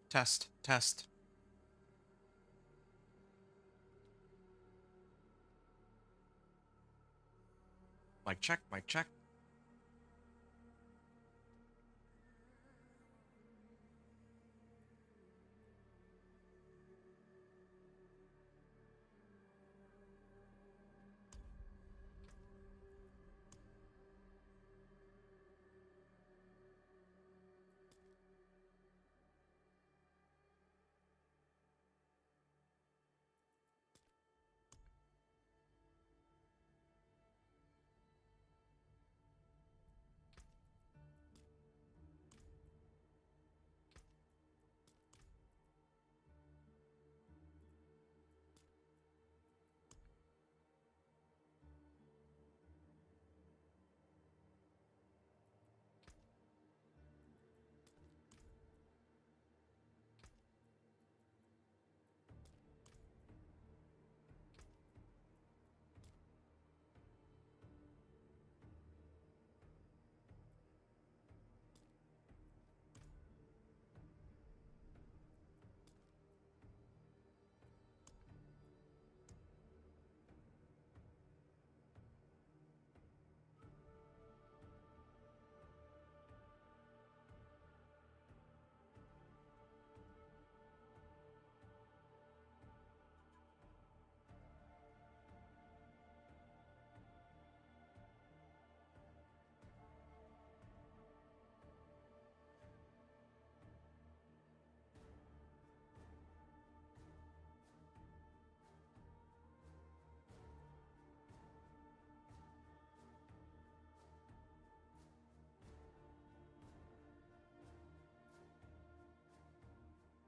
Test, test. Mic check, mic check.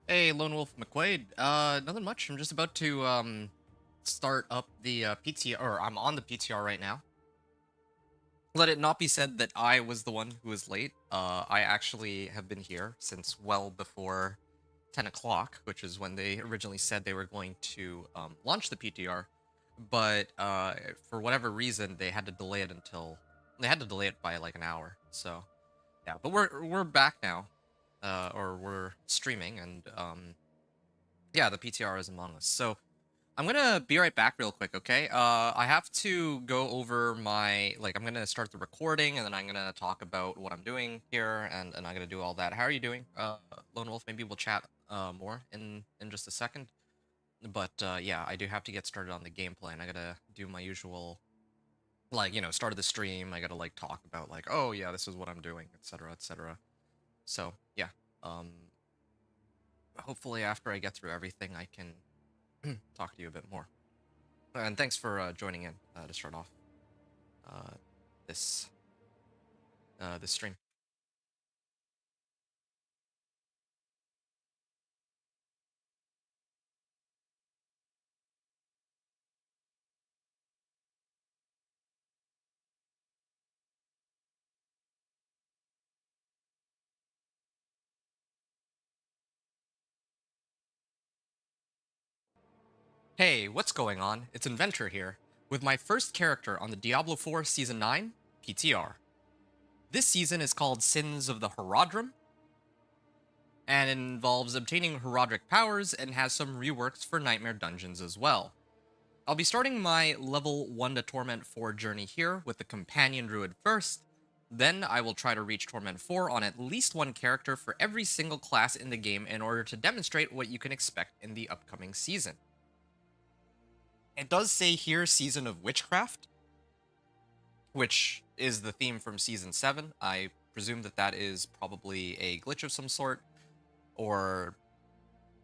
Hey, Lone Wolf McQuaid. Nothing much. I'm just about to start up the PTR, or I'm on the PTR right now. Let it not be said that I was the one who was late. I actually have been here since well before 10 o'clock, which is when they originally said they were going to launch the PTR. But for whatever reason, they had to delay it by like an hour. So yeah, but we're back now, or we're streaming, and yeah, the PTR is among us. So I'm gonna be right back real quick, okay? I have to go over I'm gonna start the recording, and then I'm gonna talk about what I'm doing here, and I'm gonna do all that. How are you doing, Lone Wolf? Maybe we'll chat more in just a second. But yeah, I do have to get started on the gameplay, and I gotta do my usual, start of the stream. I gotta talk about oh yeah, this is what I'm doing, etc., etc. So yeah, um, hopefully after I get through everything, I can talk to you a bit more. And thanks for joining in to start off uh, this this stream. Hey, what's going on? It's Inventor here, with my first character on the Diablo 4 Season 9 PTR. This season is called Sins of the Horadrim, and it involves obtaining Horadric powers and has some reworks for Nightmare Dungeons as well. I'll be starting my level 1 to Torment 4 journey here with the Companion Druid first, then I will try to reach Torment 4 on at least one character for every single class in the game in order to demonstrate what you can expect in the upcoming season. It does say here Season of Witchcraft, which is the theme from Season 7. I presume that that is probably a glitch of some sort, or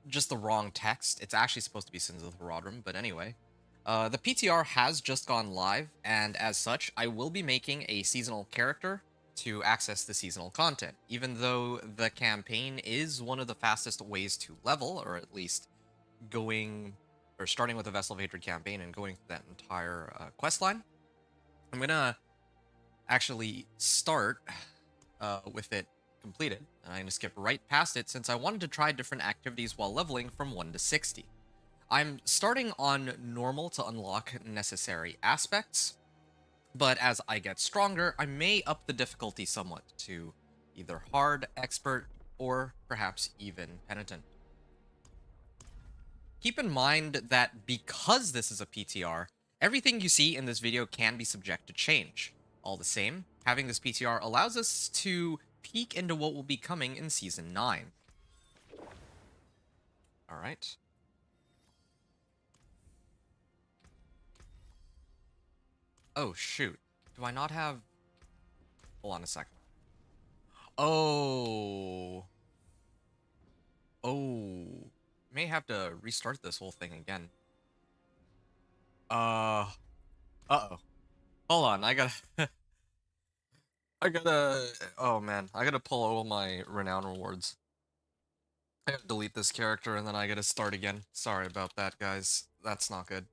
just the wrong text. It's actually supposed to be Sins of the Horadrim, but anyway. The PTR has just gone live, and as such, I will be making a seasonal character to access the seasonal content, even though the campaign is one of the fastest ways to level, or at least starting with the Vessel of Hatred campaign and going through that entire quest line. I'm gonna actually start with it completed. I'm gonna skip right past it since I wanted to try different activities while leveling from 1 to 60. I'm starting on normal to unlock necessary aspects, but as I get stronger, I may up the difficulty somewhat to either hard, expert, or perhaps even penitent. Keep in mind that because this is a PTR, everything you see in this video can be subject to change. All the same, having this PTR allows us to peek into what will be coming in Season 9. Alright. Oh, shoot. Do I not have... Hold on a second. Oh. Oh. May have to restart this whole thing again. Uh-oh. Hold on, I gotta... Oh man, I gotta pull all my renown rewards. I gotta delete this character and then I gotta start again. Sorry about that, guys. That's not good.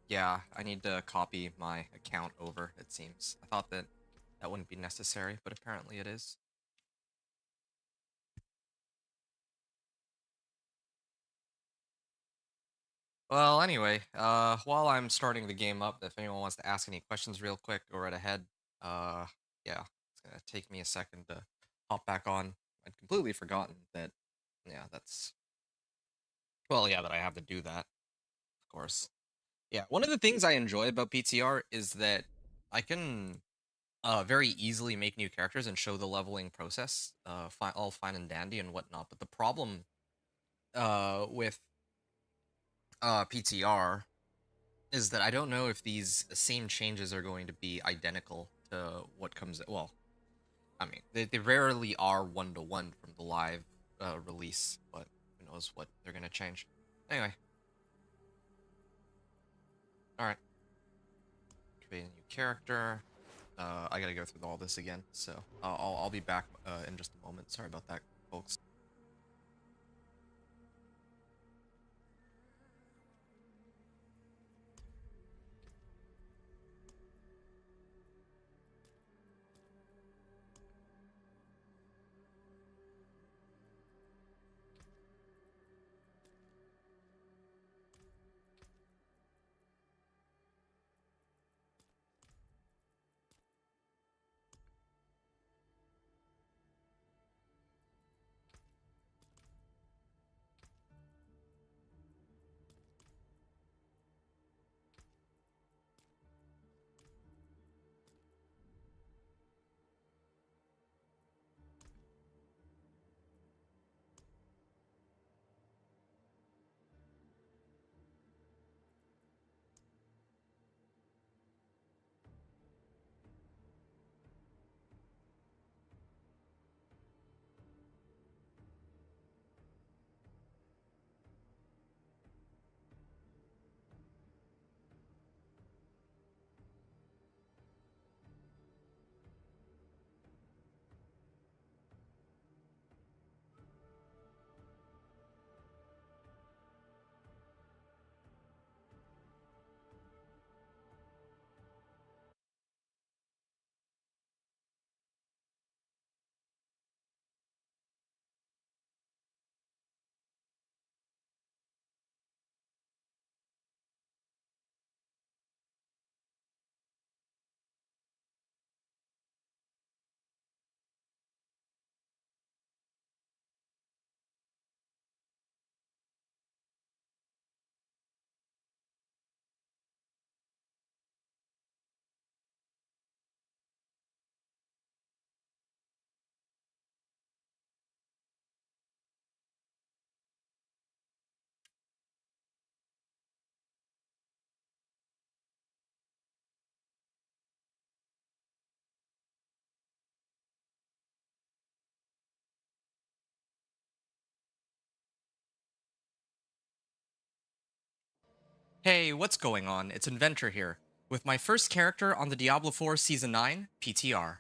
Yeah, I need to copy my account over, it seems. I thought that that wouldn't be necessary, but apparently it is. Well, anyway, while I'm starting the game up, if anyone wants to ask any questions real quick, go right ahead. Yeah, it's gonna take me a second to hop back on. I'd completely forgotten that, yeah, that's... Well, yeah, that I have to do that, of course. Yeah, one of the things I enjoy about PTR is that I can very easily make new characters and show the leveling process, all fine and dandy and whatnot. But the problem with PTR is that I don't know if these same changes are going to be identical to what comes. Well, I mean, they rarely are one-to-one from the live release, but who knows what they're gonna change. Anyway, all right. Create a new character. I gotta go through all this again, so I'll be back in just a moment. Sorry about that, folks. Hey, what's going on? It's Inventor here, with my first character on the Diablo 4 Season 9 PTR.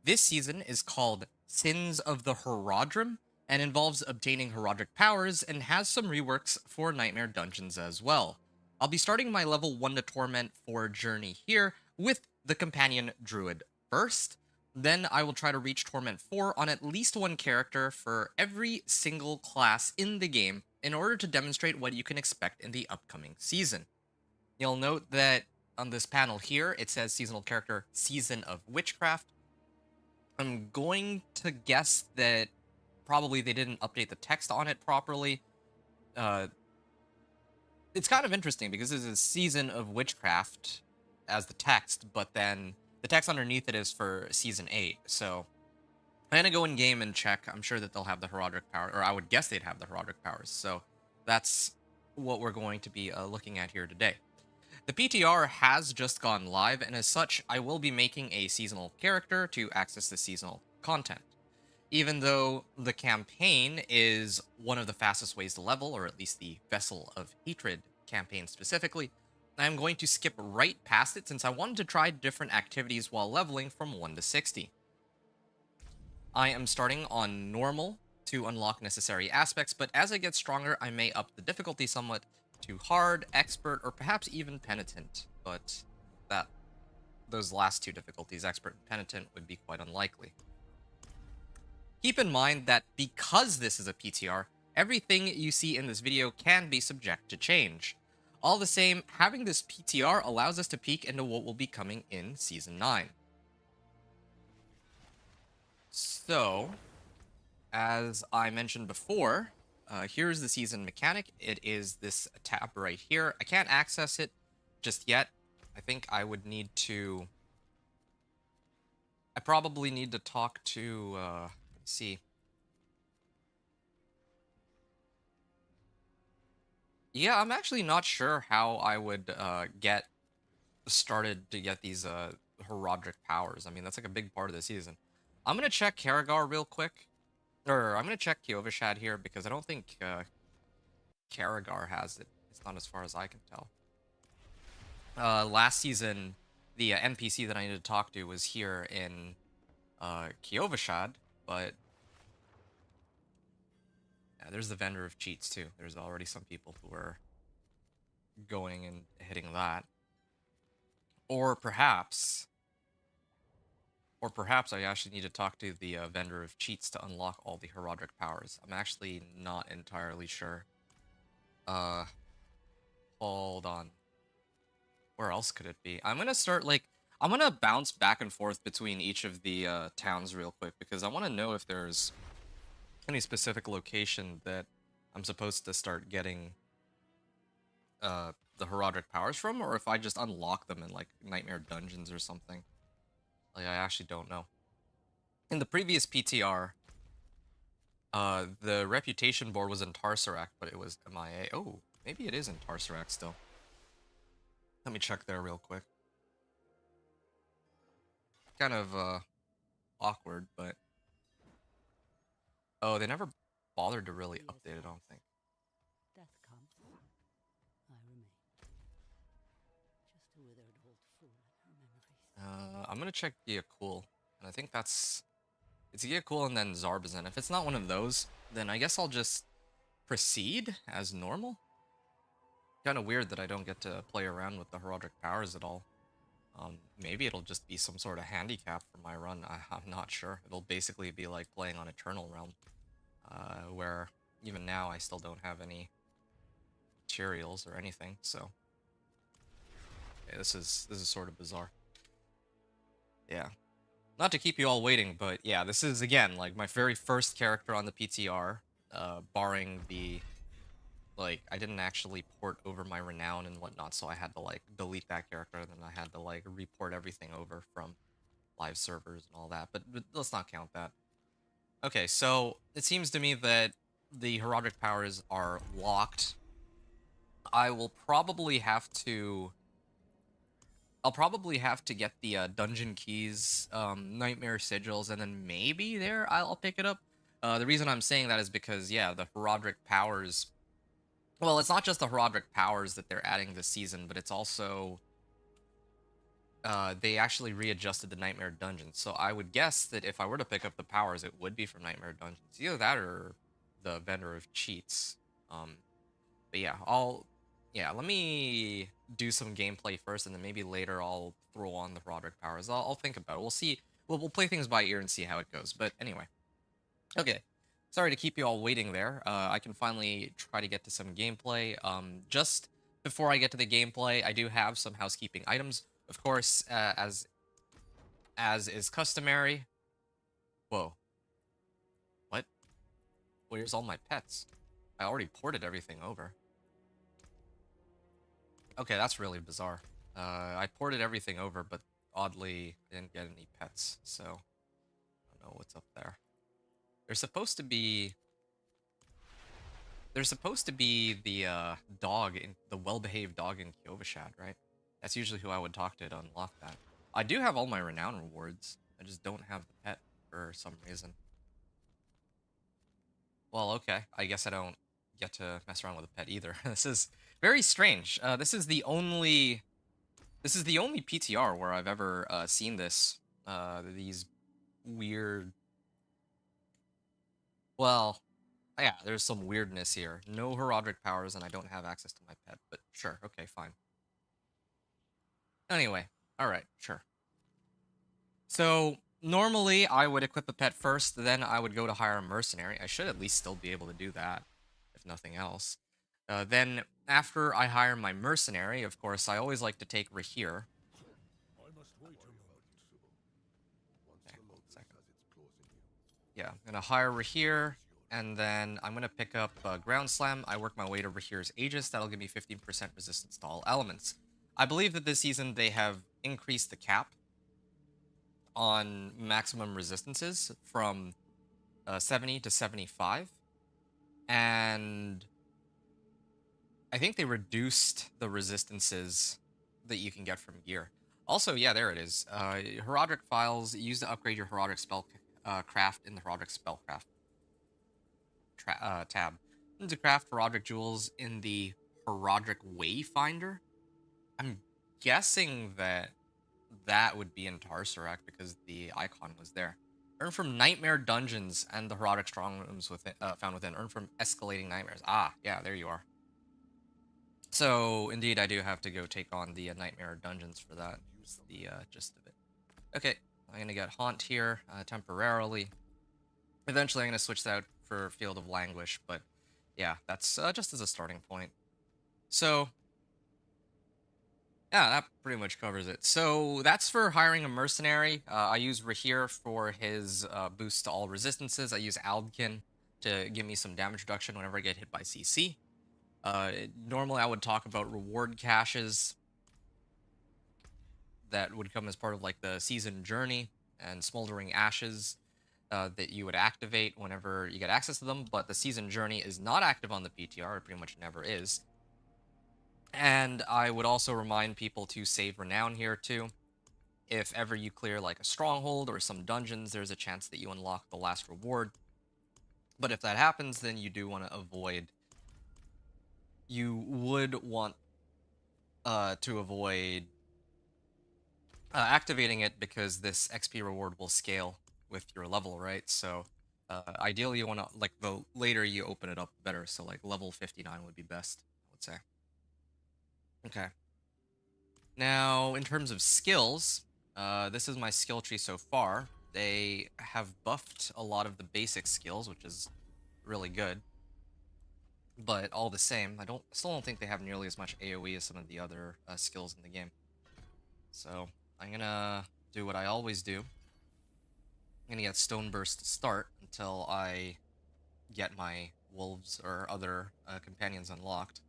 This season is called Sins of the Herodrim, and involves obtaining Herodric powers, and has some reworks for Nightmare Dungeons as well. I'll be starting my level 1 to Torment 4 journey here with the companion Druid first. Then I will try to reach Torment 4 on at least one character for every single class in the game in order to demonstrate what you can expect in the upcoming season. You'll note that on this panel here, it says seasonal character Season of Witchcraft. I'm going to guess that probably they didn't update the text on it properly. Uh, it's kind of interesting because this is a season of witchcraft as the text, but then the text underneath it is for season 8. So I'm gonna go in game and check. I'm sure that they'll have the heraldic power, or I would guess they'd have the heraldic powers. So that's what we're going to be looking at here today. The PTR has just gone live, and as such, I will be making a seasonal character to access the seasonal content. Even though the campaign is one of the fastest ways to level, or at least the Vessel of Hatred campaign specifically, I'm going to skip right past it since I wanted to try different activities while leveling from 1 to 60. I am starting on normal to unlock necessary aspects, but as I get stronger, I may up the difficulty somewhat to hard, expert, or perhaps even penitent, but those last two difficulties, expert and penitent, would be quite unlikely. Keep in mind that because this is a PTR, everything you see in this video can be subject to change. All the same, having this PTR allows us to peek into what will be coming in Season 9. So, as I mentioned before, here's the season mechanic. It is this tab right here. I can't access it just yet. I think I would need to... I probably need to talk to... let's see. Yeah, I'm actually not sure how I would get started to get these heraldic powers. I mean, that's like a big part of the season. I'm going to check Karagar real quick. Or I'm going to check Kyovashad here because I don't think Karagar has it. It's not as far as I can tell. Last season, the NPC that I needed to talk to was here in Kyovashad, but yeah, there's the vendor of cheats too. There's already some people who are going and hitting that. Or perhaps I actually need to talk to the vendor of cheats to unlock all the heraldic powers. I'm actually not entirely sure. Hold on. Where else could it be? I'm gonna bounce back and forth between each of the towns real quick because I want to know if there's any specific location that I'm supposed to start getting the heraldic powers from, or if I just unlock them in like nightmare dungeons or something. Like, I actually don't know. In the previous PTR, the reputation board was in Tarsarak, but it was MIA. Oh, maybe it is in Tarsarak still. Let me check there real quick. Kind of awkward, but oh, they never bothered to really update it, I don't think. Death comes, I remain. Just a withered old fool in her memories. I'm gonna check Gyakul, and I think it's Gyakul and then Zarbazan. If it's not one of those, then I guess I'll just proceed as normal. Kind of weird that I don't get to play around with the heraldic powers at all. Maybe it'll just be some sort of handicap for my run. I'm not sure. It'll basically be like playing on Eternal Realm, where even now I still don't have any materials or anything. So yeah, this is sort of bizarre. Yeah, not to keep you all waiting, but yeah, this is again like my very first character on the PTR, barring the I didn't actually port over my renown and whatnot, so I had to like delete that character, and then I had to like report everything over from live servers and all that, but let's not count that. Okay, so it seems to me that the heraldic powers are locked. I will probably have to... I'll probably have to get the dungeon keys, nightmare sigils, and then maybe there I'll pick it up. The reason I'm saying that is because, yeah, the heraldic powers... Well, it's not just the heraldic powers that they're adding this season, but it's also... they actually readjusted the Nightmare Dungeons, so I would guess that if I were to pick up the powers, it would be from Nightmare Dungeons. Either that or the Vendor of Cheats. But yeah, let me do some gameplay first, and then maybe later I'll throw on the heraldic powers. I'll think about it. We'll see. We'll play things by ear and see how it goes. But anyway. Okay. Sorry to keep you all waiting there. I can finally try to get to some gameplay. Just before I get to the gameplay, I do have some housekeeping items. Of course, as is customary... Whoa. What? Where's all my pets? I already ported everything over. Okay, that's really bizarre. I ported everything over, but oddly, I didn't get any pets, so I don't know what's up there. There's supposed to be... There's supposed to be the dog, in the well-behaved dog in Kyovashad, right? That's usually who I would talk to unlock that. I do have all my renown rewards. I just don't have the pet for some reason. Well, okay. I guess I don't get to mess around with a pet either. This is very strange. This is the only PTR where I've ever seen this. These weird. Well, yeah, there's some weirdness here. No Heraldric powers, and I don't have access to my pet. But sure, okay, fine. Anyway, all right, sure. So normally I would equip a pet first, then I would go to hire a mercenary. I should at least still be able to do that, if nothing else. Then after I hire my mercenary, of course, I always like to take Rahir. Okay, 1 second. Yeah, I'm gonna hire Rahir, and then I'm gonna pick up Ground Slam. I work my way to Rahir's Aegis. That'll give me 15% resistance to all elements. I believe that this season they have increased the cap on maximum resistances from 70 to 75, and I think they reduced the resistances that you can get from gear. Also, yeah, there it is. Heraldric files used to upgrade your Heraldric spell craft in the Heraldric spellcraft tab. And to craft Heraldric jewels in the Heraldric Wayfinder. I'm guessing that that would be in Tarsarak because the icon was there. Earn from Nightmare Dungeons and the Heraldric Strongrooms found within. Earn from Escalating Nightmares. Ah, yeah, there you are. So, indeed, I do have to go take on the Nightmare Dungeons for that. Is the gist of it. Okay, I'm going to get Haunt here temporarily. Eventually, I'm going to switch that out for Field of Languish, but yeah, that's just as a starting point. So, yeah, that pretty much covers it. So that's for hiring a mercenary. I use Rahir for his boost to all resistances. I use Aldkin to give me some damage reduction whenever I get hit by CC. Normally, I would talk about reward caches that would come as part of like the season journey and Smoldering Ashes that you would activate whenever you get access to them. But the season journey is not active on the PTR. It pretty much never is. And I would also remind people to save renown here too. If ever you clear like a stronghold or some dungeons, there's a chance that you unlock the last reward. But if that happens, then you do want to avoid... You would want to avoid activating it because this XP reward will scale with your level, right? So ideally you want to, like, the later you open it up, the better. So like level 59 would be best, I would say. Okay. Now, in terms of skills, this is my skill tree so far. They have buffed a lot of the basic skills, which is really good. But all the same, I still don't think they have nearly as much AoE as some of the other skills in the game. So I'm gonna do what I always do. I'm gonna get Stone Burst to start until I get my wolves or other companions unlocked.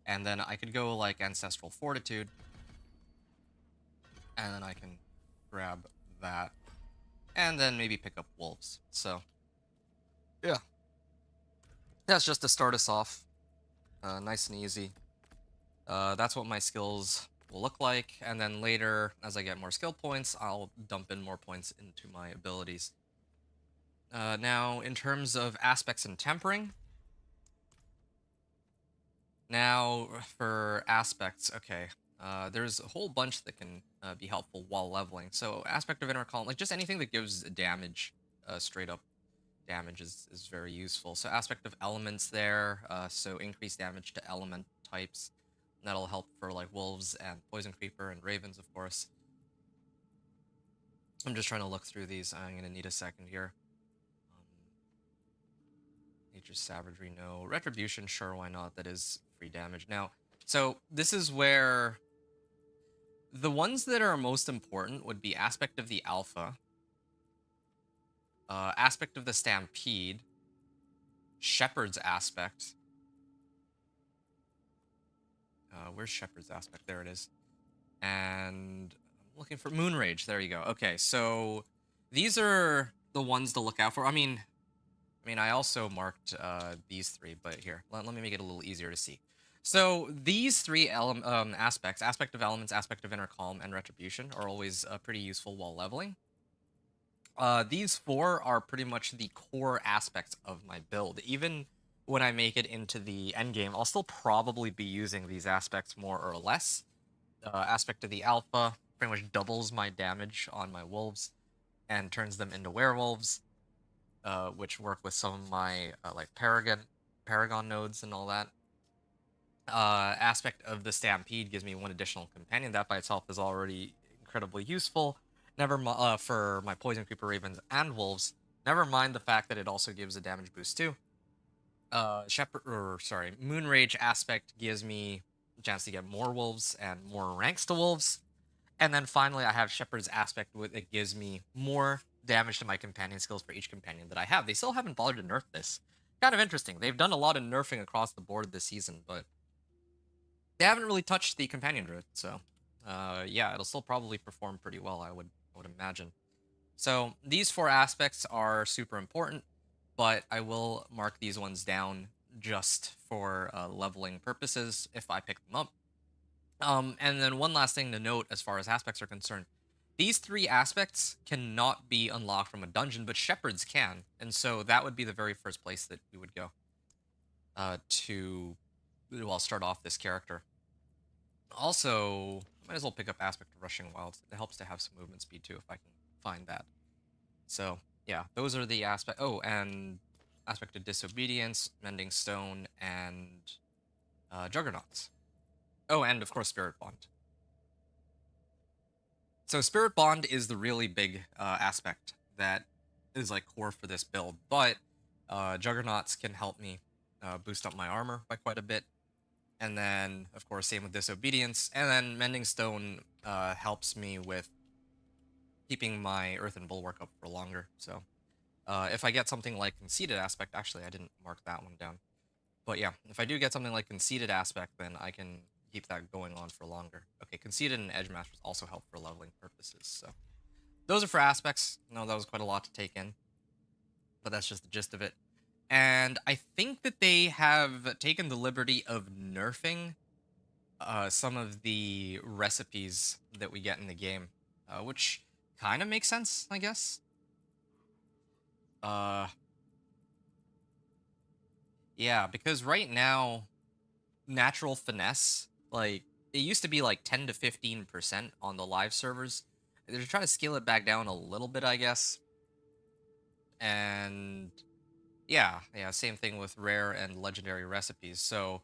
And then I could go like Ancestral Fortitude. And then I can grab that. And then maybe pick up wolves. So, yeah. That's just to start us off. Nice and easy. That's what my skills will look like. And then later, as I get more skill points, I'll dump in more points into my abilities. Now, in terms of aspects and tempering. Now, for aspects, okay. There's a whole bunch that can be helpful while leveling. So, aspect of inner column, like just anything that gives damage, straight up damage is very useful. So, aspect of elements there, so increased damage to element types. That'll help for like wolves and poison creeper and ravens, of course. I'm just trying to look through these. I'm gonna need a second here. Nature's Savagery, no. Retribution, sure, why not? That is free damage. Now, so this is where the ones that are most important would be Aspect of the Alpha, Aspect of the Stampede, Shepherd's Aspect. Where's Shepherd's Aspect? There it is. And I'm looking for Moonrage. There you go. Okay, so these are the ones to look out for. I mean, I also marked these three, but here, let me make it a little easier to see. So these three aspects, Aspect of Elements, Aspect of Inner Calm, and Retribution, are always pretty useful while leveling. These four are pretty much the core aspects of my build. Even when I make it into the end game, I'll still probably be using these aspects more or less. Aspect of the Alpha pretty much doubles my damage on my wolves and turns them into werewolves, which work with some of my like Paragon nodes and all that. Aspect of the Stampede gives me one additional companion. That by itself is already incredibly useful. For my Poison Creeper Ravens and Wolves. Never mind the fact that it also gives a damage boost too. Moonrage Aspect gives me a chance to get more wolves and more ranks to wolves. And then finally, I have Shepherd's Aspect, it gives me more damage to my companion skills for each companion that I have. They still haven't bothered to nerf this. Kind of interesting. They've done a lot of nerfing across the board this season, but they haven't really touched the companion druid. So, yeah, it'll still probably perform pretty well, I would imagine. So these four aspects are super important, but I will mark these ones down just for leveling purposes if I pick them up. And then one last thing to note as far as aspects are concerned. These three aspects cannot be unlocked from a dungeon, but shepherds can. And so that would be the very first place that we would go to, well, start off this character. Also, might as well pick up Aspect of Rushing Wilds. It helps to have some movement speed too if I can find that. So, yeah, those are the aspects. Oh, and Aspect of Disobedience, Mending Stone, and Juggernauts. Oh, and of course Spirit Bond. So Spirit Bond is the really big aspect that is like core for this build, but Juggernauts can help me boost up my armor by quite a bit. And then, of course, same with Disobedience. And then Mending Stone helps me with keeping my Earthen Bulwark up for longer. So if I get something like Conceited Aspect, actually, I didn't mark that one down. But yeah, if I do get something like Conceited Aspect, then I can keep that going on for longer. Okay, Conceited and Edge Masters also help for leveling purposes. So those are for aspects. No, that was quite a lot to take in. But that's just the gist of it. And I think that they have taken the liberty of nerfing some of the recipes that we get in the game, which kind of makes sense, I guess. Yeah, because right now, natural finesse, like, it used to be like 10 to 15% on the live servers. They're trying to scale it back down a little bit, I guess. And yeah, same thing with rare and legendary recipes. So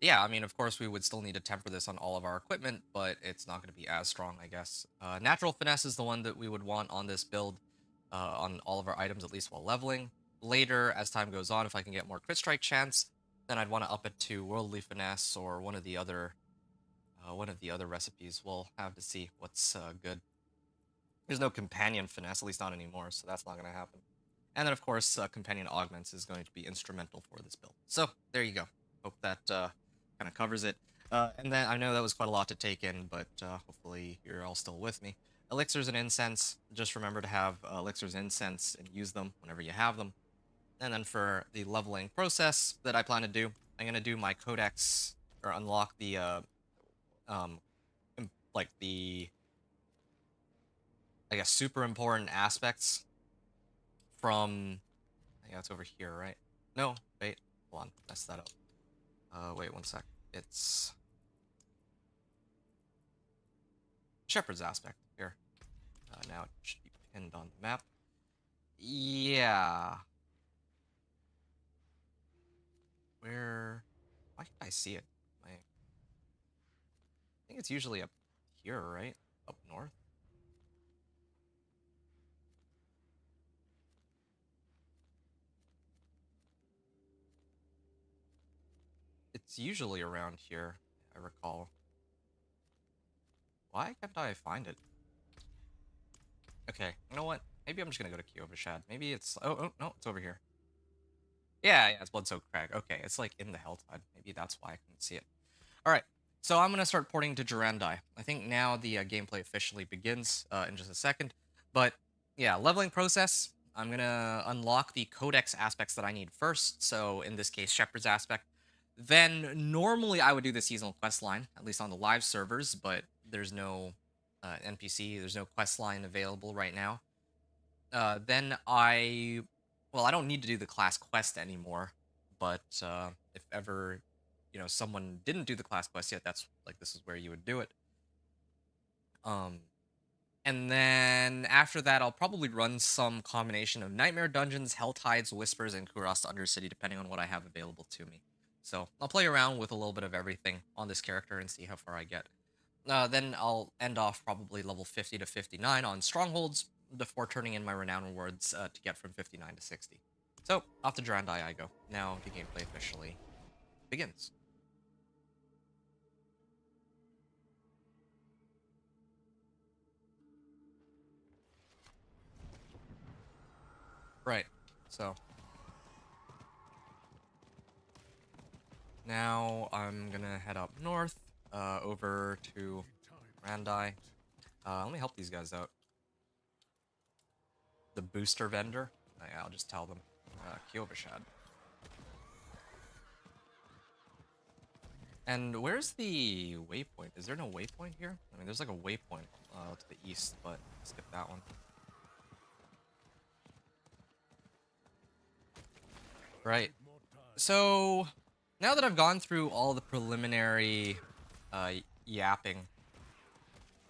yeah, I mean, of course, we would still need to temper this on all of our equipment, but it's not going to be as strong, I guess. Natural Finesse is the one that we would want on this build, on all of our items, at least while leveling. Later, as time goes on, if I can get more Crit Strike chance, then I'd want to up it to Worldly Finesse or one of the other recipes. We'll have to see what's good. There's no Companion Finesse, at least not anymore, so that's not going to happen. And then, of course, Companion Augments is going to be instrumental for this build. So, there you go. Hope that kind of covers it. And then, I know that was quite a lot to take in, but hopefully you're all still with me. Elixirs and Incense, just remember to have Elixirs and Incense and use them whenever you have them. And then for the leveling process that I plan to do, I'm going to do my Codex, or unlock the, like the, I guess, super important aspects from, I think it's over here, right? No, wait, hold on, messed that up. Wait one sec. It's Shepherd's Aspect here. Now it should be pinned on the map. Yeah. Where? Why can't I see it? I think it's usually up here, right? Up north. It's usually around here, I recall. Why can't I find it? Okay, you know what? Maybe I'm just gonna go to Kyovashad. Maybe it's... Oh, no, it's over here. Yeah, it's Blood-Soaked Crag. Okay, it's like in the Helltide. Maybe that's why I couldn't see it. All right, so I'm gonna start porting to Durandai. I think now the gameplay officially begins in just a second. But yeah, leveling process. I'm gonna unlock the codex aspects that I need first. So in this case, Shepherd's aspect. Then normally I would do the seasonal quest line, at least on the live servers, but there's no NPC, there's no quest line available right now. Then well, I don't need to do the class quest anymore, but if ever, someone didn't do the class quest yet, that's like this is where you would do it. Um, and then after that, I'll probably run some combination of Nightmare Dungeons, Hell Tides, Whispers, and Kuras Undercity, depending on what I have available to me. So I'll play around with a little bit of everything on this character and see how far I get. Then I'll end off probably level 50 to 59 on Strongholds before turning in my Renown rewards to get from 59 to 60. So, off to Durandai I go. Now the gameplay officially begins. Right, so now I'm gonna head up north, over to Randai. Let me help these guys out. The booster vendor. Yeah, I'll just tell them. Kiovashad. And where's the waypoint? Is there no waypoint here? I mean, there's like a waypoint to the east, but skip that one. Right. So, now that I've gone through all the preliminary yapping,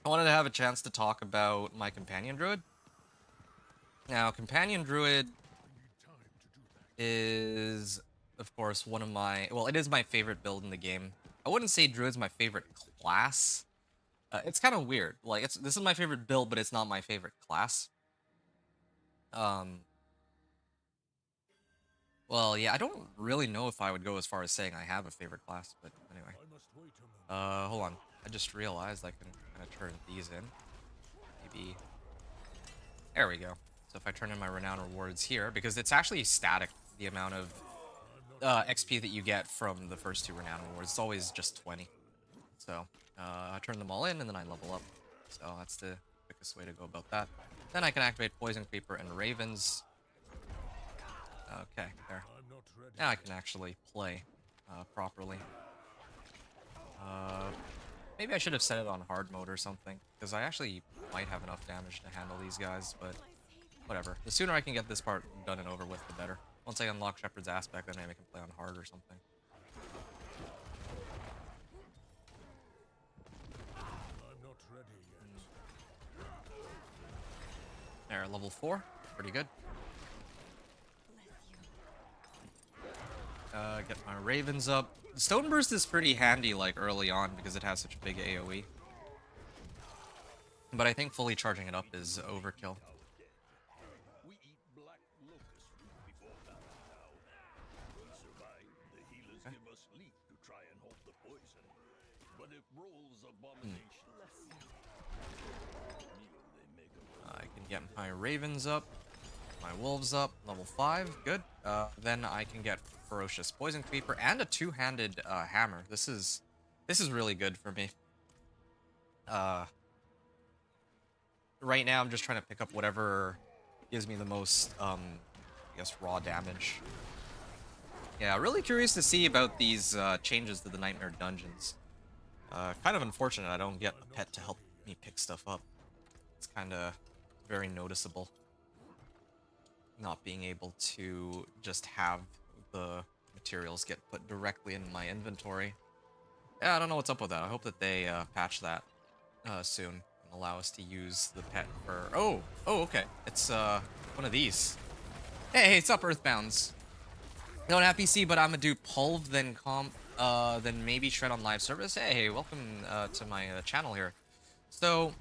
I wanted to have a chance to talk about my Companion Druid. Now, Companion Druid is, of course, one of my... Well, it is my favorite build in the game. I wouldn't say Druid's my favorite class. It's kind of weird. Like, this is my favorite build, but it's not my favorite class. Well, yeah, I don't really know if I would go as far as saying I have a favorite class, but anyway. Hold on. I just realized I can kind of turn these in. Maybe... There we go. So if I turn in my Renown rewards here, because it's actually static, the amount of XP that you get from the first two Renown rewards. It's always just 20. So I turn them all in, and then I level up. So that's the quickest way to go about that. Then I can activate Poison Creeper and Ravens. Okay, there. Now I can actually play properly. Maybe I should have set it on hard mode or something, because I actually might have enough damage to handle these guys, but whatever. The sooner I can get this part done and over with, the better. Once I unlock Shepherd's aspect, then maybe I can play on hard or something. I'm not ready yet. There, level 4. Pretty good. Get my Ravens up. Stone Burst is pretty handy, like, early on, because it has such a big AoE. But I think fully charging it up is overkill. We eat black locust fruit before battle now. We survive. The healers give us leaf to try and hold the poison. But if rolls abomination, they make I can get my Ravens up, my Wolves up, level 5, good. Then I can get Ferocious Poison Creeper and a two-handed hammer. This is really good for me. Right now I'm just trying to pick up whatever gives me the most, I guess, raw damage. Yeah, really curious to see about these changes to the Nightmare Dungeons. Kind of unfortunate I don't get a pet to help me pick stuff up. It's kind of very noticeable. Not being able to just have the materials get put directly in my inventory. Yeah, I don't know what's up with that. I hope that they patch that soon and allow us to use the pet for... Oh, okay. It's one of these. Hey, it's up, Earthbounds. Don't have PC, but I'm gonna do Pulv, then then maybe Shred on live service. Hey, welcome to my channel here. So,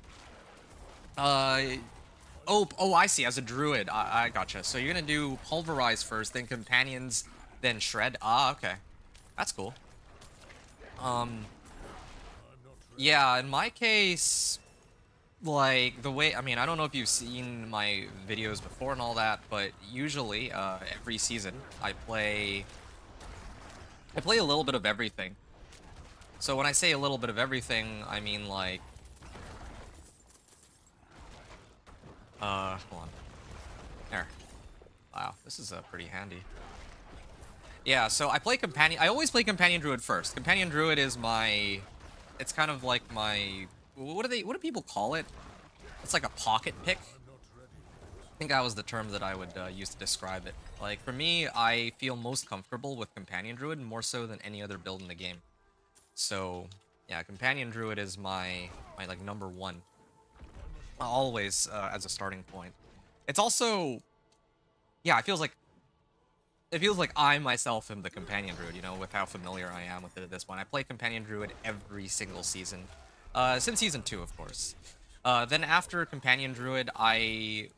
Oh, I see. As a druid, I gotcha. So you're gonna do Pulverize first, then Companions, then Shred. Ah, okay. That's cool. Yeah, in my case, like the way, I mean, I don't know if you've seen my videos before and all that, but usually every season I play a little bit of everything. So when I say a little bit of everything, I mean like hold on. There. Wow, this is pretty handy. Yeah, so I play companion. I always play companion druid first. Companion druid is my, it's kind of like my, what do people call it? It's like a pocket pick. I think that was the term that I would use to describe it. Like for me, I feel most comfortable with companion druid more so than any other build in the game. So yeah, companion druid is my like number one, always as a starting point. It's also, yeah, it feels like I myself am the companion druid, you know, with how familiar I am with it at this point. I play companion druid every single season, since season 2, of course. Then after companion druid, I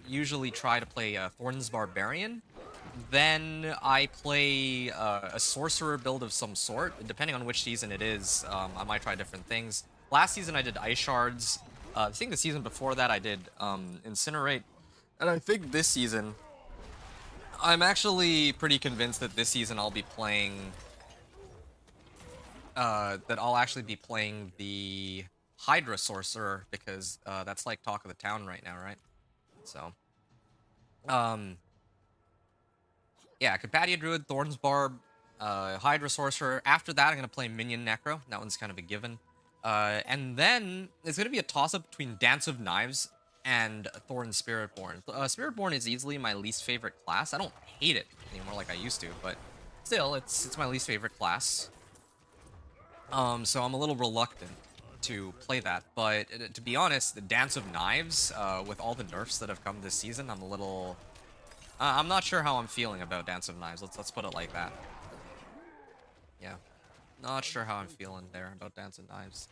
usually try to play Thorn's Barbarian. Then I play a sorcerer build of some sort. Depending on which season it is, I might try different things. Last season I did Ice Shards. I think the season before that I did Incinerate. And I think this season, I'm actually pretty convinced that this season I'll be playing, that I'll actually be playing the Hydra Sorcerer, because that's like talk of the town right now, right? So, yeah, Companion Druid, Thorn's Barb, Hydra Sorcerer. After that, I'm going to play Minion Necro. That one's kind of a given. And then it's going to be a toss-up between Dance of Knives and Thorn Spiritborn. Spiritborn is easily my least favorite class. I don't hate it anymore like I used to, but still, it's my least favorite class. So I'm a little reluctant to play that. But to be honest, the Dance of Knives, with all the nerfs that have come this season, I'm a little... I'm not sure how I'm feeling about Dance of Knives. Let's put it like that. Yeah. Not sure how I'm feeling there about Dance of Knives.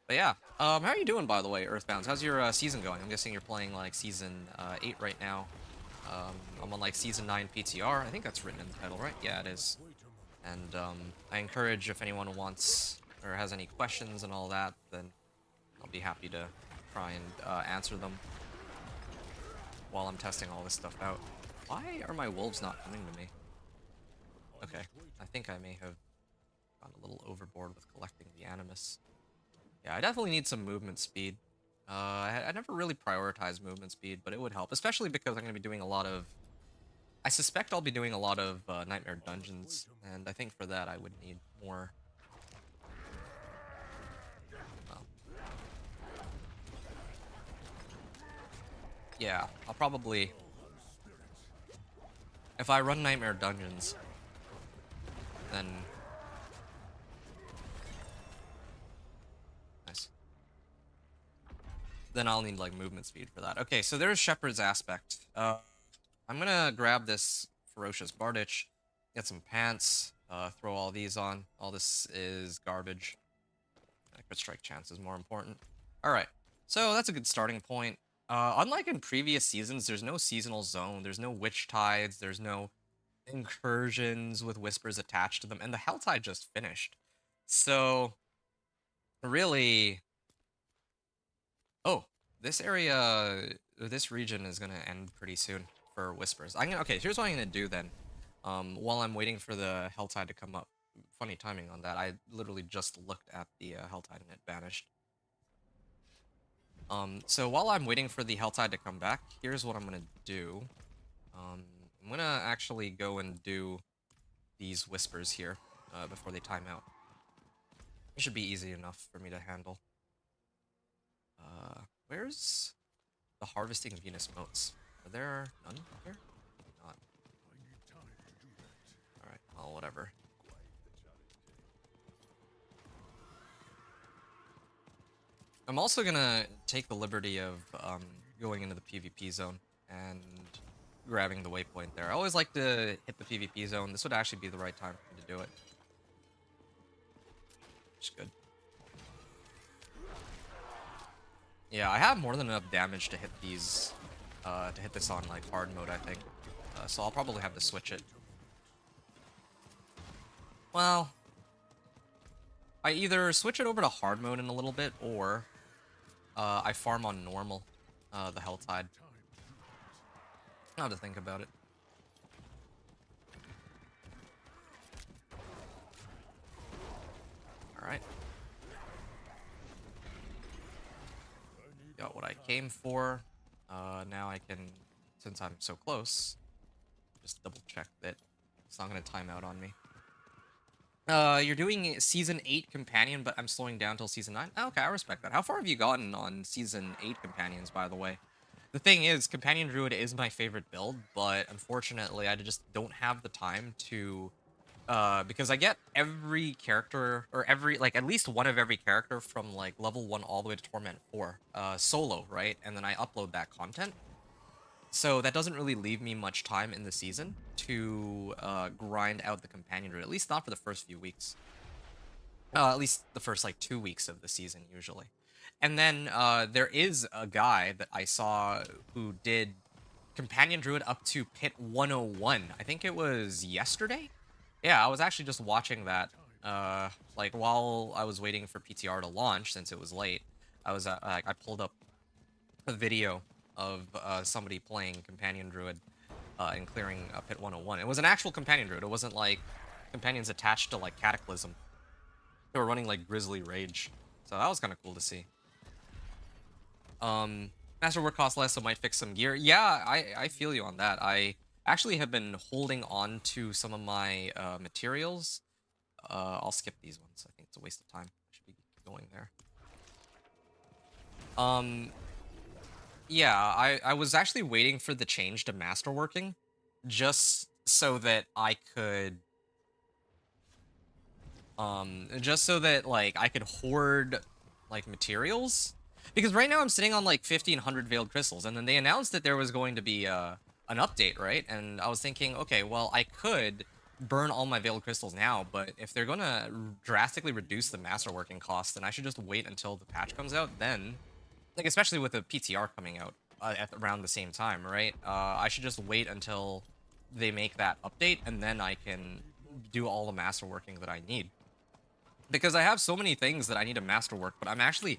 But yeah, how are you doing, by the way, Earthbounds? How's your season going? I'm guessing you're playing, like, Season 8 right now. I'm on, like, Season 9 PTR. I think that's written in the title, right? Yeah, it is. And I encourage, if anyone wants or has any questions and all that, then I'll be happy to try and answer them while I'm testing all this stuff out. Why are my wolves not coming to me? Okay, I think I may have gone a little overboard with collecting the Animus. Yeah, I definitely need some movement speed. I never really prioritized movement speed, but it would help, especially because I'm going to be doing a lot of... I suspect I'll be doing a lot of Nightmare Dungeons, and I think for that I would need more... Well... Yeah, I'll probably... If I run Nightmare Dungeons, then... Nice. Then I'll need, like, movement speed for that. Okay, so there's Shepherd's Aspect. I'm gonna grab this Ferocious Bardich, get some pants, throw all these on. All this is garbage. Crit strike chance is more important. Alright, so that's a good starting point. Unlike in previous seasons, there's no seasonal zone, there's no witch tides, there's no incursions with whispers attached to them, and the Helltide just finished. So, really... Oh, this area, this region is gonna end pretty soon for whispers. Okay, here's what I'm gonna do then. While I'm waiting for the Helltide to come up. Funny timing on that. I literally just looked at the Helltide and it vanished. So while I'm waiting for the Helltide to come back, here's what I'm gonna do. I'm gonna actually go and do these whispers here before they time out. It should be easy enough for me to handle. Where's the Harvesting Venus motes? Are there none here? Not. Alright, well, whatever. I'm also gonna take the liberty of going into the PvP zone and grabbing the waypoint there. I always like to hit the PvP zone. This would actually be the right time for me to do it. Which is good. Yeah, I have more than enough damage to hit these, to hit this on, like, hard mode, I think. So I'll probably have to switch it. Well, I either switch it over to hard mode in a little bit, or I farm on normal, the Helltide. Now to think about it. Alright. Got what I came for. Now I can, since I'm so close, just double check that it's not going to time out on me. You're doing Season 8 Companion, but I'm slowing down till Season 9? Okay, I respect that. How far have you gotten on Season 8 Companions, by the way? The thing is, Companion Druid is my favorite build, but unfortunately, I just don't have the time to... because I get every character, or like, at least one of every character from, like, level 1 all the way to Torment 4, solo, right? And then I upload that content. So that doesn't really leave me much time in the season to grind out the Companion Druid, at least not for the first few weeks. At least the first, like, 2 weeks of the season, usually. And then there is a guy that I saw who did Companion Druid up to Pit 101. I think it was yesterday? Yeah, I was actually just watching that, like, while I was waiting for PTR to launch, since it was late. I pulled up a video of somebody playing Companion Druid and clearing Pit 101. It was an actual Companion Druid. It wasn't like companions attached to, like, Cataclysm. They were running, like, Grizzly Rage. So that was kind of cool to see. Masterwork costs less, so might fix some gear. Yeah, I feel you on that. I actually have been holding on to some of my materials. I'll skip these ones. I think it's a waste of time. I should be going there. Yeah, I was actually waiting for the change to masterworking, just so that I could, like, I could hoard, like, materials. Because right now I'm sitting on, like, 1,500 Veiled Crystals, and then they announced that there was going to be, an update, right? And I was thinking, okay, well, I could burn all my Veiled Crystals now, but if they're gonna drastically reduce the masterworking cost, then I should just wait until the patch comes out, then... Like, especially with the PTR coming out at around the same time, right? I should just wait until they make that update, and then I can do all the masterworking that I need. Because I have so many things that I need to masterwork, but I'm actually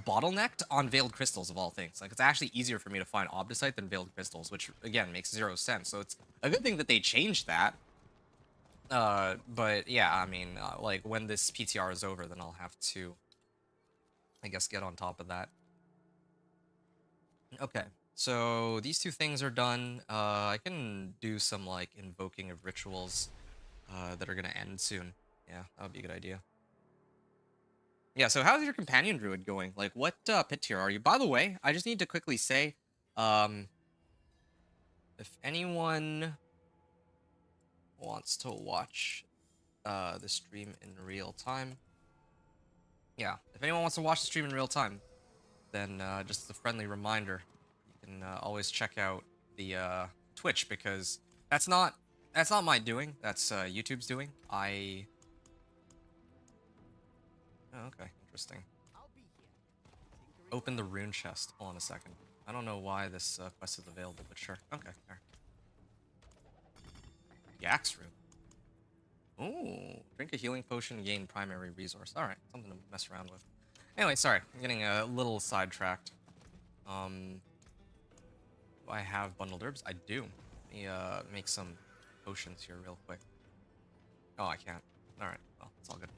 bottlenecked on Veiled Crystals, of all things. Like, it's actually easier for me to find Obdicite than Veiled Crystals, which, again, makes 0 sense. So it's a good thing that they changed that. But, yeah, I mean, like, when this PTR is over, then I'll have to, I guess, get on top of that. Okay, so these two things are done. I can do some, like, invoking of rituals that are gonna end soon. Yeah, that would be a good idea. Yeah, so how's your Companion Druid going? Like, what pit tier are you? By the way, I just need to quickly say, if anyone wants to watch the stream in real time, yeah, if anyone wants to watch the stream in real time, then just a friendly reminder, you can always check out the Twitch, because that's not my doing. That's YouTube's doing. Oh, okay, interesting. Open the rune chest. Hold on a second. I don't know why this quest is available, but sure. Okay, fair. Yax rune. Ooh, drink a healing potion, gain primary resource. All right, something to mess around with. Anyway, sorry, I'm getting a little sidetracked. Do I have bundled herbs? I do. Let me make some potions here real quick. Oh, I can't. All right, well, it's all good.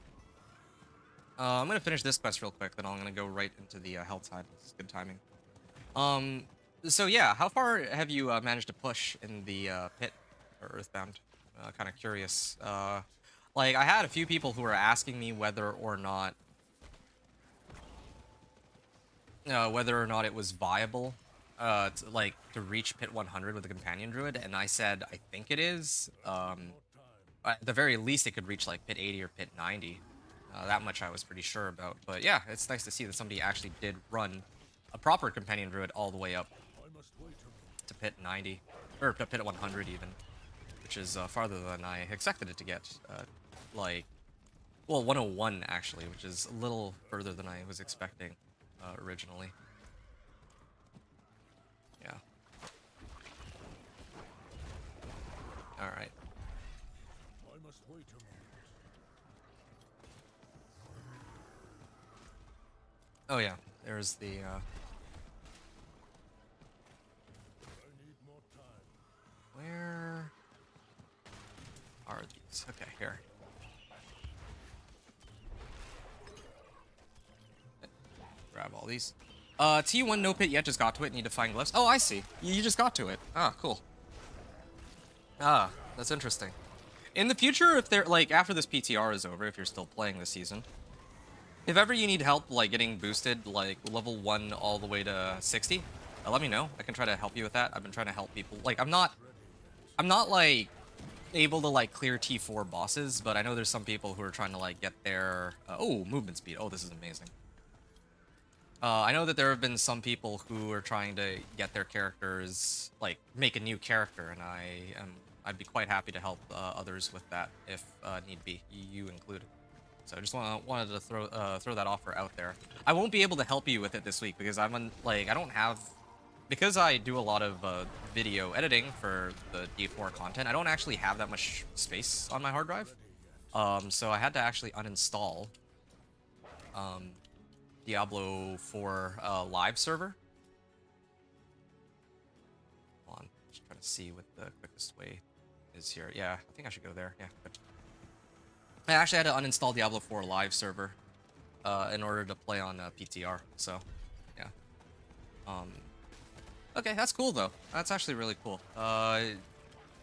I'm gonna finish this quest real quick, then I'm gonna go right into the Helltide. This is good timing. So yeah, how far have you managed to push in the pit or Earthbound? Kind of curious. Like, I had a few people who were asking me whether or not it was viable to reach Pit 100 with a Companion Druid, and I said I think it is. At the very least, it could reach like Pit 80 or Pit 90. That much I was pretty sure about. But yeah, it's nice to see that somebody actually did run a proper Companion Druid all the way up to Pit 90, or to Pit 100 even, which is farther than I expected it to get. Well, 101 actually, which is a little further than I was expecting originally. Yeah. All right. I must wait a moment. Oh yeah. there's the where are these? Okay, here. Grab all these. T1 no pit yet, just got to it. Need to find glyphs. Oh, I see. You just got to it. Ah, cool. Ah, that's interesting. In the future, if they're like after this PTR is over, if you're still playing this season, if ever you need help like getting boosted like level 1 all the way to 60, let me know. I can try to help you with that. I've been trying to help people. Like I'm not like able to like clear T4 bosses, but I know there's some people who are trying to like get their oh, movement speed. Oh, this is amazing. I know that there have been some people who are trying to get their characters, like, make a new character, and I'd be quite happy to help others with that if need be, you included. So I just wanted to throw that offer out there. I won't be able to help you with it this week because I don't have, because I do a lot of video editing for the D4 content. I don't actually have that much space on my hard drive, so I had to actually uninstall Diablo 4 live server. Hold on, just trying to see what the quickest way is here. Yeah, I think I should go there. Yeah, good. I actually had to uninstall Diablo 4 live server in order to play on PTR. So, yeah. Okay, that's cool though. That's actually really cool.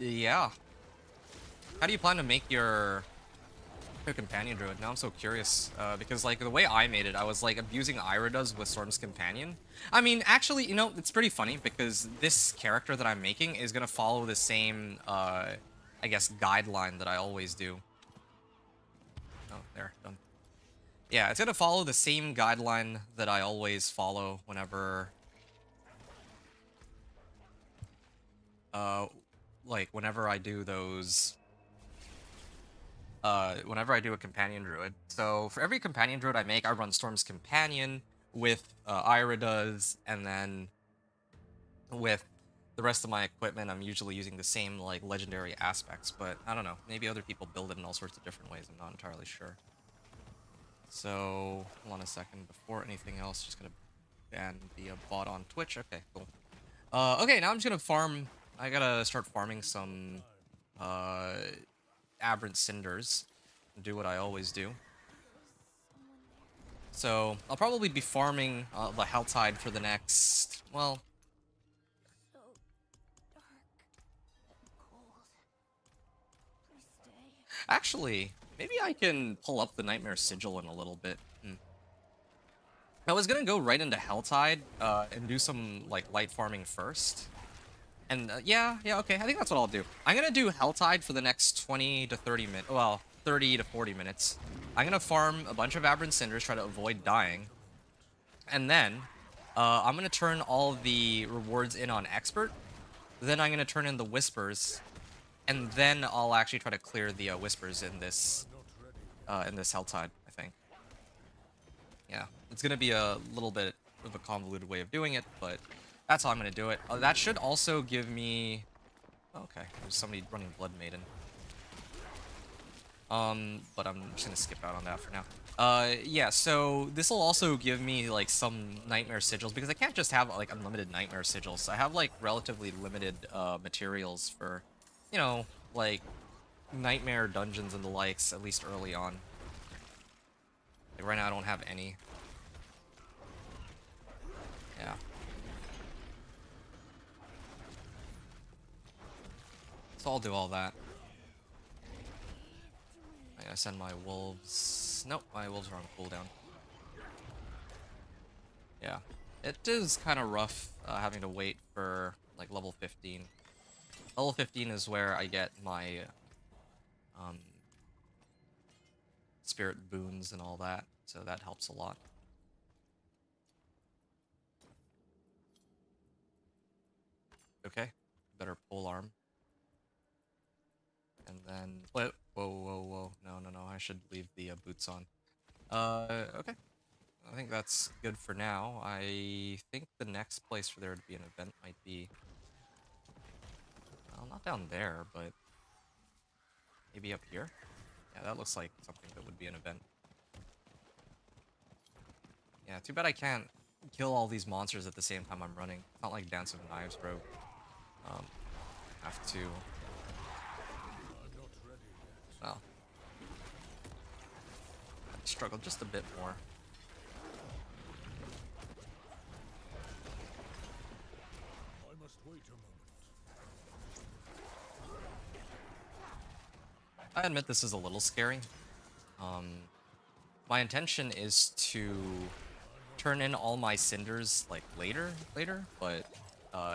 Yeah. How do you plan to make your companion druid? Now I'm so curious because like the way I made it, I was like abusing Iridas with Storm's companion. I mean, actually, you know, it's pretty funny because this character that I'm making is gonna follow the same I guess guideline that I always do. Oh, there, done. Yeah, it's gonna follow the same guideline that I always follow whenever like whenever I do those whenever I do a companion druid. So for every companion druid I make, I run Storm's companion with Iridas, and then with the rest of my equipment, I'm usually using the same like legendary aspects. But I don't know, maybe other people build it in all sorts of different ways. I'm not entirely sure. So hold on a second. Before anything else, just gonna ban the bot on Twitch. Okay, cool. Okay, now I'm just gonna farm. I gotta start farming some aberrant cinders and do what I always do. So I'll probably be farming the Helltide for the next, well, So dark and cold. Please stay. actually, maybe I can pull up the Nightmare Sigil in a little bit. I was gonna go right into Helltide and do some like light farming first. And yeah, okay, I think that's what I'll do. I'm gonna do Helltide for the next 20 to 30 minutes, well, 30 to 40 minutes. I'm gonna farm a bunch of Aberrant Cinders, try to avoid dying. And then, I'm gonna turn all of the rewards in on Expert. Then I'm gonna turn in the Whispers. And then I'll actually try to clear the Whispers in this Helltide, I think. Yeah, it's gonna be a little bit of a convoluted way of doing it, but that's how I'm gonna do it. That should also give me... Okay, there's somebody running Blood Maiden. But I'm just gonna skip out on that for now. Yeah, so this will also give me like some Nightmare Sigils, because I can't just have like unlimited Nightmare Sigils. I have like relatively limited materials for, you know, like Nightmare dungeons and the likes, at least early on. Like right now I don't have any. Yeah. So I'll do all that. I gotta send my wolves. Nope, my wolves are on cooldown. Yeah. It is kind of rough having to wait for like level 15. Level 15 is where I get my spirit boons and all that, so that helps a lot. Okay, better pole arm. And then, whoa, no, I should leave the boots on. Okay. I think that's good for now. I think the next place for there to be an event might be, well, not down there, but maybe up here? Yeah, that looks like something that would be an event. Yeah, too bad I can't kill all these monsters at the same time I'm running. Not like Dance of Knives, bro. Um, have to. Well, I struggle just a bit more. I must wait a moment. I admit this is a little scary. My intention is to turn in all my cinders like later, but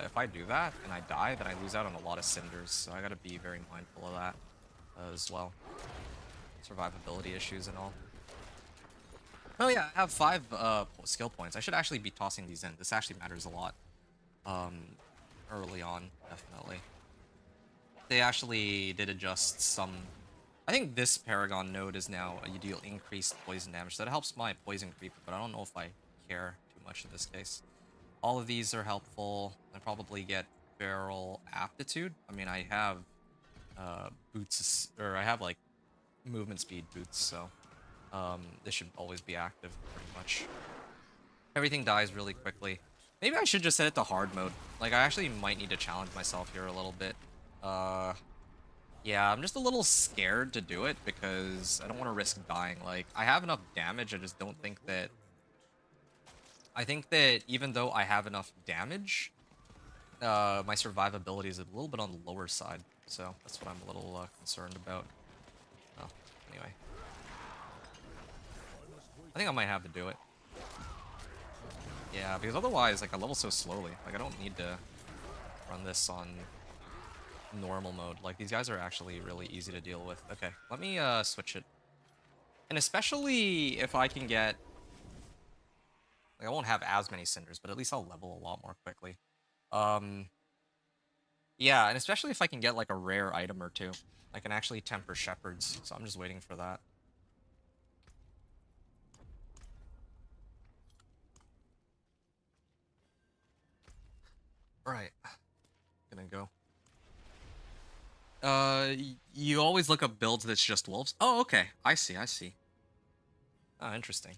if I do that and I die, then I lose out on a lot of cinders, so I gotta be very mindful of that as well. Survivability issues and all. Oh yeah, I have 5 skill points. I should actually be tossing these in. This actually matters a lot. Early on, definitely. They actually did adjust some. I think this Paragon node is now you deal increased poison damage. That helps my poison creep, but I don't know if I care too much in this case. All of these are helpful. I probably get barrel aptitude. I mean, I have boots, or I have like movement speed boots, so this should always be active pretty much. Everything dies really quickly. Maybe I should just set it to hard mode. Like, I actually might need to challenge myself here a little bit. Yeah, I'm just a little scared to do it because I don't want to risk dying. Like, I have enough damage, I just don't think that... I think that even though I have enough damage, my survivability is a little bit on the lower side. So, that's what I'm a little concerned about. Oh, anyway. I think I might have to do it. Yeah, because otherwise, like, I level so slowly. Like, I don't need to run this on normal mode. Like, these guys are actually really easy to deal with. Okay, let me switch it. And especially if I can get... Like, I won't have as many cinders, but at least I'll level a lot more quickly. Yeah, and especially if I can get, like, a rare item or two. I can actually temper shepherds, so I'm just waiting for that. Right. Gonna go. You always look up builds that's just wolves? Oh, okay. I see, I see. Oh, interesting.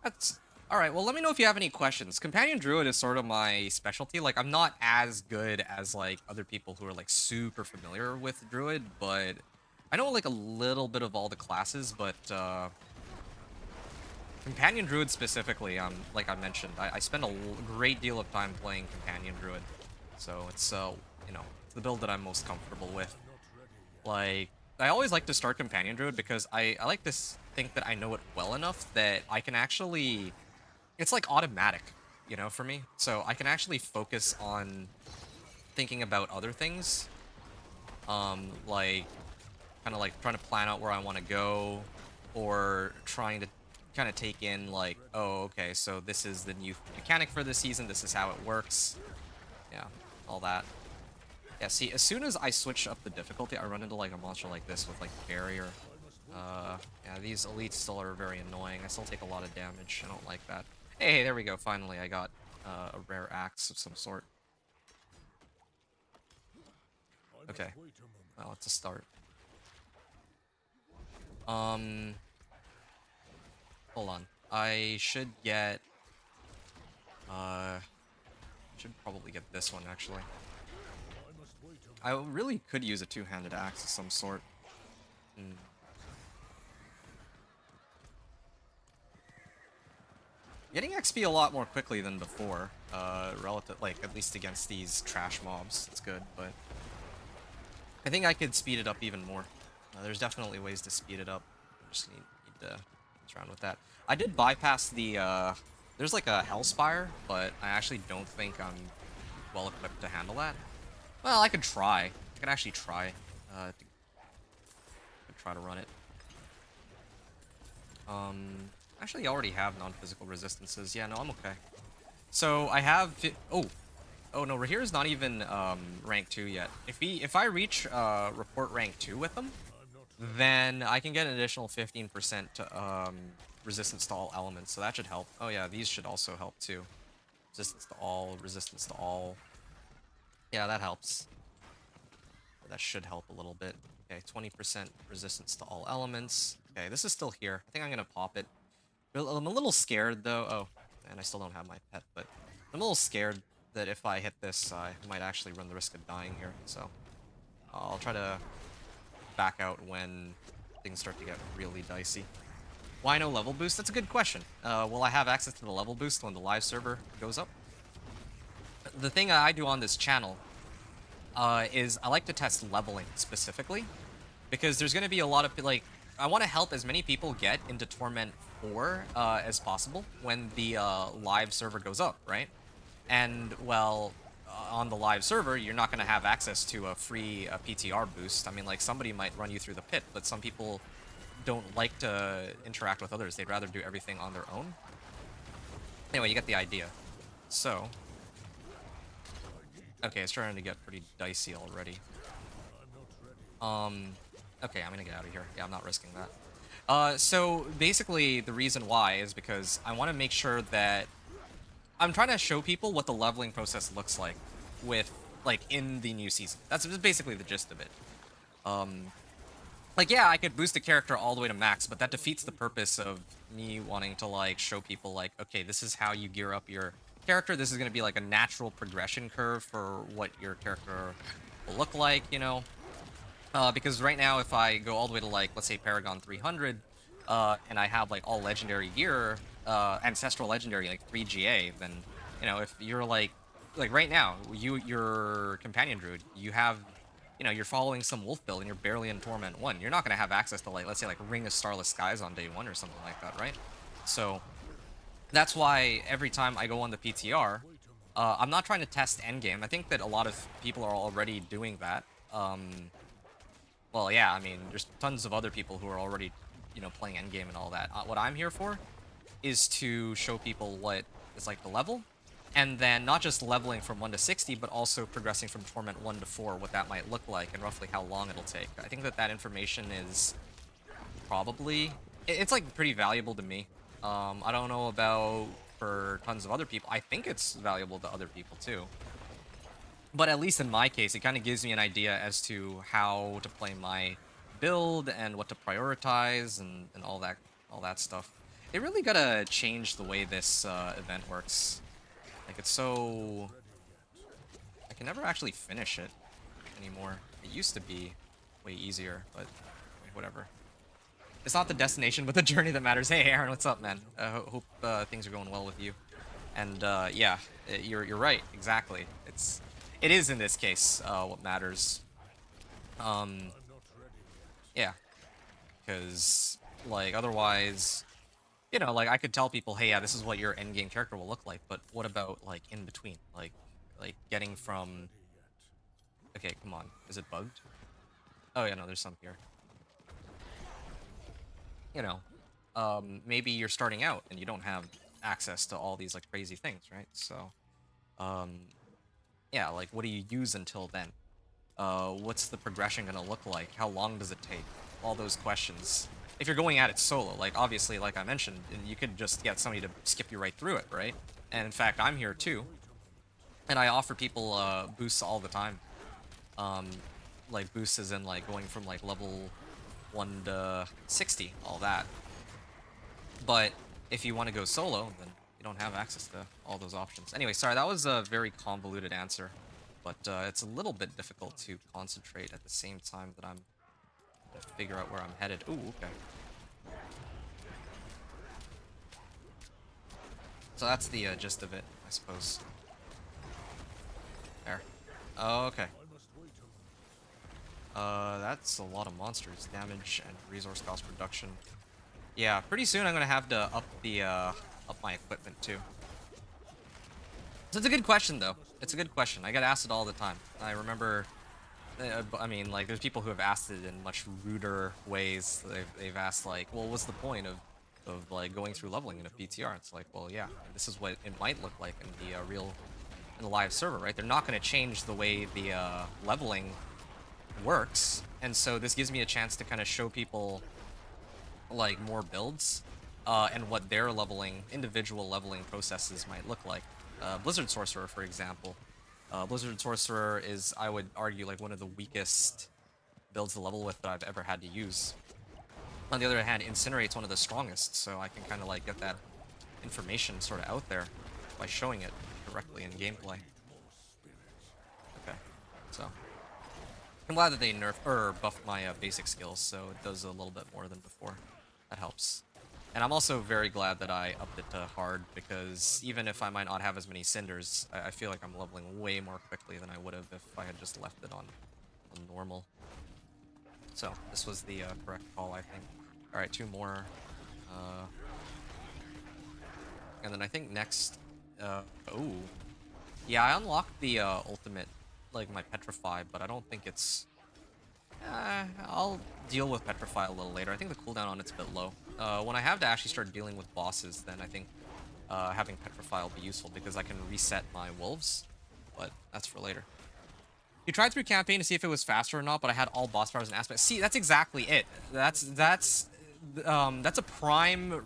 That's... Alright, well, let me know if you have any questions. Companion Druid is sort of my specialty. Like, I'm not as good as, like, other people who are, like, super familiar with Druid, but... I know, like, a little bit of all the classes, but, Companion Druid specifically, like I mentioned, I spend a great deal of time playing Companion Druid. So, it's, you know, it's the build that I'm most comfortable with. Like, I always like to start Companion Druid because I like to think that I know it well enough that I can actually... It's like automatic, you know, for me. So I can actually focus on thinking about other things. Like, kind of like trying to plan out where I want to go, or trying to kind of take in like, oh, okay, so this is the new mechanic for this season, this is how it works. Yeah, all that. Yeah, see, as soon as I switch up the difficulty, I run into like a monster like this with like barrier. Yeah, these elites still are very annoying. I still take a lot of damage. I don't like that. Hey, there we go. Finally, I got a rare axe of some sort. Okay. Well, it's a start. Hold on. I should get... should probably get this one, actually. I really could use a two-handed axe of some sort. Getting XP a lot more quickly than before, relative, like, at least against these trash mobs. It's good, but I think I could speed it up even more. There's definitely ways to speed it up. I just need to mess around with that. I did bypass the, there's like a Hellspire, but I actually don't think I'm well equipped to handle that. Well, I could try. I could actually try, to run it. Actually, I already have non-physical resistances. Yeah, no, I'm okay. So I have... Oh no, Rahir's not even rank 2 yet. If I reach report rank 2 with them, then I can get an additional 15% to resistance to all elements, so that should help. Oh yeah, these should also help too. Resistance to all, resistance to all. Yeah, that helps. That should help a little bit. Okay, 20% resistance to all elements. Okay, this is still here. I think I'm gonna pop it. I'm a little scared though. Oh, and I still don't have my pet, but I'm a little scared that if I hit this, I might actually run the risk of dying here. So I'll try to back out when things start to get really dicey. Why no level boost? That's a good question. Will I have access to the level boost when the live server goes up? The thing I do on this channel is I like to test leveling specifically, because there's going to be a lot of, like, I want to help as many people get into Torment 4 as possible when the live server goes up, right? And, well, on the live server, you're not going to have access to a free PTR boost. I mean, like, somebody might run you through the pit, but some people don't like to interact with others. They'd rather do everything on their own. Anyway, you get the idea. So, okay, it's starting to get pretty dicey already. Okay, I'm gonna get out of here. Yeah, I'm not risking that. So basically the reason why is because I want to make sure that I'm trying to show people what the leveling process looks like with, like, in the new season. That's basically the gist of it. Like, yeah, I could boost a character all the way to max, but that defeats the purpose of me wanting to, like, show people, like, okay, this is how you gear up your character. This is going to be, like, a natural progression curve for what your character will look like, you know? Because right now, if I go all the way to, like, let's say Paragon 300, and I have, like, all legendary gear, ancestral legendary, like 3 GA, then, you know, if you're, like right now, your companion druid, you have, you know, you're following some wolf build and you're barely in Torment 1, you're not going to have access to, like, let's say, like, Ring of Starless Skies on day 1 or something like that, right? So, that's why every time I go on the PTR, I'm not trying to test endgame. I think that a lot of people are already doing that. Well, yeah, I mean, there's tons of other people who are already, you know, playing endgame and all that. What I'm here for is to show people what is, like, the level, and then not just leveling from 1 to 60, but also progressing from Torment 1 to 4, what that might look like, and roughly how long it'll take. I think that that information is probably... It's, like, pretty valuable to me. I don't know about for tons of other people. I think it's valuable to other people, too. But at least in my case, it kind of gives me an idea as to how to play my build and what to prioritize and all that stuff. They really gotta change the way this event works. Like, it's so... I can never actually finish it anymore. It used to be way easier, but whatever. It's not the destination, but the journey that matters. Hey, Aaron, what's up, man? Hope things are going well with you. And yeah, you're right, exactly. It is in this case what matters. Yeah, because, like, otherwise, you know, like, I could tell people, hey, yeah, this is what your endgame character will look like, but what about, like, in between? Like getting from... Okay, come on. Is it bugged? Oh, yeah, no, there's some here. You know, maybe you're starting out and you don't have access to all these, like, crazy things, right? So, yeah, like, what do you use until then? What's the progression gonna look like? How long does it take? All those questions. If you're going at it solo, like, obviously, like I mentioned, you could just get somebody to skip you right through it, right? And in fact, I'm here too. And I offer people boosts all the time. Like, boosts as in, like, going from, like, level 1 to 60, all that. But if you want to go solo, then you don't have access to all those options. Anyway, sorry, that was a very convoluted answer. But it's a little bit difficult to concentrate at the same time that I'm trying to figure out where I'm headed. Ooh, okay. So that's the gist of it, I suppose. There. Oh, okay. That's a lot of monsters. Damage and resource cost reduction. Yeah, pretty soon I'm gonna have to up my equipment too. So it's a good question, though. It's a good question. I get asked it all the time. I remember, I mean, like, there's people who have asked it in much ruder ways. They've asked, like, well, what's the point of like, going through leveling in a PTR? It's like, well, yeah, this is what it might look like in the in the live server, right? They're not going to change the way the leveling works, and so this gives me a chance to kind of show people, like, more builds and what their individual leveling processes might look like. Blizzard Sorcerer, for example. Blizzard Sorcerer is, I would argue, like, one of the weakest builds to level with that I've ever had to use. On the other hand, Incinerate's one of the strongest, so I can kind of like get that information sort of out there by showing it directly in gameplay. Okay, so I'm glad that they buffed my basic skills, so it does a little bit more than before. That helps. And I'm also very glad that I upped it to hard, because even if I might not have as many cinders, I feel like I'm leveling way more quickly than I would have if I had just left it on normal. So this was the correct call, I think. All right, 2 more. And then I think next, oh, yeah, I unlocked the ultimate, like my Petrify, but I don't think it's. I'll deal with Petrify a little later. I think the cooldown on it's a bit low. When I have to actually start dealing with bosses, then I think having Petrify will be useful because I can reset my wolves, but that's for later. You tried through campaign to see if it was faster or not, but I had all boss powers and aspects. See, that's exactly it. That's a prime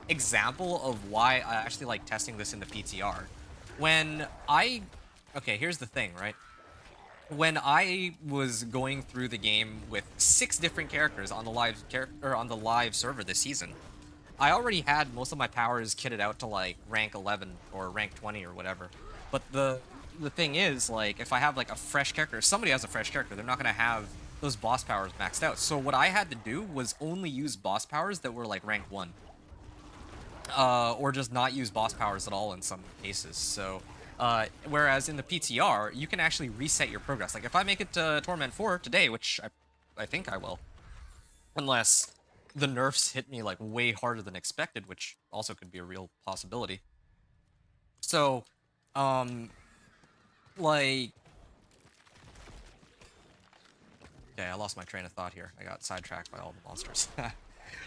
example of why I actually like testing this in the PTR. Okay, here's the thing, right? When I was going through the game with 6 different characters on the live server this season, I already had most of my powers kitted out to like rank 11 or rank 20 or whatever. But the thing is, like, if I have like a fresh character, if somebody has a fresh character, they're not gonna have those boss powers maxed out. So what I had to do was only use boss powers that were like rank 1. Or just not use boss powers at all in some cases. So whereas in the PTR, you can actually reset your progress. Like if I make it to Torment 4 today, which I think I will, unless the nerfs hit me like way harder than expected, which also could be a real possibility. So, like, okay, I lost my train of thought here. I got sidetracked by all the monsters.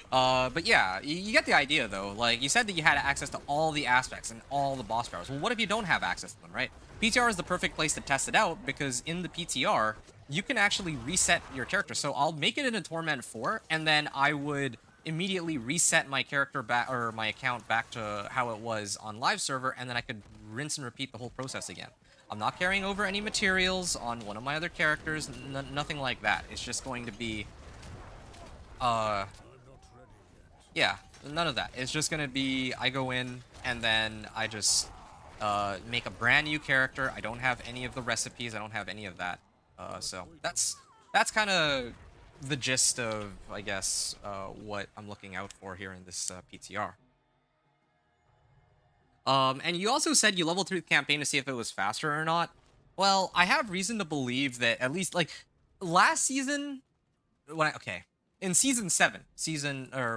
But yeah, you get the idea though. Like, you said that you had access to all the aspects and all the boss powers. Well, what if you don't have access to them, right? PTR is the perfect place to test it out, because in the PTR, you can actually reset your character. So I'll make it into Torment 4, and then I would immediately reset my character back, or my account back to how it was on live server, and then I could rinse and repeat the whole process again. I'm not carrying over any materials on one of my other characters, nothing like that. It's just going to be, yeah, none of that. It's just gonna be, I go in, and then I just make a brand new character. I don't have any of the recipes. I don't have any of that. So that's kind of the gist of, I guess, what I'm looking out for here in this PTR. And you also said you leveled through the campaign to see if it was faster or not. Well, I have reason to believe that at least, like, last season, in season 7,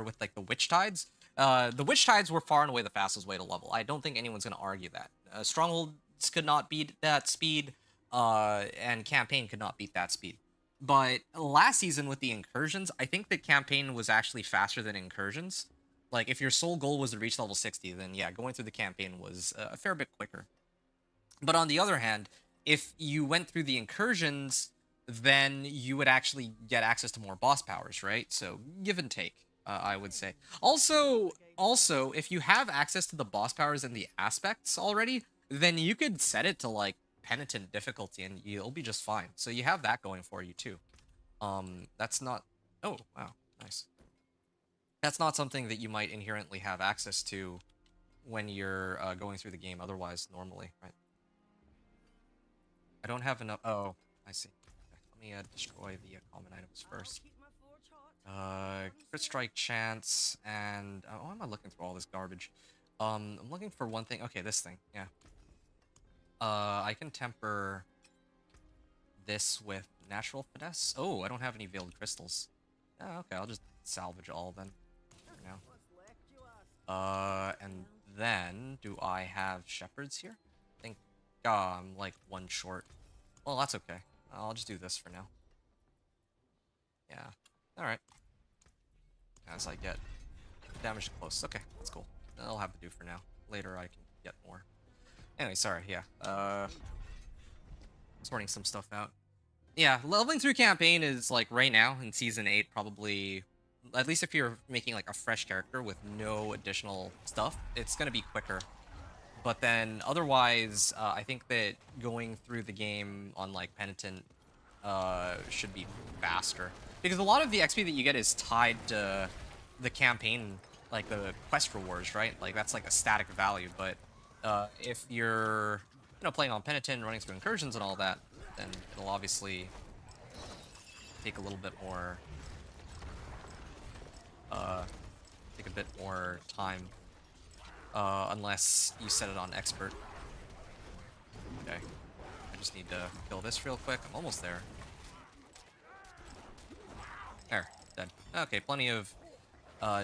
with like the Witch Tides, the Witch Tides were far and away the fastest way to level. I don't think anyone's gonna argue that. Strongholds could not beat that speed, and campaign could not beat that speed. But last season with the incursions, I think the campaign was actually faster than incursions. Like, if your sole goal was to reach level 60, then yeah, going through the campaign was a fair bit quicker. But on the other hand, if you went through the incursions, then you would actually get access to more boss powers, right? So give and take, I would say. Also, if you have access to the boss powers and the aspects already, then you could set it to like penitent difficulty and you'll be just fine. So you have that going for you too. That's not, oh wow, nice. That's not something that you might inherently have access to when you're going through the game otherwise normally, right? I don't have enough, oh, I see. Let me destroy the common items first. Crit strike chance, and why am I looking through all this garbage? I'm looking for one thing. Okay, this thing, yeah. I can temper this with natural finesse. Oh, I don't have any veiled crystals. Oh, okay, I'll just salvage all then. For now. And then do I have shepherds here? I think I'm like 1 short. Well, that's okay. I'll just do this for now. Yeah. Alright. As I get damage to close. Okay, that's cool. That'll have to do for now. Later I can get more. Anyway, sorry, yeah. Sorting some stuff out. Yeah, leveling through campaign is, like, right now, in Season 8, probably... At least if you're making, like, a fresh character with no additional stuff, it's gonna be quicker. But then, otherwise, I think that going through the game on, like, Penitent should be faster. Because a lot of the XP that you get is tied to the campaign, like the quest rewards, right? Like that's like a static value. But if you're playing on Penitent, running through incursions and all that, then it'll obviously take a little bit more take a bit more time, unless you set it on expert. Okay, I just need to kill this real quick. I'm almost there. There, dead. Okay, plenty of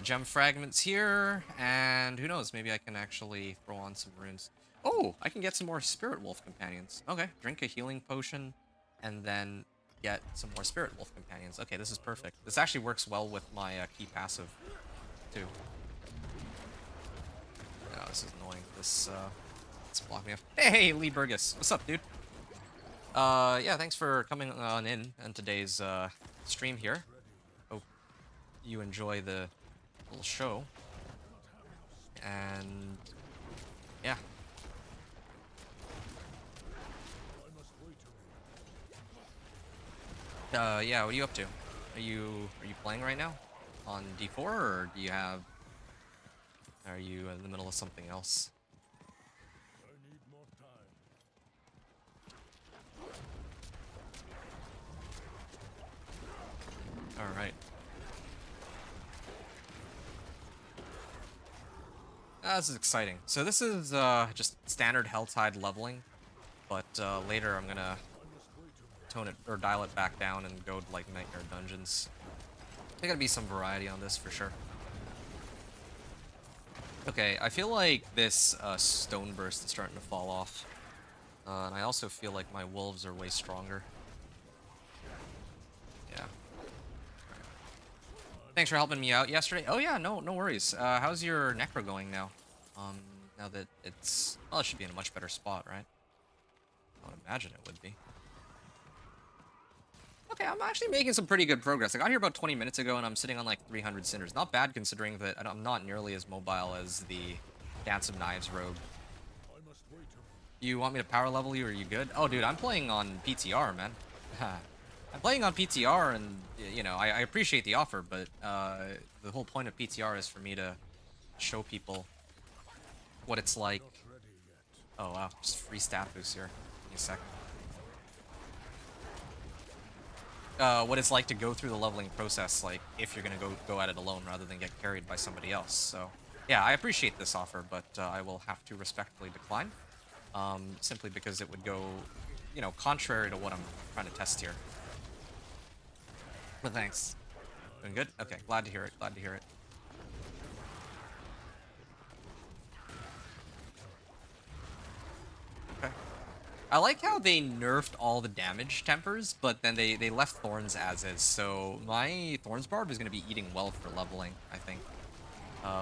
gem fragments here, and who knows, maybe I can actually throw on some runes. Oh, I can get some more Spirit Wolf companions. Okay, drink a healing potion, and then get some more Spirit Wolf companions. Okay, this is perfect. This actually works well with my key passive, too. Oh, this is annoying. This blocked me off. Hey, Lee Burgess. What's up, dude? Yeah, thanks for coming on in today's stream here. Hope you enjoy the little show. And yeah. Yeah, what are you up to? Are you playing right now on D4, or do you have? Are you in the middle of something else? I need more time. All right. This is exciting. So this is just standard Helltide leveling, but later I'm gonna tone it or dial it back down and go to like Nightmare Dungeons. There's gotta be some variety on this for sure. Okay, I feel like this stone burst is starting to fall off, and I also feel like my wolves are way stronger. Yeah. Thanks for helping me out yesterday. Oh yeah, no worries. How's your necro going now? Now that it's, well, it should be in a much better spot, right? I would imagine it would be. Okay, I'm actually making some pretty good progress. I got here about 20 minutes ago, and I'm sitting on like 300 cinders. Not bad considering that I'm not nearly as mobile as the Dance of Knives rogue. You want me to power level you, or are you good? Oh, dude, I'm playing on PTR, man. I'm playing on PTR, and, you know, I appreciate the offer, but the whole point of PTR is for me to show people what it's like. Oh, wow. Just free stat boost here. Give me a second. What it's like to go through the leveling process, like, if you're gonna go at it alone rather than get carried by somebody else. So, yeah, I appreciate this offer, but I will have to respectfully decline. Simply because it would go, you know, contrary to what I'm trying to test here. But thanks. Doing good? Okay, glad to hear it, glad to hear it. Okay. I like how they nerfed all the damage tempers, but then they left Thorns as is, so my Thorns Barb is going to be eating well for leveling, I think,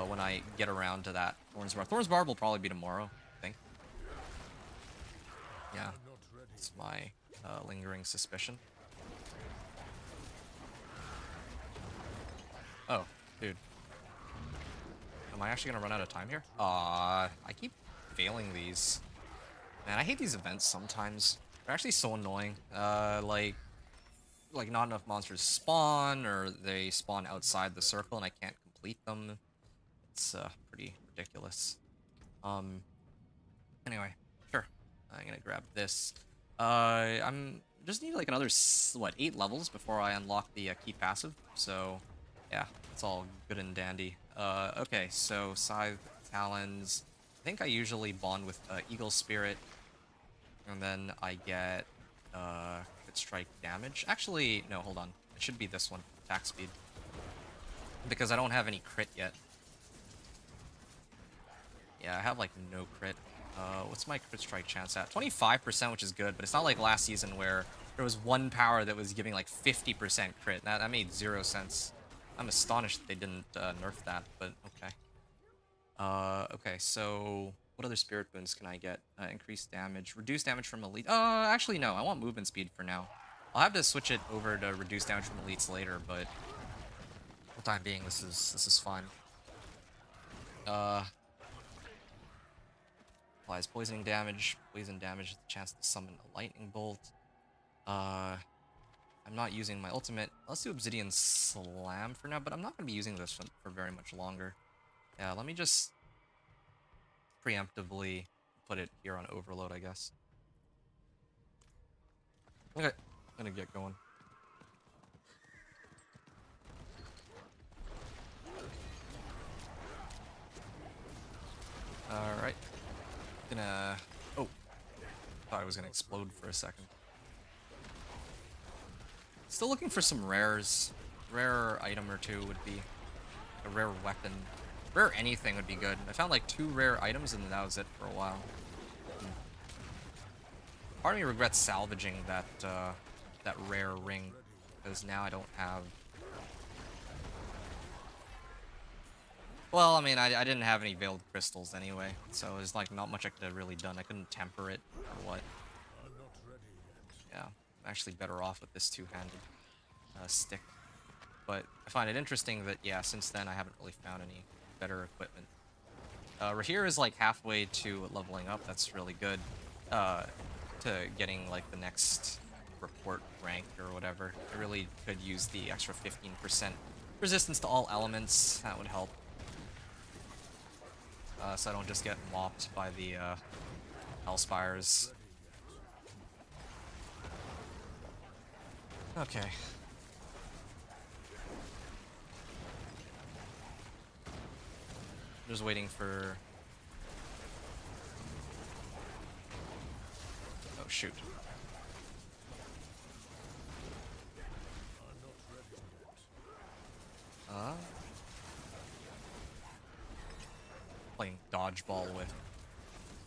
when I get around to that Thorns Barb. Thorns Barb will probably be tomorrow, I think. Yeah, it's my lingering suspicion. Oh, dude. Am I actually going to run out of time here? I keep failing these. Man, I hate these events sometimes. They're actually so annoying. Like not enough monsters spawn, or they spawn outside the circle and I can't complete them. It's pretty ridiculous. Anyway, sure. I'm gonna grab this. I'm just need like another 8 levels before I unlock the key passive. So yeah, it's all good and dandy. Okay, so Scythe, Talons. I think I usually bond with Eagle Spirit. And then I get crit strike damage. Actually, no, hold on. It should be this one, attack speed. Because I don't have any crit yet. Yeah, I have like no crit. What's my crit strike chance at? 25%, which is good, but it's not like last season where there was one power that was giving like 50% crit. That made 0 sense. I'm astonished that they didn't nerf that, but okay. Okay, so what other spirit boons can I get? Increased damage, reduce damage from elite. Actually no, I want movement speed for now. I'll have to switch it over to reduce damage from elites later, but for the time being, this is fine. Applies poisoning damage. Poison damage is the chance to summon a lightning bolt. I'm not using my ultimate. Let's do Obsidian Slam for now, but I'm not going to be using this for very much longer. Yeah, let me just preemptively put it here on Overload, I guess. Okay, I'm gonna get going. Alright. Gonna... Oh. Thought I was gonna explode for a second. Still looking for some rares. Rare item or two would be... A rare weapon. Rare anything would be good. I found like 2 rare items and that was it for a while. Part of me regrets salvaging that, that rare ring. Because now I don't have... Well, I mean, I didn't have any veiled crystals anyway, so there's like not much I could have really done. I couldn't temper it or what. Yeah, I'm actually better off with this two-handed stick. But I find it interesting that, yeah, since then I haven't really found any better equipment. Rahir is like halfway to leveling up. That's really good. To getting like the next report rank or whatever. I really could use the extra 15% resistance to all elements. That would help. So I don't just get mopped by the Hellspires. Okay. Just waiting for... Oh, shoot. Playing dodgeball with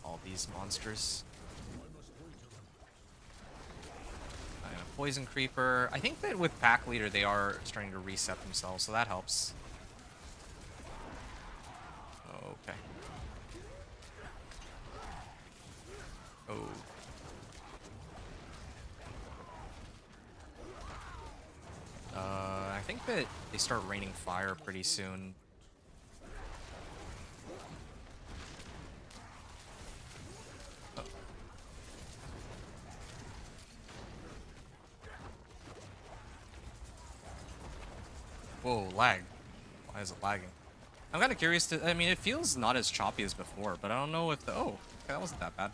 all these monsters. Poison Creeper. I think that with Pack Leader they are starting to reset themselves, so that helps. Okay. Oh. I think that they start raining fire pretty soon. Oh. Whoa, lag. Why is it lagging? I'm kind of curious to... I mean, it feels not as choppy as before, but I don't know if the... Oh, okay, that wasn't that bad.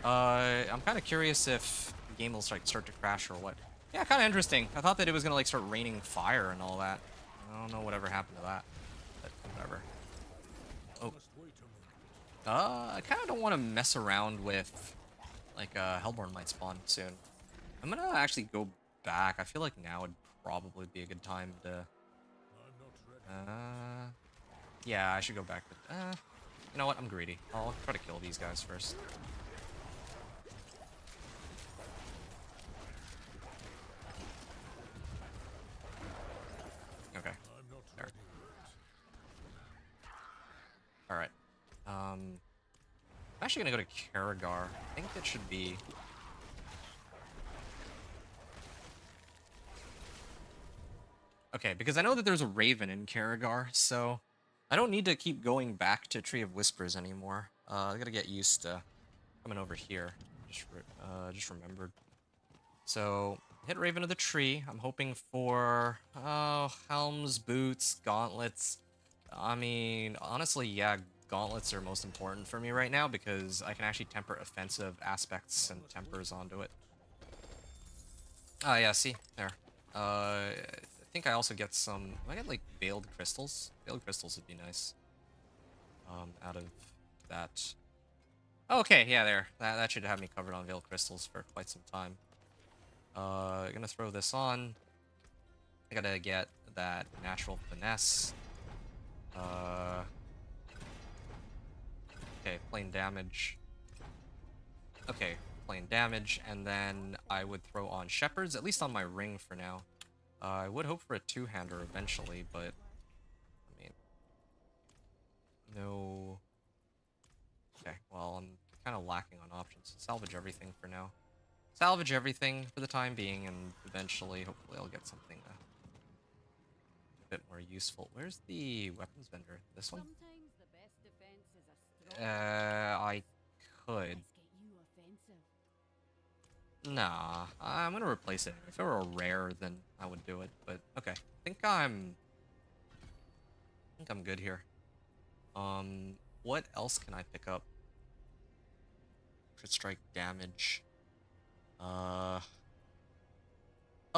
I'm kind of curious if the game will start to crash or what. Yeah, kind of interesting. I thought that it was gonna like start raining fire and all that. I don't know whatever happened to that, but whatever. Oh. I kind of don't want to mess around with like Hellborn might spawn soon. I'm gonna actually go back. I feel like now would probably be a good time to. Yeah, I should go back. But you know what? I'm greedy. I'll try to kill these guys first. Okay. There. Alright. I'm actually gonna go to Karagar. I think it should be... Okay, because I know that there's a Raven in Karagar, so I don't need to keep going back to Tree of Whispers anymore. I gotta get used to coming over here. Just remembered. So, hit Raven of the Tree. I'm hoping for, helms, boots, gauntlets. I mean, honestly, yeah, gauntlets are most important for me right now because I can actually temper offensive aspects and tempers onto it. Oh, yeah, see? There. I think I also get some... I get, like, Veiled Crystals. Veiled Crystals would be nice. Out of that. Okay, yeah, there. That should have me covered on Veiled Crystals for quite some time. Gonna throw this on. I gotta get that Natural Finesse. Okay, plain damage. Okay, plain damage, and then I would throw on Shepherds, at least on my ring for now. I would hope for a two-hander eventually, but... I mean... No... Okay, well, I'm kind of lacking on options. Salvage everything for now. Salvage everything for the time being, and eventually, hopefully, I'll get something a bit more useful. Where's the weapons vendor? This one? Sometimes the best defense is a strong... I could. Let's get you offensive. Nah, I'm gonna replace it. If it were a rare, then I would do it. But okay, I think I'm good here. What else can I pick up? Crit strike damage. Oh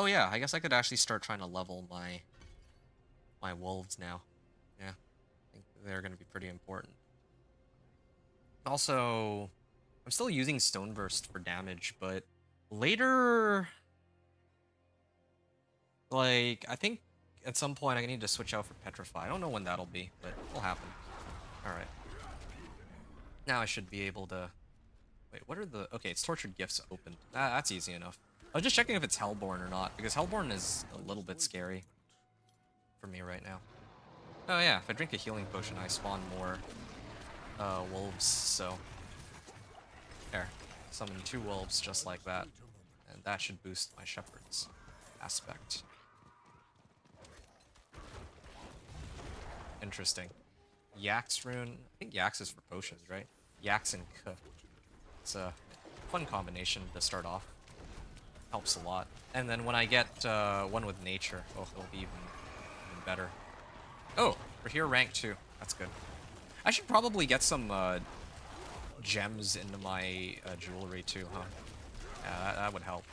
yeah, I guess I could actually start trying to level my wolves now. Yeah, I think they're gonna be pretty important. Also, I'm still using Stone Burst for damage, but later, like, I think at some point I need to switch out for Petrify. I don't know when that'll be, but it'll happen. Alright. Now I should be able to... Wait, what are the... Okay, it's Tortured Gifts opened. That's easy enough. I was just checking if it's Hellborn or not, because Hellborn is a little bit scary for me right now. Oh yeah, if I drink a healing potion, I spawn more wolves, so... There. Summon 2 wolves just like that. And that should boost my shepherd's aspect. Interesting. Yax rune. I think Yax is for potions, right? Yax and K. It's a fun combination to start off. Helps a lot. And then when I get one with nature, oh, it'll be even better. Oh, we're here rank 2. That's good. I should probably get some gems into my jewelry too, huh? Yeah, that would help.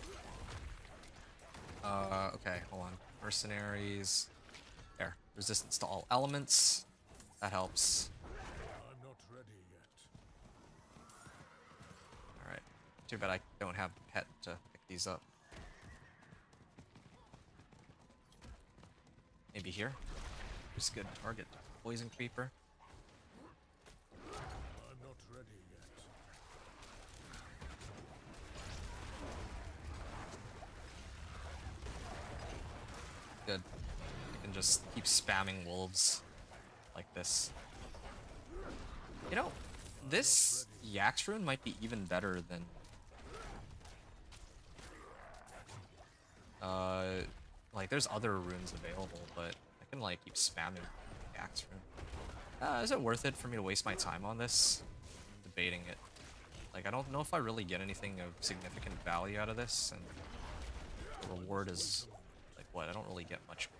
Okay, hold on. Mercenaries. There. Resistance to all elements. That helps. I'm not ready yet. Alright. Too bad I don't have the pet to pick these up. Maybe here? Who's good target? Poison Creeper. I'm not ready yet. Good. I can just keep spamming wolves like this. You know, this Yax rune might be even better than like there's other runes available, but I can like keep spamming Yax rune. Is it worth it for me to waste my time on this? I'm debating it. Like I don't know if I really get anything of significant value out of this, and the reward is like what? I don't really get much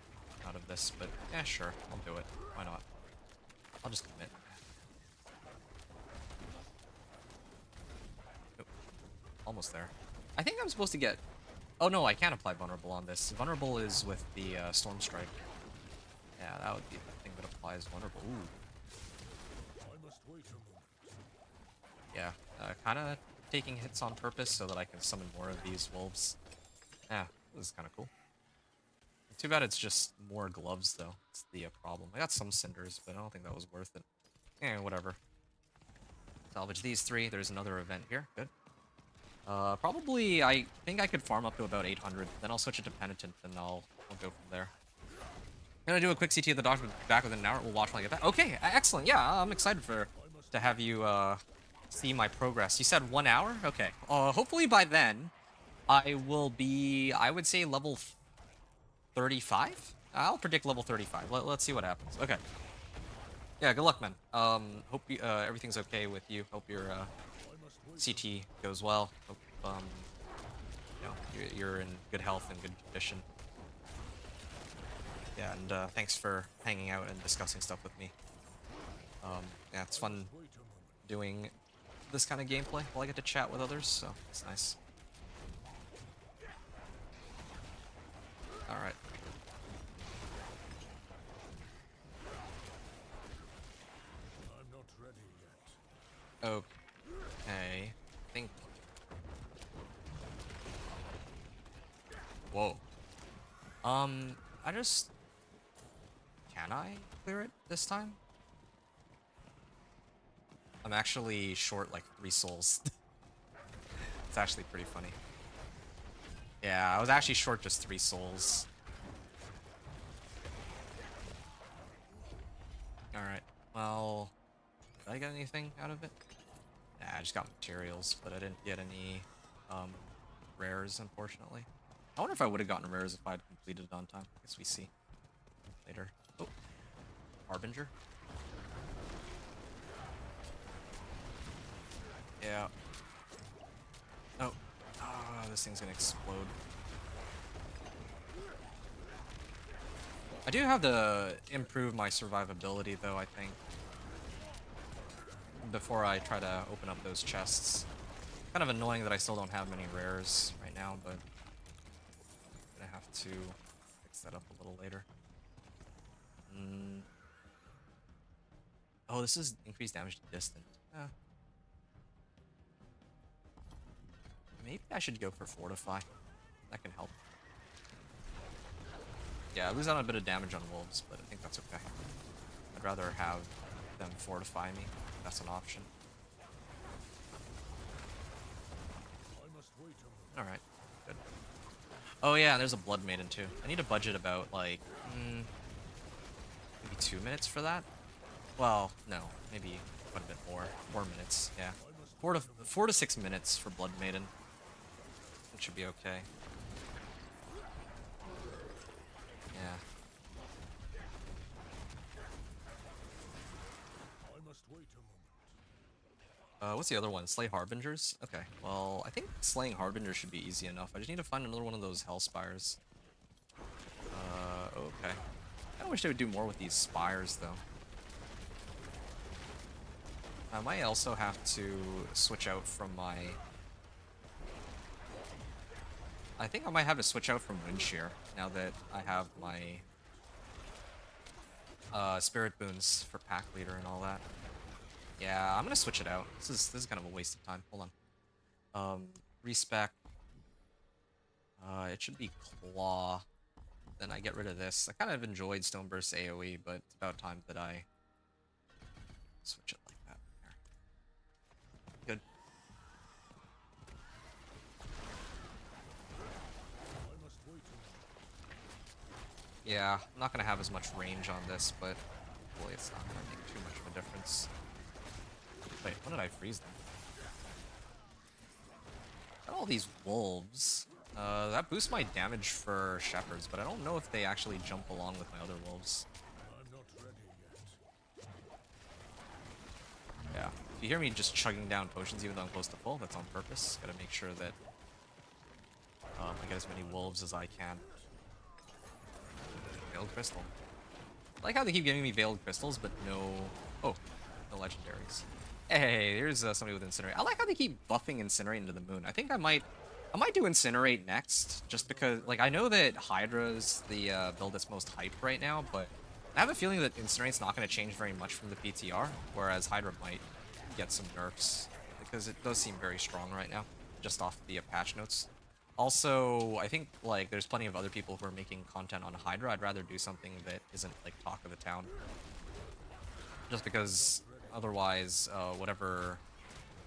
out of this, but yeah, sure, I'll do it. Why not? I'll just commit. Oh, almost there. I think I'm supposed to get... Oh no, I can't apply Vulnerable on this. Vulnerable is with the Storm Strike. Yeah, that would be the thing that applies Vulnerable. Ooh. I must wait a moment. Yeah, kind of taking hits on purpose so that I can summon more of these wolves. Yeah, this is kind of cool. Too bad it's just more gloves, though. It's the problem. I got some cinders, but I don't think that was worth it. Eh, whatever. Salvage these 3. There's another event here. Good. Probably, I think I could farm up to about 800. Then I'll switch it to Penitent, and I'll go from there. I'm gonna do a quick CT of the doctor back within an hour. We'll watch when I get back. Okay, excellent. Yeah, I'm excited to have you see my progress. You said 1 hour? Okay. Hopefully by then, I will be, I would say, level 35? I'll predict level 35. Let's see what happens. Okay. Yeah, good luck, man. Hope you, everything's okay with you. Hope your CT goes well. Hope you know, you're in good health and good condition. Yeah, and thanks for hanging out and discussing stuff with me. Yeah, it's fun doing this kind of gameplay while I get to chat with others, so it's nice. Alright. I'm not ready yet. Okay. I think... Whoa. I just... Can I clear it this time? I'm actually short like 3 souls. It's actually pretty funny. Yeah, I was actually short just 3 souls. Alright, well... Did I get anything out of it? Nah, I just got materials, but I didn't get any rares, unfortunately. I wonder if I would have gotten rares if I'd completed it on time. I guess we see later. Oh, Harbinger. Yeah. Oh, this thing's gonna explode. I do have to improve my survivability though, I think, before I try to open up those chests. Kind of annoying that I still don't have many rares right now, but I'm gonna have to fix that up a little later. Oh, this is increased damage to distance. Maybe I should go for Fortify. That can help. Yeah, I lose out on a bit of damage on wolves, but I think that's okay. I'd rather have them fortify me. That's an option. Alright, good. Oh yeah, there's a Blood Maiden too. I need to budget about, like, maybe 2 minutes for that? Well, no, maybe quite a bit more. 4 minutes, yeah. 4 to 6 minutes for Blood Maiden. It should be okay. Yeah. What's the other one? Slay Harbingers? Okay, well, I think slaying Harbingers should be easy enough. I just need to find another one of those Hell Spires. Okay. I wish they would do more with these spires, though. I might also have to switch out from my... I think I might have to switch out from Windshear, now that I have my Spirit Boons for Pack Leader and all that. Yeah, I'm gonna switch it out. This is kind of a waste of time. Hold on. Respec. It should be Claw. Then I get rid of this. I kind of enjoyed Stoneburst AoE, but it's about time that I switch it like that. There. Good. Yeah, I'm not gonna have as much range on this, but hopefully it's not gonna make too much of a difference. Wait, when did I freeze them? Got all these wolves. That boosts my damage for shepherds, but I don't know if they actually jump along with my other wolves. Yeah, if you hear me just chugging down potions even though I'm close to full, that's on purpose. Gotta make sure that I get as many wolves as I can. Veiled Crystal. I like how they keep giving me Veiled Crystals, but no... Oh, no legendaries. Hey, here's somebody with Incinerate. I like how they keep buffing Incinerate into the moon. I think I might do Incinerate next, just because, like, I know that Hydra's the build that's most hyped right now, but I have a feeling that Incinerate's not going to change very much from the PTR, whereas Hydra might get some nerfs, because it does seem very strong right now, just off the patch notes. Also, I think, like, there's plenty of other people who are making content on Hydra. I'd rather do something that isn't, like, talk of the town. Just because, otherwise, whatever...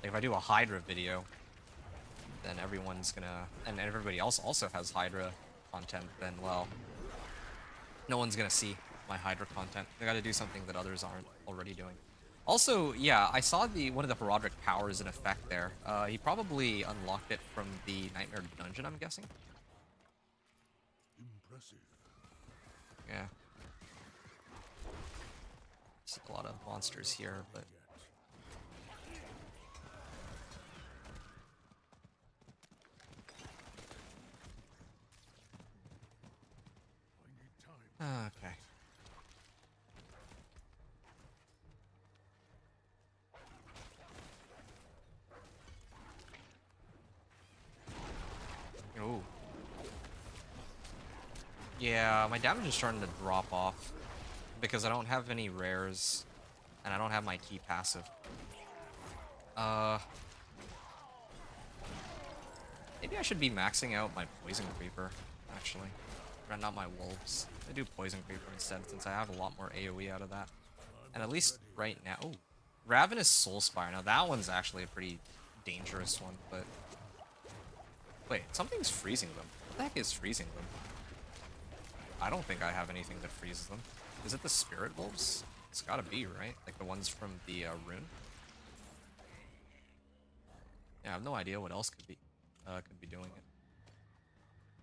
Like, if I do a Hydra video, then everyone's gonna... And everybody else also has Hydra content, then, well... No one's gonna see my Hydra content. I gotta do something that others aren't already doing. Also, yeah, I saw one of the Herodic powers in effect there. He probably unlocked it from the Nightmare Dungeon, I'm guessing. Impressive. Yeah. See a lot of monsters here, but... Okay. Oh. Yeah, my damage is starting to drop off because I don't have any rares and I don't have my key passive. Maybe I should be maxing out my Poison Creeper, actually. Or not my Wolves. I do Poison Creeper instead, since I have a lot more AoE out of that. And at least right now... Oh, Ravenous Soulspire. Now that one's actually a pretty dangerous one, but... Wait, something's freezing them. What the heck is freezing them? I don't think I have anything that freezes them. Is it the Spirit Wolves? It's gotta be, right? Like the ones from the rune? Yeah, I have no idea what else could be doing it.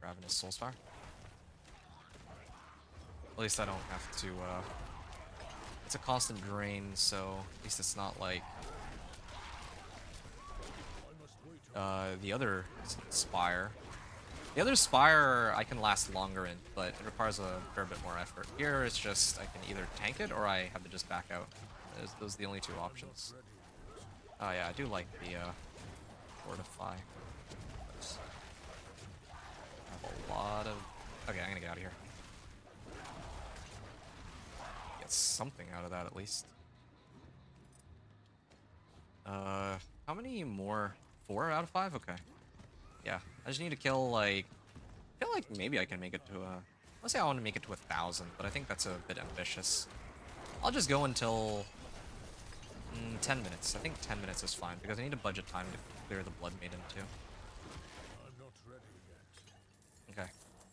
Ravenous Soulspire? At least I don't have to, it's a constant drain, so at least it's not like... the other spire. The other spire I can last longer in, but it requires a fair bit more effort. Here it's just I can either tank it or I have to just back out. Those are the only two options. Oh yeah, I do like the fortify. I have a lot of. Okay, I'm gonna get out of here. Get something out of that at least. How many more? 4 out of 5? Okay. Yeah, I just need to kill, like... I feel like maybe I can make it to a... Let's say I want to make it to 1,000, but I think that's a bit ambitious. I'll just go until... 10 minutes. I think 10 minutes is fine, because I need a budget time to clear the Blood Maiden, too. I'm not ready yet. Okay,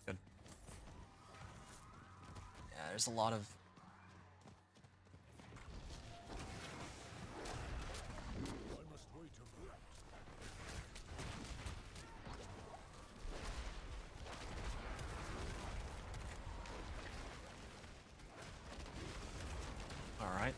good. Yeah, there's a lot of... I must wait a moment. Alright.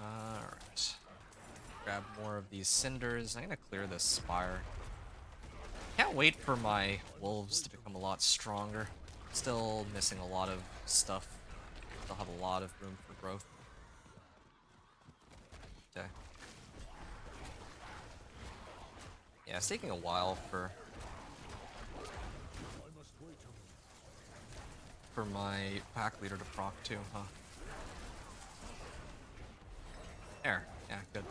Alright. Grab more of these cinders. I'm gonna clear this spire. Can't wait for my wolves to become a lot stronger. Still missing a lot of stuff. Still have a lot of room for growth. Okay. Yeah, it's taking a while for I must wait a moment. my pack leader to proc too, huh? There. Yeah, good.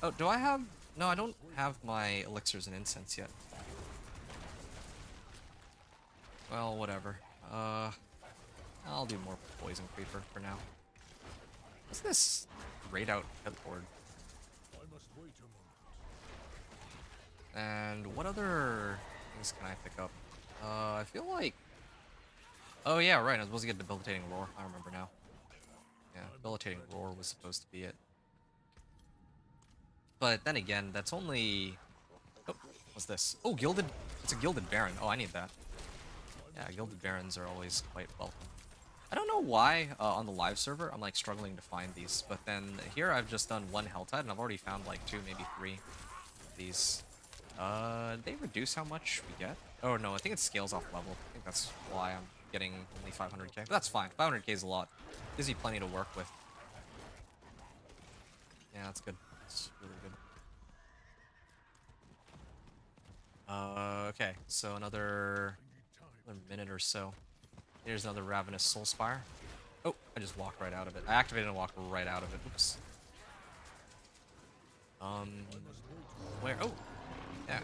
Oh, do I have... No, I don't have my elixirs and incense yet. Well, whatever. I'll do more poison creeper for now. What's this raid out headboard? I must wait a moment. And what other things can I pick up? I feel like... Oh yeah, right, I was supposed to get debilitating roar. I remember now. Yeah, debilitating roar was supposed to be it. But then again, that's only... Oh, what's this? Oh, gilded... It's a gilded baron. Oh, I need that. Yeah, gilded barons are always quite welcome. I don't know why on the live server I'm like struggling to find these, but then here I've just done 1 Helltide and I've already found like 2, maybe 3 of these. They reduce how much we get? Oh no, I think it scales off level. I think that's why I'm getting only 500k. But that's fine. 500k is a lot. Gives me plenty to work with. Yeah, that's good. That's really good. Okay, so another minute or so. Here's another Ravenous Soul Spire. Oh, I just walked right out of it. I activated and walked right out of it. Oops. Where? Oh, yeah.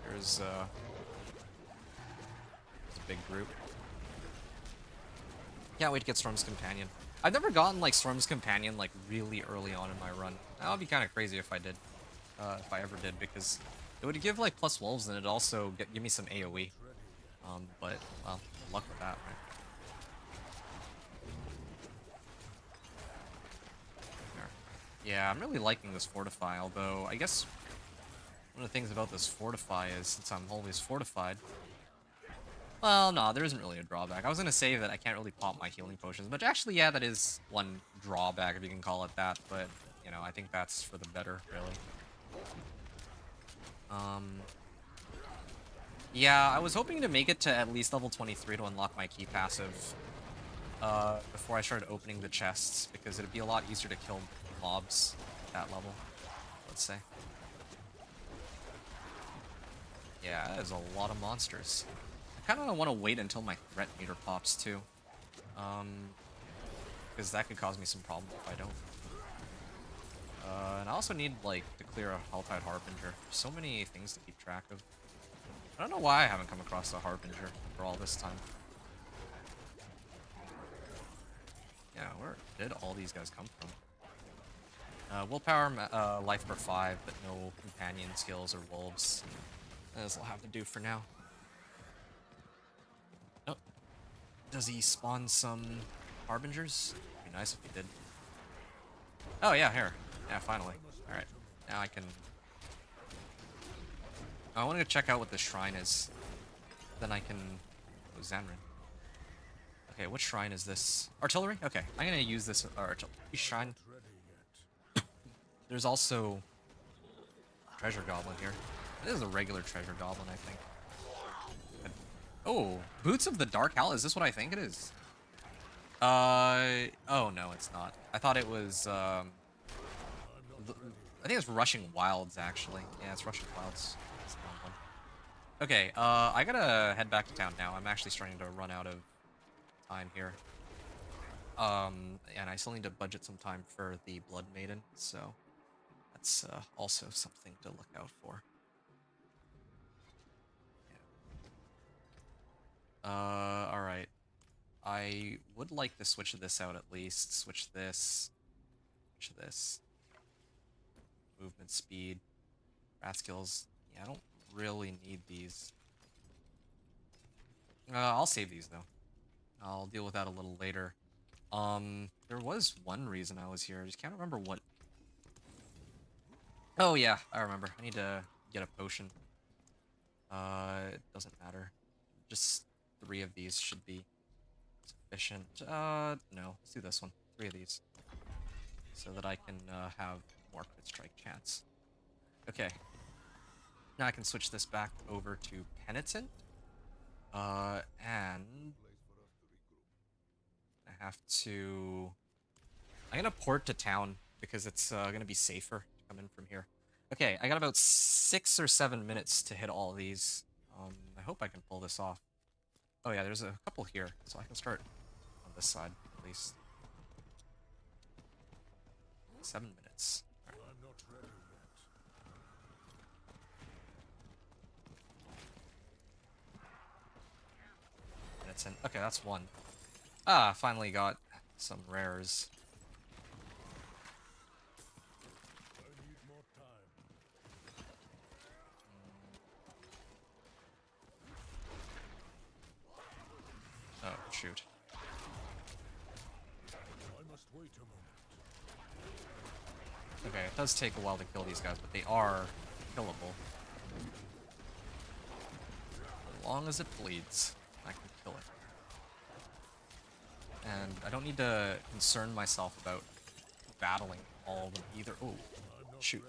There's a big group. Can't wait to get Storm's Companion. I've never gotten like Storm's Companion like really early on in my run. That would be kind of crazy if I did, if I ever did, because it would give like plus wolves and it'd also give me some AoE. But well, good luck with that, right? Yeah, I'm really liking this fortify, although I guess one of the things about this fortify is since I'm always fortified. Well, no, there isn't really a drawback. I was gonna say that I can't really pop my healing potions, but actually, yeah, that is one drawback, if you can call it that, but, you know, I think that's for the better, really. Yeah, I was hoping to make it to at least level 23 to unlock my key passive, before I started opening the chests, because it'd be a lot easier to kill mobs at that level, let's say. Yeah, that is a lot of monsters. I kind of want to wait until my threat meter pops too, because that could cause me some problems if I don't. And I also need like to clear a Helltide Harbinger. There's so many things to keep track of. I don't know why I haven't come across the Harbinger for all this time. Yeah, where did all these guys come from? Willpower, life for 5, but no companion skills or wolves. This will have to do for now. Oh, does he spawn some Harbingers? It'd be nice if he did. Oh yeah, here. Yeah, finally. Alright, now I can... I want to check out what the shrine is. Then I can... Oh, Zanrin. Okay, what shrine is this? Artillery? Okay, I'm gonna use this artillery shrine. There's also treasure goblin here. This is a regular treasure goblin, I think. Oh, Boots of the Dark Owl. Is this what I think it is? Oh no, it's not. I thought it was, I think it's Rushing Wilds, actually. Yeah, it's Rushing Wilds. That's the wrong one. Okay, I gotta head back to town now. I'm actually starting to run out of time here. And I still need to budget some time for the Blood Maiden, so that's also something to look out for. Yeah. Alright. I would like to switch this out at least. Switch this. Switch this. Movement speed. Rat skills. Yeah, I don't really need these. I'll save these though. I'll deal with that a little later. There was one reason I was here. I just can't remember what. Oh yeah, I remember. I need to get a potion. It doesn't matter. Just 3 of these should be sufficient. No, let's do this one. 3 of these. So that I can have more crit strike chance. Okay. Now I can switch this back over to Penitent. And I have to... I'm gonna port to town because it's gonna be safer to come in from here. Okay, I got about 6 or 7 minutes to hit all these. I hope I can pull this off. Oh yeah, there's a couple here, so I can start on this side at least. 7 minutes. All right. I'm not ready yet. Minutes in. Okay, that's one. Ah, finally got some rares. I need more time. Oh, shoot. I must wait a moment. Okay, it does take a while to kill these guys, but they are killable. As long as it bleeds, I can kill it. And I don't need to concern myself about battling all of them either. Oh, shoot.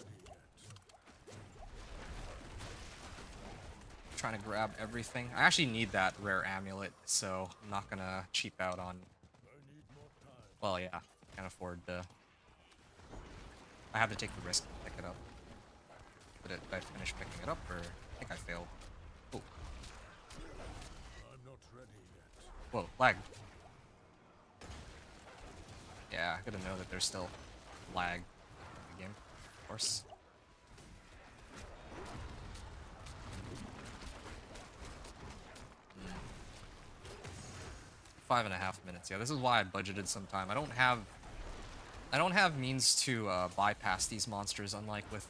Trying to grab everything. I actually need that rare amulet, so I'm not gonna cheap out on... Well, yeah, can't afford to... I have to take the risk to pick it up. Did I finish picking it up, or... I think I failed. Oh. I'm not ready yet. Whoa, lag. Yeah, good to know that there's still lag in the game, of course. Mm. 5.5 minutes. Yeah, this is why I budgeted some time. I don't have means to bypass these monsters, unlike with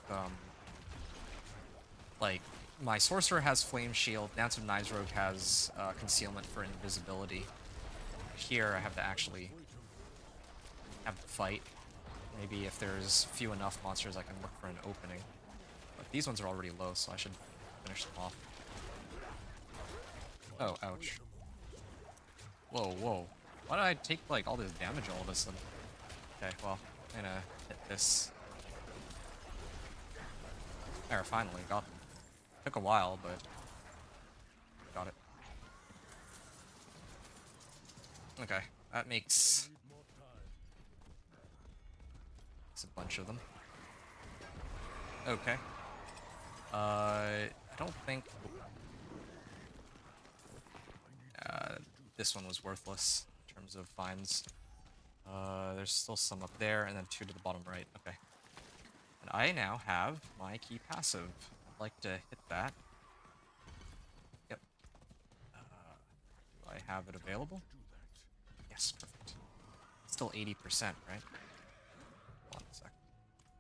like my sorcerer has flame shield. Dance of Nizrogue has concealment for invisibility. Here I have to actually have to fight. Maybe if there's few enough monsters, I can look for an opening. But these ones are already low, so I should finish them off. Oh, ouch. Whoa, whoa. Why did I take, like, all this damage all of a sudden? Okay, well, I'm gonna hit this. There, finally, got them. Took a while, but got it. Okay, that makes a bunch of them. Okay. I don't think this one was worthless in terms of finds. There's still some up there, and then 2 to the bottom right. Okay. And I now have my key passive. I'd like to hit that. Yep. Do I have it available? Yes, perfect. It's still 80%, right? Hold on a sec.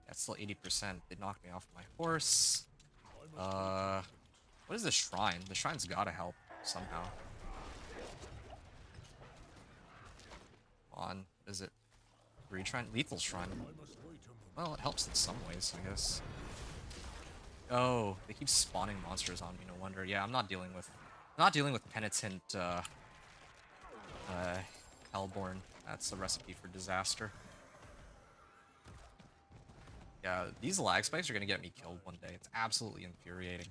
Yeah, it's still 80%. They knocked me off my horse. What is the shrine? The shrine's gotta help somehow. Come on, what is it? Greed shrine? Lethal shrine. Well, it helps in some ways, I guess. Oh, they keep spawning monsters on me, no wonder. Yeah, I'm not dealing with penitent Hellborn. That's a recipe for disaster. Yeah, these lag spikes are gonna get me killed one day. It's absolutely infuriating.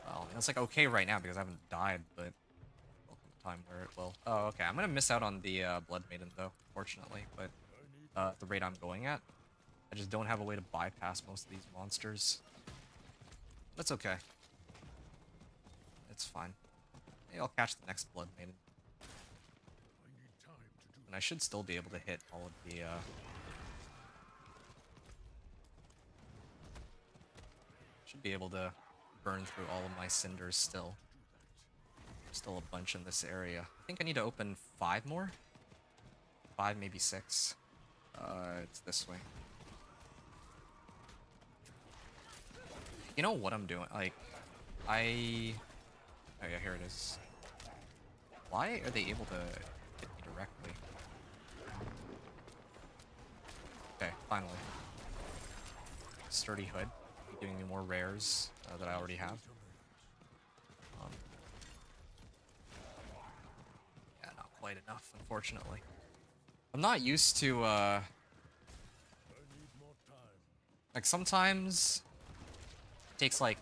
Well, it's like okay right now because I haven't died, but welcome to time where it will. Oh, okay. I'm gonna miss out on the Blood Maiden though, fortunately. But at the rate I'm going at, I just don't have a way to bypass most of these monsters. That's okay. It's fine. Maybe I'll catch the next Blood Maiden. And I should still be able to hit all of the, should be able to burn through all of my cinders still. There's still a bunch in this area. I think I need to open 5 more? 5, maybe 6. It's this way. You know what I'm doing? Like, oh yeah, here it is. Why are they able to hit me directly? Okay, finally. Sturdy hood, giving me more rares that I already have. Yeah, not quite enough, unfortunately. I'm not used to, like sometimes it takes like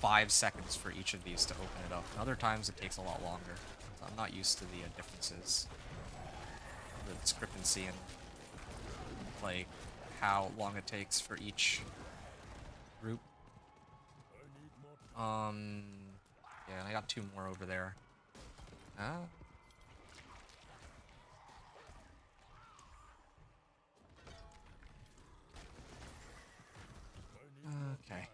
5 seconds for each of these to open it up. And other times it takes a lot longer. So I'm not used to the differences, the discrepancy in like how long it takes for each group. Yeah, and I got 2 more over there. Okay.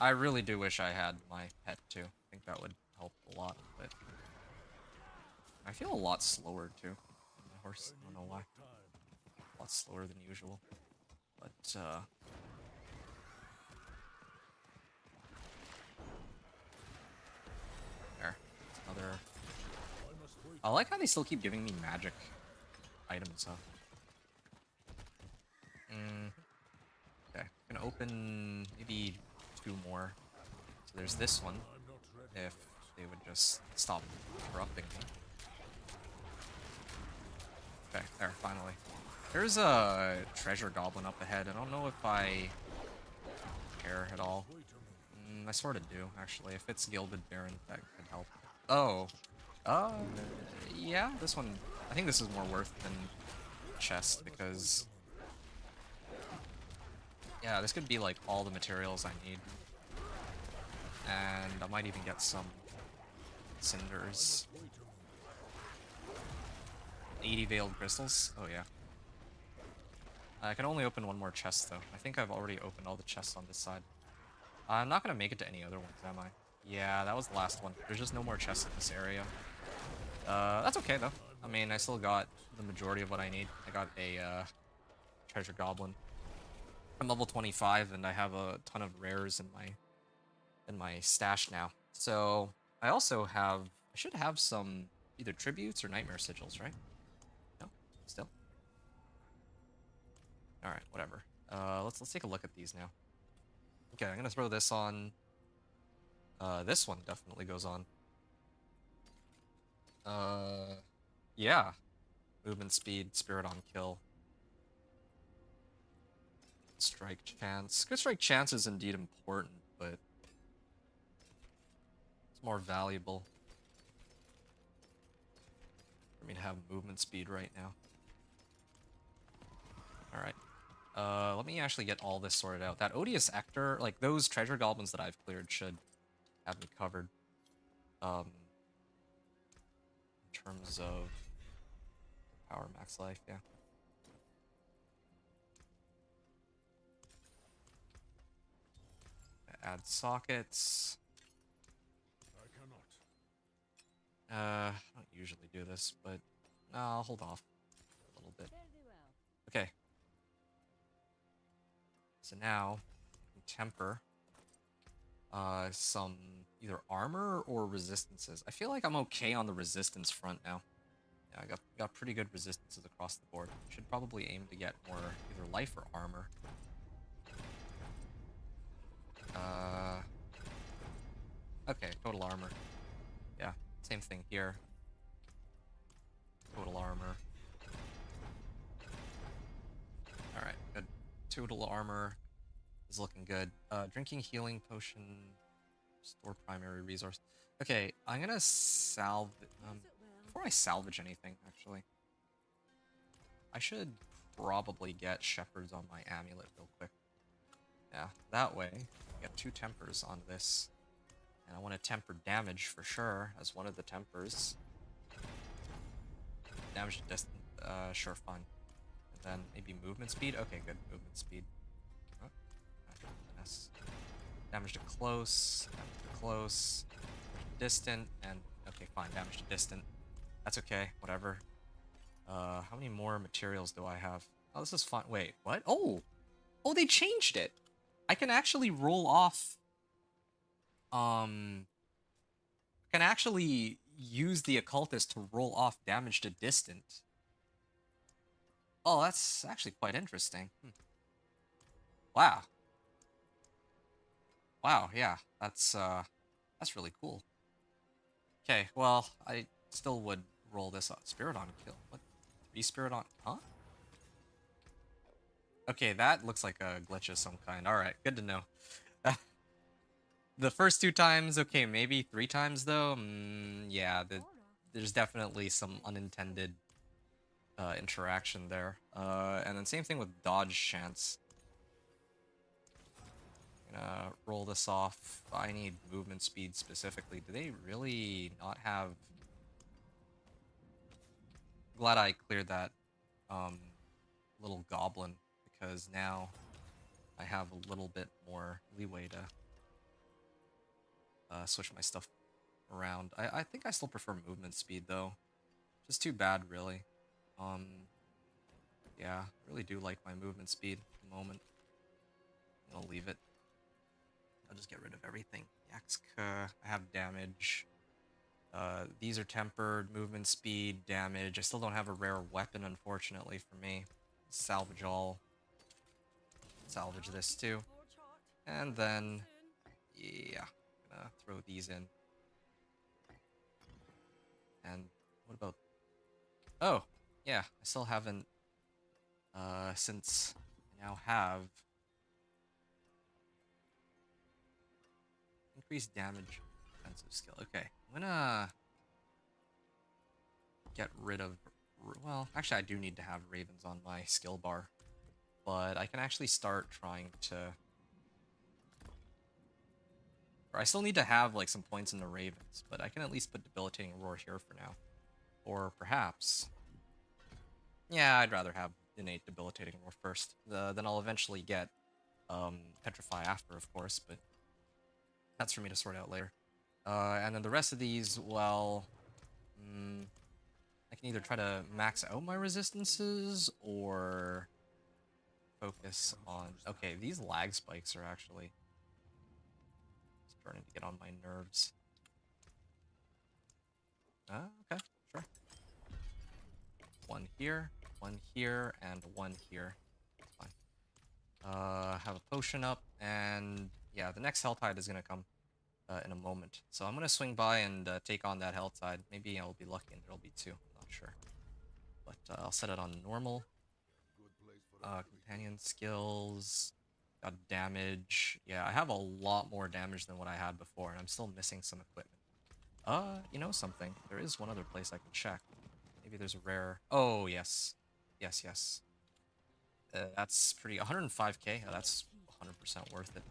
I really do wish I had my pet too. I think that would help a lot, but I feel a lot slower too. My horse, I don't know why. A lot slower than usual. But there. Another. I like how they still keep giving me magic items, huh? Okay, I'm gonna open maybe 2 more. So there's this one, if they would just stop corrupting me. Okay, there, finally. There's a treasure goblin up ahead. I don't know if I care at all. I sort of do, actually. If it's Gilded Baron, that could help. Oh. Yeah, this one. I think this is more worth than chest because yeah, this could be like all the materials I need. And I might even get some cinders. 80 veiled crystals? Oh yeah. I can only open 1 more chest though. I think I've already opened all the chests on this side. I'm not gonna make it to any other ones, am I? Yeah, that was the last one. There's just no more chests in this area. That's okay though. I mean, I still got the majority of what I need. I got a treasure goblin. I'm level 25 and I have a ton of rares in my stash now. So I also have, I should have some either tributes or nightmare sigils, right? No, still. All right, whatever. Let's take a look at these now. Okay, I'm gonna throw this on. This one definitely goes on. Yeah. Movement speed, spirit on kill. Strike chance. Good strike chance is indeed important, but it's more valuable for me to have movement speed right now. Alright. Let me actually get all this sorted out. That Odious Ector, like those treasure goblins that I've cleared should have me covered. In terms of power max life, yeah. Add sockets. I don't usually do this, but I'll hold off a little bit. Okay. So now, temper some either armor or resistances. I feel like I'm okay on the resistance front now. Yeah, I got pretty good resistances across the board. Should probably aim to get more either life or armor. Okay, total armor. Yeah, same thing here. Total armor. Alright, good. Total armor is looking good. Drinking healing potion. Store primary resource. Okay, I'm gonna before I salvage anything, actually, I should probably get shepherds on my amulet real quick. Yeah, that way, I get 2 tempers on this. And I want to temper damage for sure, as one of the tempers. Damage to distance, sure, fine. And then maybe movement speed? Okay, good, movement speed. Oh, natural finesse. Damage to close, distant, and okay, fine, damage to distant. That's okay, whatever. How many more materials do I have? Oh, this is fun. Wait, what? Oh! Oh, they changed it! I can actually roll off... can actually use the occultist to roll off damage to distant. Oh, that's actually quite interesting. Wow. Wow, yeah, that's really cool. Okay, well, I still would roll this spirit on kill. What? 3 spirit on, huh? Okay, that looks like a glitch of some kind. Alright, good to know. The first 2 times, okay, maybe 3 times though. Yeah, there's definitely some unintended interaction there. And then same thing with dodge chance. Gonna roll this off. I need movement speed specifically. Do they really not have... Glad I cleared that little goblin, because now I have a little bit more leeway to switch my stuff around. I think I still prefer movement speed though. Just too bad, really. Yeah, I really do like my movement speed at the moment. I'll leave it. I'll just get rid of everything. Yaxka, I have damage. These are tempered, movement speed, damage. I still don't have a rare weapon, unfortunately, for me. Salvage all. Salvage this too. And then, yeah, gonna throw these in. And what about... Oh, yeah, I still haven't, since I now have increased damage, defensive skill. Okay, I'm gonna get rid of... Well, actually, I do need to have ravens on my skill bar. But I can actually start trying to... Or I still need to have, like, some points in the ravens, but I can at least put debilitating roar here for now. Or perhaps... Yeah, I'd rather have innate debilitating roar first. Then I'll eventually get petrify after, of course, but that's for me to sort out later. And then the rest of these, well... I can either try to max out my resistances, or focus on... Okay, these lag spikes are actually starting to get on my nerves. Okay, sure. 1 here, and 1 here. That's fine. Have a potion up, and yeah, the next Hell Tide is gonna come in a moment. So I'm gonna swing by and take on that Hell Tide. Maybe I'll be lucky and there'll be 2. I'm not sure. But I'll set it on normal. Companion skills. Got damage. Yeah, I have a lot more damage than what I had before, and I'm still missing some equipment. You know something? There is one other place I can check. Maybe there's a rare... Oh, yes. Yes. That's pretty... 105k? Oh, that's 100% worth it.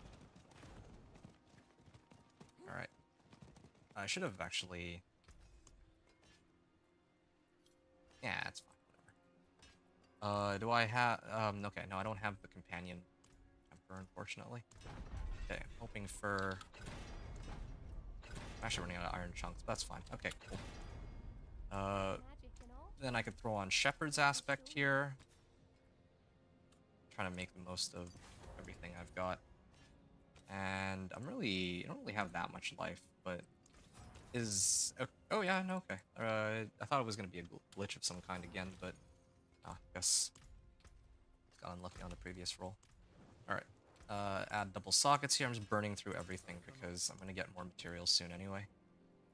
Alright. I should have actually... Yeah, it's fine. Whatever. Do I have... okay, no, I don't have the companion temper, unfortunately. Okay, hoping for... I'm actually running out of iron chunks, but that's fine. Okay, cool. Then I could throw on Shepherd's Aspect here. Trying to make the most of everything I've got. And I don't really have that much life, but oh yeah, no, okay. I thought it was gonna be a glitch of some kind again, but I guess got unlucky on the previous roll. Alright. Add double sockets here. I'm just burning through everything because I'm gonna get more materials soon anyway.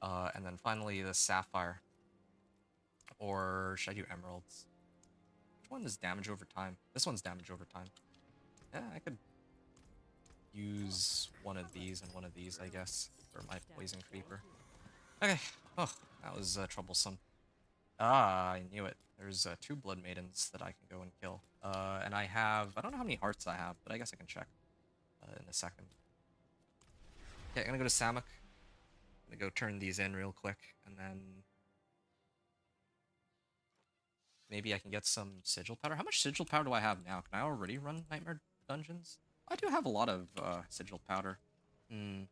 And then finally the sapphire. Or should I do emeralds? Which one is damage over time? This one's damage over time. Yeah, I could use one of these and one of these, I guess, for my poison creeper. Okay. Oh, that was troublesome. Ah, I knew it. There's 2 blood maidens that I can go and kill. And I don't know how many hearts I have, but I guess I can check in a second. Okay, I'm gonna go to Samuk. I'm gonna go turn these in real quick, and then maybe I can get some sigil powder. How much sigil powder do I have now? Can I already run Nightmare Dungeons? I do have a lot of sigil powder. I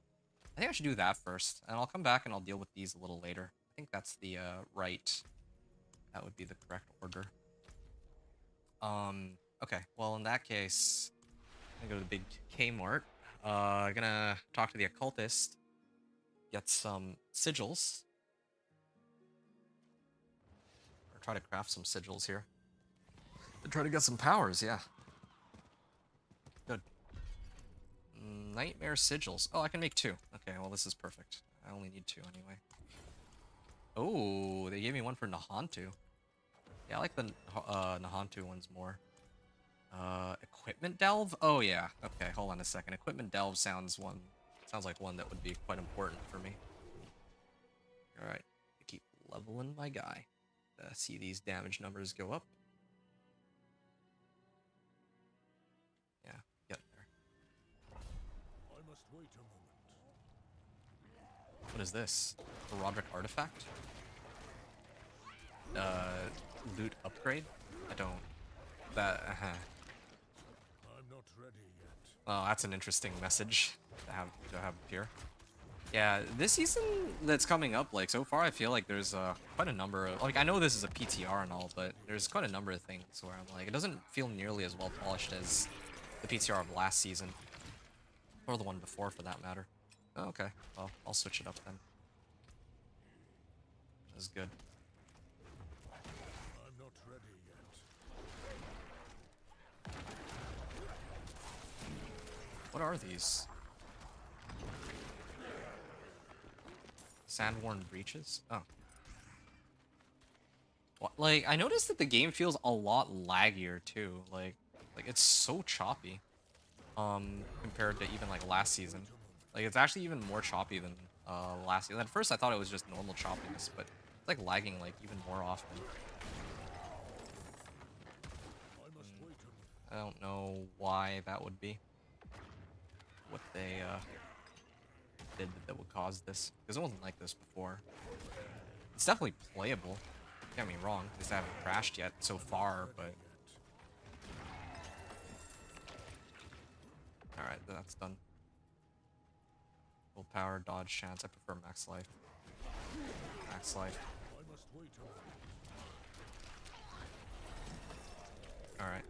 think I should do that first, and I'll come back and I'll deal with these a little later. I think that's the right. That would be the correct order. Okay, well in that case, I'm gonna go to the big Kmart. Gonna talk to the occultist, get some sigils, or try to craft some sigils here. And try to get some powers, yeah. Good. Nightmare sigils. Oh, I can make 2. Okay, well this is perfect. I only need 2 anyway. Oh, they gave me one for Nahantu. Yeah, I like the Nahantu ones more. Equipment delve? Oh yeah. Okay, hold on a second. Equipment delve sounds like one that would be quite important for me. Alright. Keep leveling my guy. See these damage numbers go up. Yeah, get there. I must wait a moment. What is this? A Roderick artifact? Loot upgrade? I don't. That. I'm not ready yet. Oh, that's an interesting message to have appear. Yeah, this season that's coming up, like so far, I feel like there's quite a number of I know this is a PTR and all, but there's quite a number of things where I'm like, it doesn't feel nearly as well polished as the PTR of last season, or the one before, for that matter. Oh, okay, well, I'll switch it up then. That's good. I'm not ready yet. What are these? Sandworn breaches? Oh. What? Like, I noticed that the game feels a lot laggier too. Like it's so choppy. Compared to even like last season. Like it's actually even more choppy than last season. At first I thought it was just normal choppiness, but it's like lagging like even more often. I don't know why that would be. What they did that would cause this, because it wasn't like this before. It's definitely playable. Don't get me wrong, because I haven't crashed yet so far, but alright, that's done. Full power, dodge chance. I prefer max life. Max life. Alright.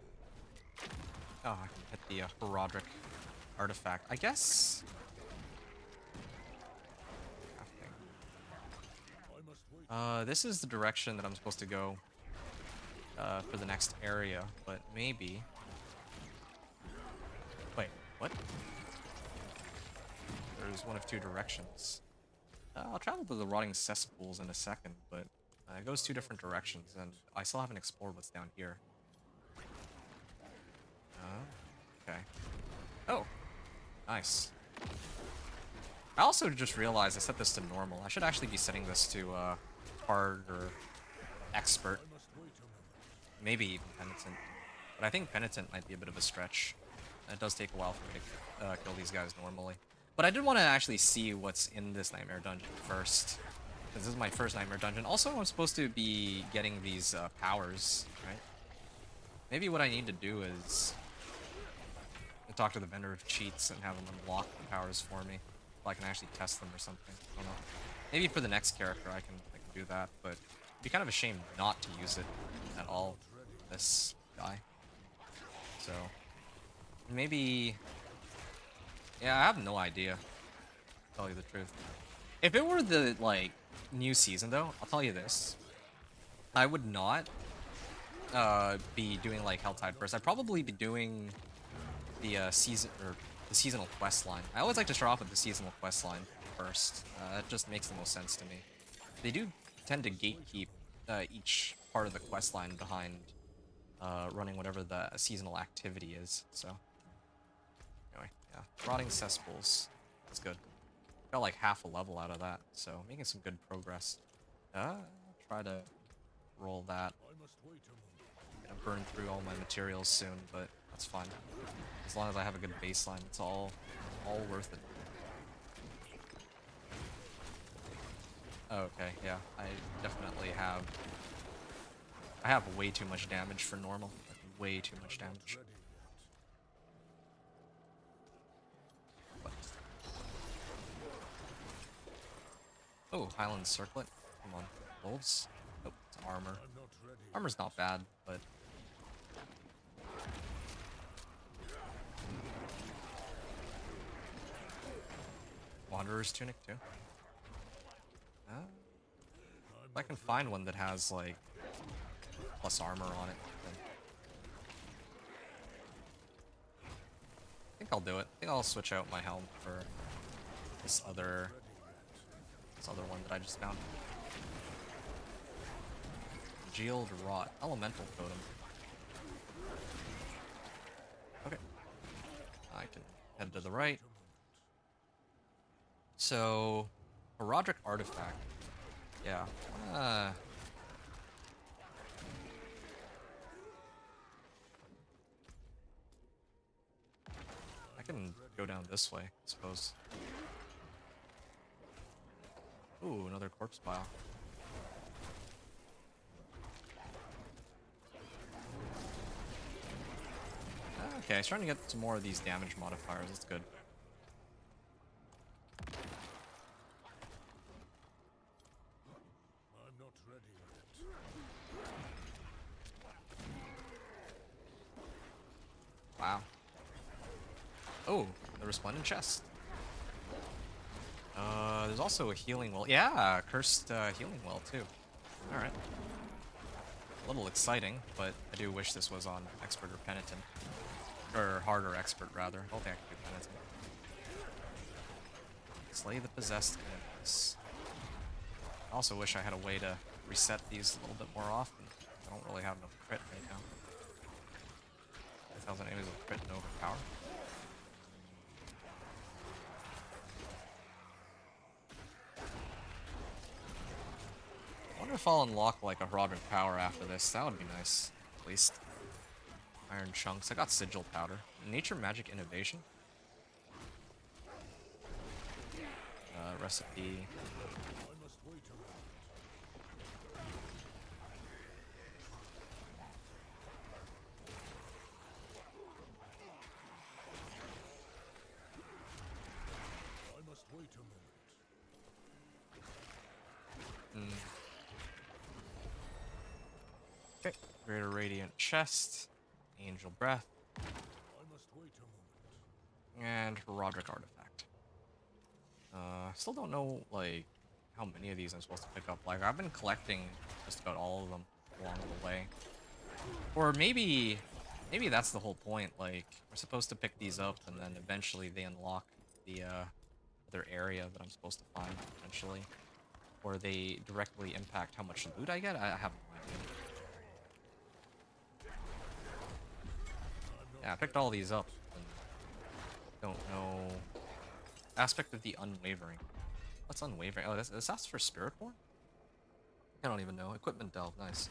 Oh, I can hit the Roderick artifact. I guess. This is the direction that I'm supposed to go for the next area, but maybe. Wait, what? There's one of 2 directions. I'll travel to the rotting cesspools in a second, but it goes 2 different directions, and I still haven't explored what's down here. Okay. Oh, nice. I also just realized I set this to normal. I should actually be setting this to hard or expert. Maybe even penitent. But I think penitent might be a bit of a stretch. It does take a while for me to kill these guys normally. But I did want to actually see what's in this Nightmare Dungeon first. Because this is my first Nightmare Dungeon. Also, I'm supposed to be getting these powers, right? Maybe what I need to do is talk to the vendor of cheats and have them unlock the powers for me. So I can actually test them or something. I don't know. Maybe for the next character I can do that, but it'd be kind of a shame not to use it at all, this guy. So, maybe. Yeah, I have no idea, to tell you the truth. If it were the, like, new season, though, I'll tell you this. I would not be doing, like, Helltide first. I'd probably be doing the season or the seasonal quest line. I always like to start off with the seasonal quest line first. It just makes the most sense to me. They do tend to gatekeep each part of the quest line behind running whatever the seasonal activity is. So anyway, yeah, rotting cesspools. That's good. Got like half a level out of that, so making some good progress. Try to roll that. Gonna burn through all my materials soon, but that's fine. As long as I have a good baseline, it's all worth it. Okay, yeah, I definitely have. I have way too much damage for normal. Like, way too much damage. But... oh, Highland Circlet. Come on, wolves. Oh, it's armor. Armor's not bad, but Wanderer's Tunic too. If I can find one that has like plus armor on it, then I think I'll do it. I think I'll switch out my helm for this other one that I just found. Congealed Rot. Elemental Totem. Okay. I can head to the right. So, Herodic Artifact. Yeah. I can go down this way, I suppose. Ooh, another corpse pile. Okay, I was trying to get some more of these damage modifiers. That's good. I'm not ready yet. Wow. Oh, the resplendent chest. There's also a healing well. Yeah, cursed healing well too. All right. A little exciting, but I do wish this was on expert or penitent. Or hard or expert, rather. I don't think I can do penitent. Slay the possessed enemies. I also wish I had a way to reset these a little bit more often. I don't really have enough crit right now. 1,000 enemies with crit and overpower. I wonder if I'll unlock like a Herodic Power after this. That would be nice, at least. Iron Chunks. I got Sigil Powder. Nature Magic Innovation. Recipe. I must wait a moment. Okay. Greater Radiant Chest. Angel Breath. I must wait a moment. And Herodic Artifact. Still don't know, like, how many of these I'm supposed to pick up. Like, I've been collecting just about all of them along the way. Or maybe that's the whole point. Like, we're supposed to pick these up, and then eventually they unlock the, other area that I'm supposed to find, eventually. Or they directly impact how much loot I get? I have no idea. Yeah, I picked all these up. And don't know. Aspect of the Unwavering. What's Unwavering? Oh, this asks for Spiritborn? I don't even know. Equipment Delve, nice.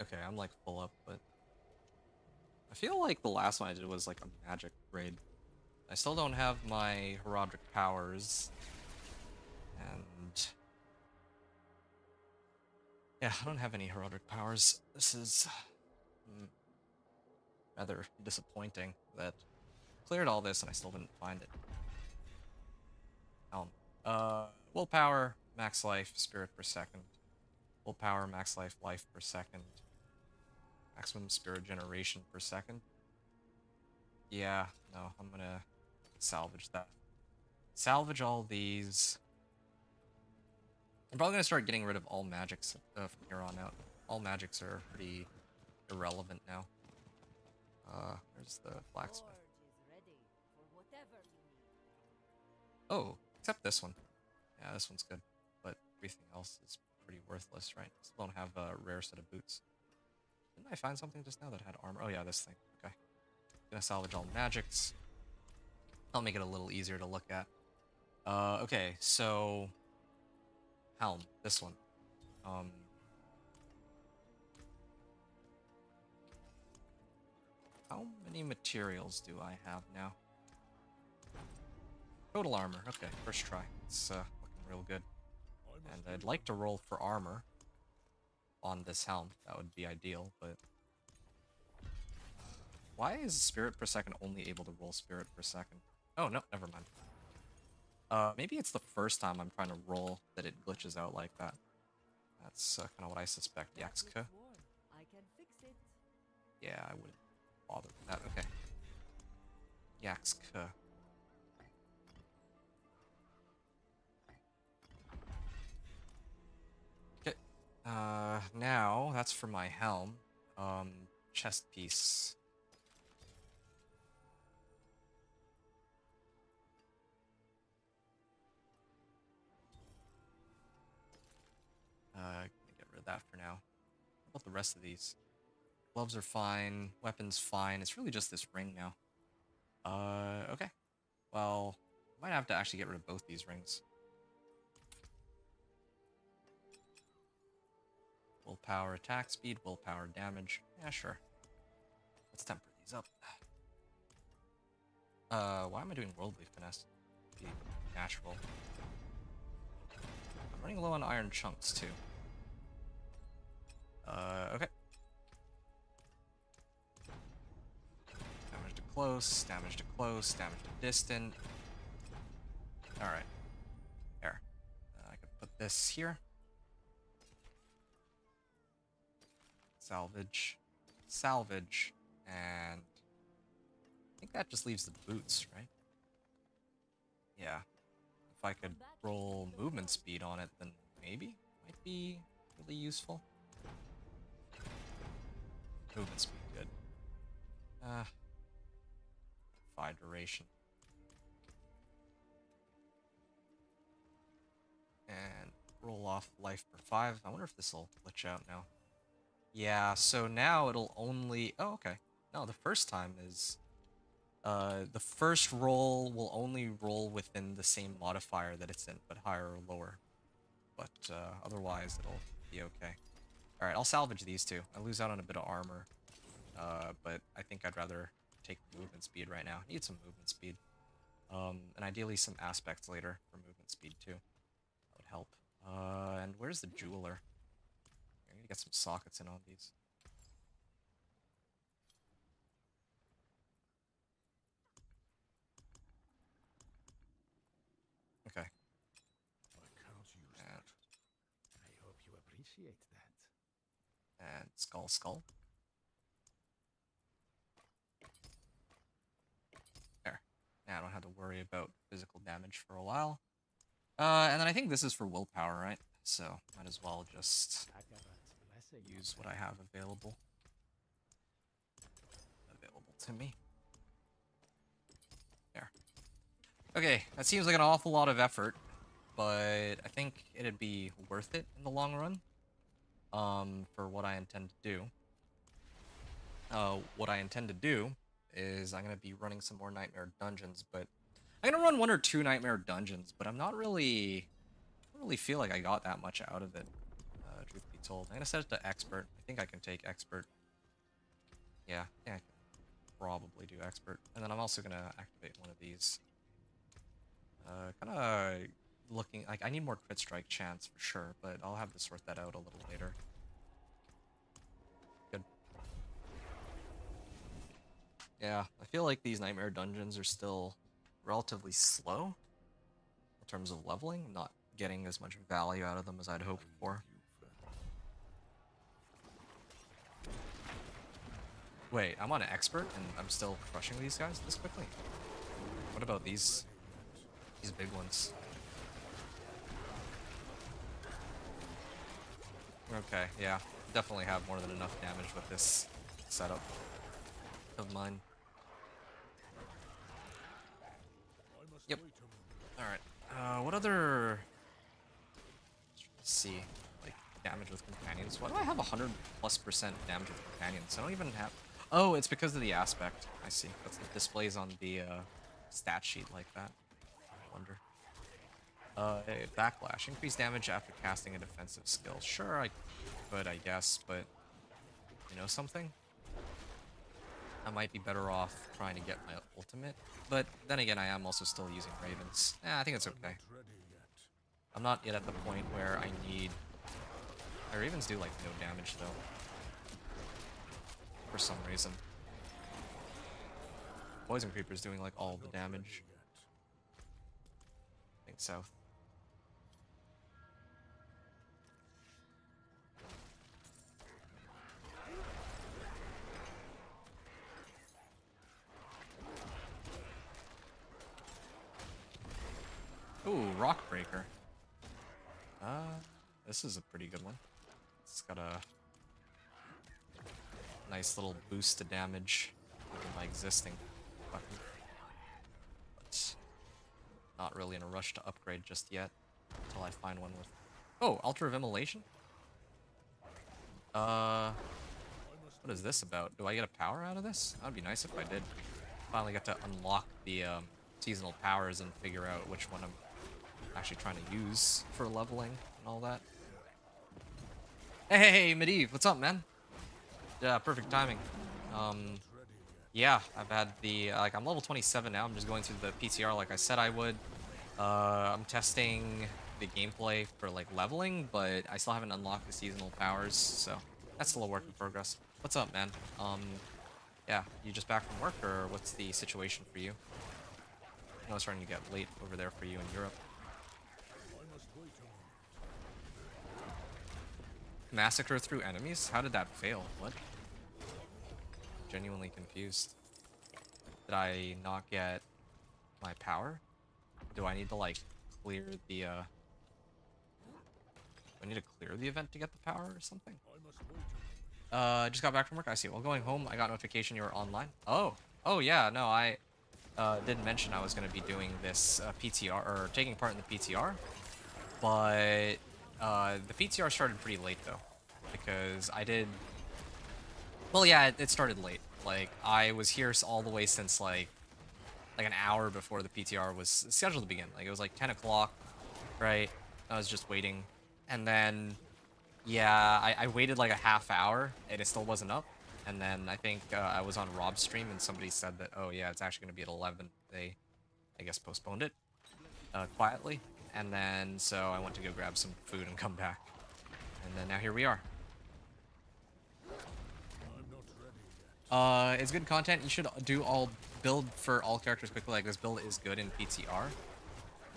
Okay, I'm like full up, but I feel like the last one I did was like a magic raid. I still don't have my Herodic powers. And yeah, I don't have any Herodic powers. This is rather disappointing that I cleared all this and I still didn't find it. Willpower, max life, spirit per second. Willpower, max life, life per second. Maximum spirit generation per second. Yeah, no, I'm gonna salvage that. Salvage all these. I'm probably gonna start getting rid of all magics from here on out. All magics are pretty irrelevant now. Where's the blacksmith? Forge is ready for whatever you need. Oh, except this one. Yeah, this one's good, but everything else is pretty worthless, right? Still don't have a rare set of boots. Didn't I find something just now that had armor? Oh yeah, this thing. Okay. Gonna salvage all magics. I'll make it a little easier to look at. Okay, so helm, this one. How many materials do I have now? Total armor. Okay, first try. It's looking real good. And I'd like to roll for armor on this helm. That would be ideal, but why is spirit per second only able to roll spirit per second? Oh, no, never mind. Maybe it's the first time I'm trying to roll that it glitches out like that. That's kind of what I suspect. Yaxka. I can fix it. Yeah, I wouldn't bother with that. Okay. Yaxka. Okay. Now that's for my helm. Chest piece. Gonna get rid of that for now. How about the rest of these? Gloves are fine. Weapons fine. It's really just this ring now. Okay. Well, I might have to actually get rid of both these rings. Willpower attack speed, willpower damage. Yeah, sure. Let's temper these up. Why am I doing worldly finesse? Be natural. I'm running low on iron chunks too. Okay. Damage to close, damage to close, damage to distant. Alright. There. I can put this here. Salvage. Salvage. And I think that just leaves the boots, right? Yeah. If I could roll movement speed on it, then maybe might be really useful. Movement speed, good. Fire duration. And roll off life per 5. I wonder if this will glitch out now. Yeah, so now it'll only... Oh, okay. No, the first time is... the first roll will only roll within the same modifier that it's in, but higher or lower. But otherwise, it'll be okay. Alright, I'll salvage these two. I lose out on a bit of armor. But I think I'd rather take movement speed right now. Need some movement speed. And ideally some aspects later for movement speed too. That would help. And where's the jeweler? I need to get some sockets in on these. Okay. I can't use And, that. I hope you appreciate that. and skull. There. Now I don't have to worry about physical damage for a while. And then I think this is for willpower, right? So might as well just use what I have available to me. There. Okay, that seems like an awful lot of effort, but I think it'd be worth it in the long run. For what I intend to do. What I intend to do is I'm gonna be running some more Nightmare Dungeons, but I'm gonna run 1 or 2 Nightmare Dungeons, but I don't really feel like I got that much out of it. Truth be told, I'm gonna set it to Expert. I think I can take Expert. Yeah, I can probably do Expert, and then I'm also gonna activate one of these. Kind of looking like I need more crit strike chance for sure, but I'll have to sort that out a little later. Good. Yeah, I feel like these Nightmare Dungeons are still relatively slow in terms of leveling. I'm not getting as much value out of them as I'd hoped for. Wait, I'm on an Expert and I'm still crushing these guys this quickly? What about these big ones? Okay, yeah. Definitely have more than enough damage with this setup of mine. Yep. Alright. What other... Let's see. Like, damage with companions. Why do I have 100+% damage with companions? I don't even have... Oh, it's because of the aspect. I see. That's the displays on the stat sheet like that. I wonder. Backlash. Increase damage after casting a defensive skill. Sure, I could, I guess, but... You know something? I might be better off trying to get my ultimate. But then again, I am also still using Ravens. I think it's okay. I'm not yet at the point where I need... My Ravens do, like, no damage, though. For some reason. Poison Creeper's doing, like, all the damage. I think south. Ooh, Rock Breaker. This is a pretty good one. It's got a nice little boost to damage with my existing weapon. But not really in a rush to upgrade just yet until I find one with... Oh, Altar of Immolation? What is this about? Do I get a power out of this? That'd be nice if I did. Finally get to unlock the seasonal powers and figure out which one I'm actually trying to use for leveling and all that. Hey, Medivh, what's up, man? Yeah, perfect timing. Yeah, I've had the, like, I'm level 27 now. I'm just going through the PTR like I said I would. I'm testing the gameplay for, like, leveling, but I still haven't unlocked the seasonal powers, so that's still a work in progress. What's up, man? Yeah, you just back from work, or what's the situation for you? I know it's starting to get late over there for you in Europe. Massacre through enemies? How did that fail? What? Genuinely confused. Did I not get my power? Do I need to, like, clear the, do I need to clear the event to get the power or something? I just got back from work. I see. While going home, I got notification you were online. Oh. Oh, yeah. No, I didn't mention I was going to be doing this PTR, or taking part in the PTR. But the PTR started pretty late, though. Because I did... Well, yeah, it started late. Like, I was here all the way since, like an hour before the PTR was scheduled to begin. Like, it was like 10 o'clock, right? I was just waiting. And then, yeah, I waited like a half hour, and it still wasn't up. And then I think I was on Rob's stream, and somebody said that, oh, yeah, it's actually going to be at 11. They, I guess, postponed it quietly. And then, so I went to go grab some food and come back. And then now here we are. It's good content. You should do all build for all characters quickly. Like, this build is good in PTR.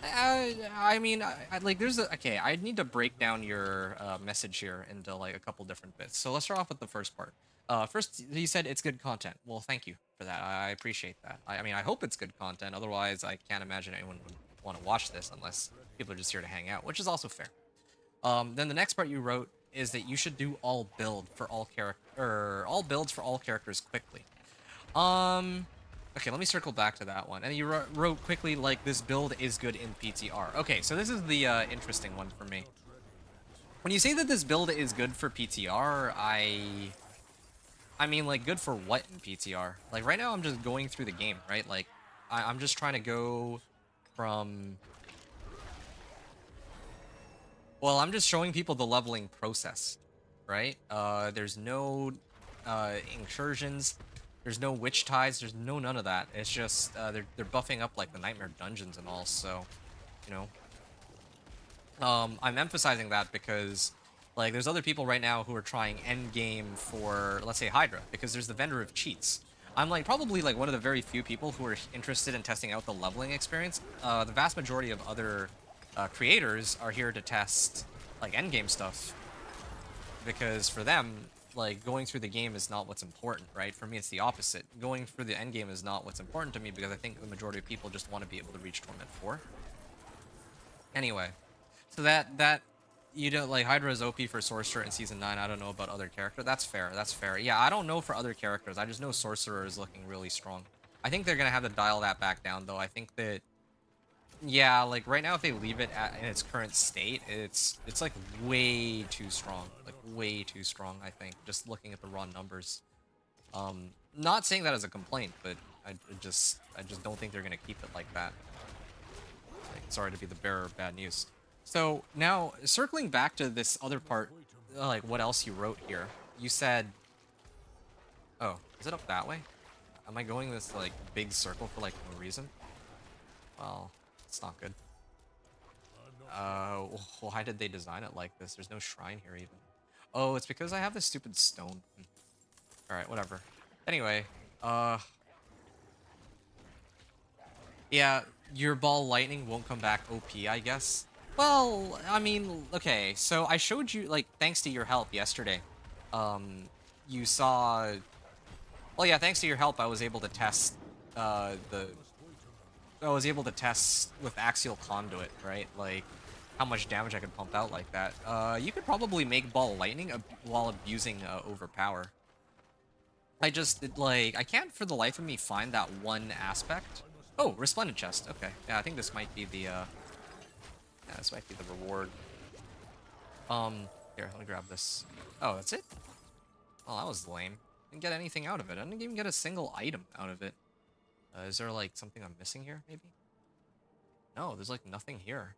I mean, like, there's a... Okay, I need to break down your message here into, like, a couple different bits. So let's start off with the first part. First, you said it's good content. Well, thank you for that. I appreciate that. I mean, I hope it's good content. Otherwise, I can't imagine anyone would want to watch this unless people are just here to hang out, which is also fair. Then the next part you wrote is that you should do all builds for all characters quickly. Okay, let me circle back to that one. And you wrote quickly, like, this build is good in PTR. Okay, so this is the interesting one for me. When you say that this build is good for PTR, I mean, like, good for what in PTR? Like, right now I'm just going through the game, right? Like, I'm just trying to go from... Well, I'm just showing people the leveling process, right? There's no incursions, there's no witch ties, there's no none of that. It's just they're buffing up like the nightmare dungeons and all. So, you know, I'm emphasizing that because like there's other people right now who are trying end game for, let's say, Hydra, because there's the vendor of cheats. I'm like probably like one of the very few people who are interested in testing out the leveling experience. The vast majority of other creators are here to test like endgame stuff, because for them, like, going through the game is not what's important, right? For me, it's the opposite. Going through the endgame is not what's important to me, because I think the majority of people just want to be able to reach Torment 4. Anyway, so that you don't like Hydra is OP for Sorcerer in Season 9. I don't know about other character. That's fair. That's fair. Yeah, I don't know for other characters. I just know Sorcerer is looking really strong. I think they're gonna have to dial that back down, though. I think that, yeah, like right now, if they leave it in its current state, it's like way too strong. Like way too strong, I think. Just looking at the raw numbers. Not saying that as a complaint, but I just don't think they're gonna keep it like that. Like, sorry to be the bearer of bad news. So now circling back to this other part, like what else you wrote here? You said, oh, is it up that way? Am I going this like big circle for like no reason? Well, it's not good. Why did they design it like this? There's no shrine here even. Oh, it's because I have this stupid stone. All right, whatever. Anyway, yeah, your ball lightning won't come back OP, I guess. Well, I mean, okay, so I showed you, like, thanks to your help yesterday, you saw, well, yeah, thanks to your help, I was able to test, I was able to test with Axial Conduit, right? Like, how much damage I could pump out like that. You could probably make ball lightning while abusing Overpower. I just, like, I can't for the life of me find that one aspect. Oh, Resplendent Chest. Okay. Yeah, I think this might be the, yeah, this might be the reward. Here, let me grab this. Oh, that's it? Oh, that was lame. Didn't get anything out of it. I didn't even get a single item out of it. Is there, like, something I'm missing here, maybe? No, there's, like, nothing here.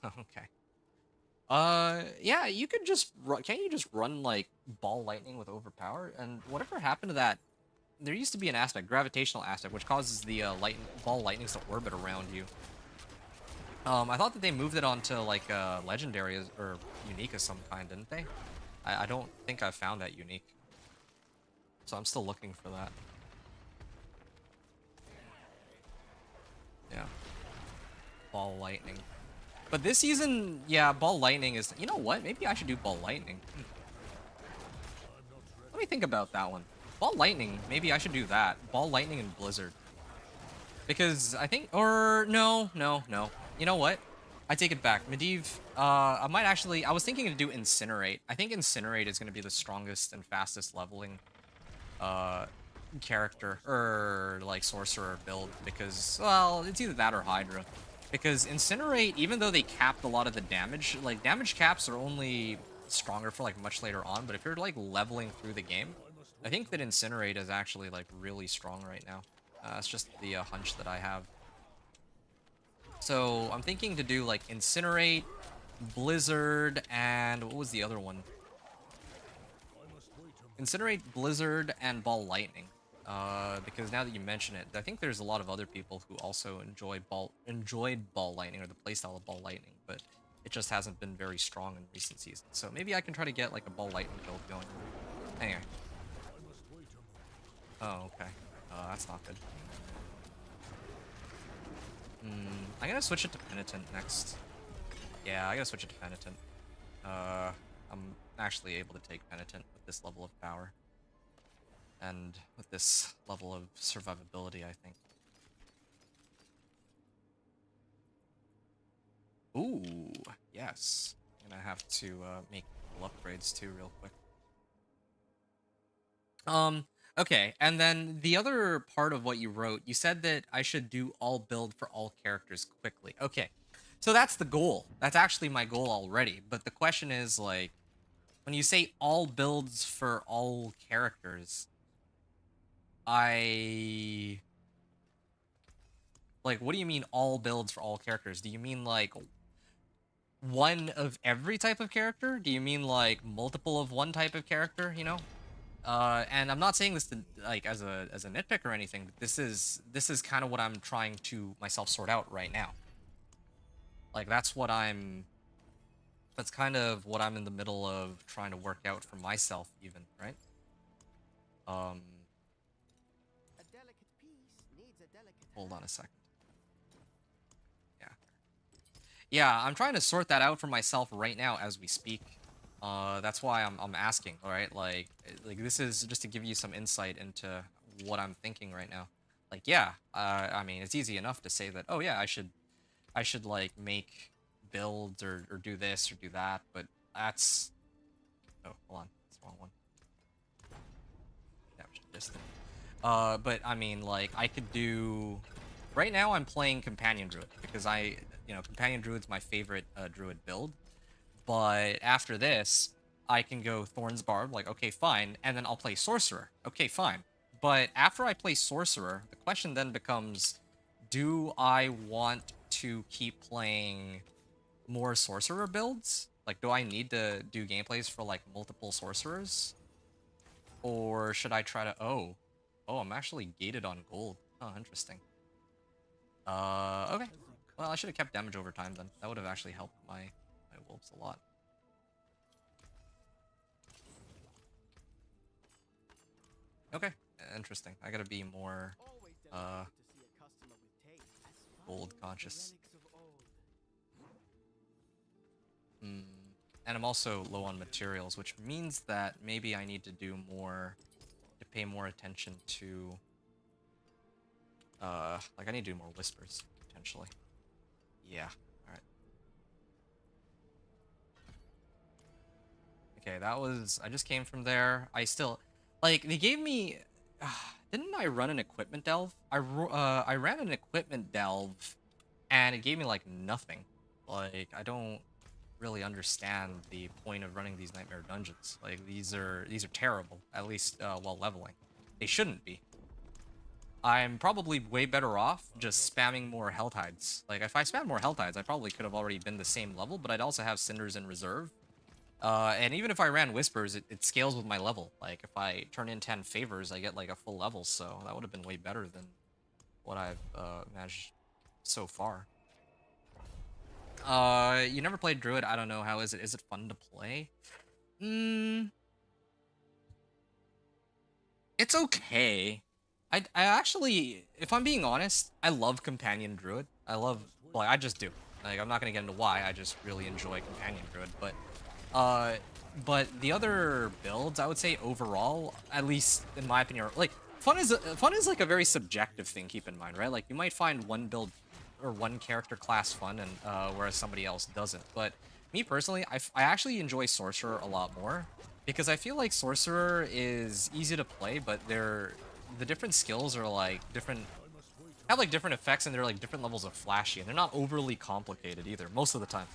Okay. Yeah, you could just can't you just run like ball lightning with overpower? And whatever happened to that? There used to be an aspect, gravitational aspect, which causes the ball lightnings to orbit around you. I thought that they moved it onto like legendary or unique of some kind, didn't they? I don't think I found that unique, so I'm still looking for that. Yeah, ball lightning. But this season, yeah, ball lightning is... You know what? Maybe I should do ball lightning. Let me think about that one. Ball lightning, maybe I should do that. Ball lightning and blizzard. Because I think... Or... No. You know what? I take it back. Medivh, I might actually... I was thinking to do incinerate. I think incinerate is going to be the strongest and fastest leveling character. Or, like, sorcerer build. Because, well, it's either that or Hydra. Because Incinerate, even though they capped a lot of the damage, like, damage caps are only stronger for, like, much later on, but if you're, like, leveling through the game, I think that Incinerate is actually, like, really strong right now. It's just the hunch that I have. So, I'm thinking to do, like, Incinerate, Blizzard, and what was the other one? Incinerate, Blizzard, and Ball Lightning. Because now that you mention it, I think there's a lot of other people who also enjoyed ball lightning or the playstyle of ball lightning, but it just hasn't been very strong in recent seasons. So maybe I can try to get like a ball lightning build going. Anyway. Oh, okay. That's not good. I'm gonna switch it to Penitent next. Yeah, I gotta switch it to Penitent. I'm actually able to take Penitent with this level of power. And with this level of survivability, I think. Ooh, yes. I'm gonna have to make upgrades too real quick. Okay, and then the other part of what you wrote, you said that I should do all build for all characters quickly. Okay, so that's the goal. That's actually my goal already. But the question is, like, when you say all builds for all characters, like, what do you mean all builds for all characters? Do you mean, like, one of every type of character? Do you mean, like, multiple of one type of character, you know? And I'm not saying this to, like, as a nitpick or anything, but this is kind of what I'm trying to myself sort out right now. Like, that's kind of what I'm in the middle of trying to work out for myself, even, right? Hold on a second. Yeah, I'm trying to sort that out for myself right now as we speak. That's why I'm asking, all right? Like this is just to give you some insight into what I'm thinking right now. Like, yeah, I mean, it's easy enough to say that, oh yeah, I should like make builds or do this or do that, but that's... Oh, hold on. That's the wrong one. Damage distant. But I mean, like, I could do... Right now I'm playing Companion Druid, because Companion Druid's my favorite Druid build. But after this, I can go Thorn's Barb, like, okay, fine, and then I'll play Sorcerer. Okay, fine. But after I play Sorcerer, the question then becomes, do I want to keep playing more Sorcerer builds? Like, do I need to do gameplays for, like, multiple Sorcerers? Or should I try to... Oh, I'm actually gated on gold. Oh, interesting. Okay. Well, I should have kept damage over time then. That would have actually helped my wolves a lot. Okay, interesting. I gotta be more gold conscious. And I'm also low on materials, which means that maybe I need to do more, to pay more attention to like I need to do more whispers, potentially. Yeah, alright. Okay, that was... I just came from there. I still... Like, they gave me... didn't I run an equipment delve? I ran an equipment delve, and it gave me, like, nothing. Like, I don't really understand the point of running these nightmare dungeons. Like, these are terrible, at least while leveling. They shouldn't be. I'm probably way better off just spamming more Hell Tides. Like, if I spam more Hell Tides, I probably could have already been the same level, but I'd also have Cinders in reserve. And even if I ran Whispers, it scales with my level. Like, if I turn in 10 favors, I get, like, a full level, so that would have been way better than what I've managed so far. You never played Druid? I don't know. How is it? Is it fun to play? It's okay. I actually, if I'm being honest, I love Companion Druid. I just do. Like, I'm not gonna get into why, I just really enjoy Companion Druid, but the other builds, I would say overall, at least in my opinion, like, fun is like a very subjective thing, keep in mind, right? Like, you might find one build or one character class fun, and whereas somebody else doesn't. But me personally, I actually enjoy Sorcerer a lot more, because I feel like Sorcerer is easy to play, but the different skills are like have like different effects, and they're like different levels of flashy, and they're not overly complicated either most of the time.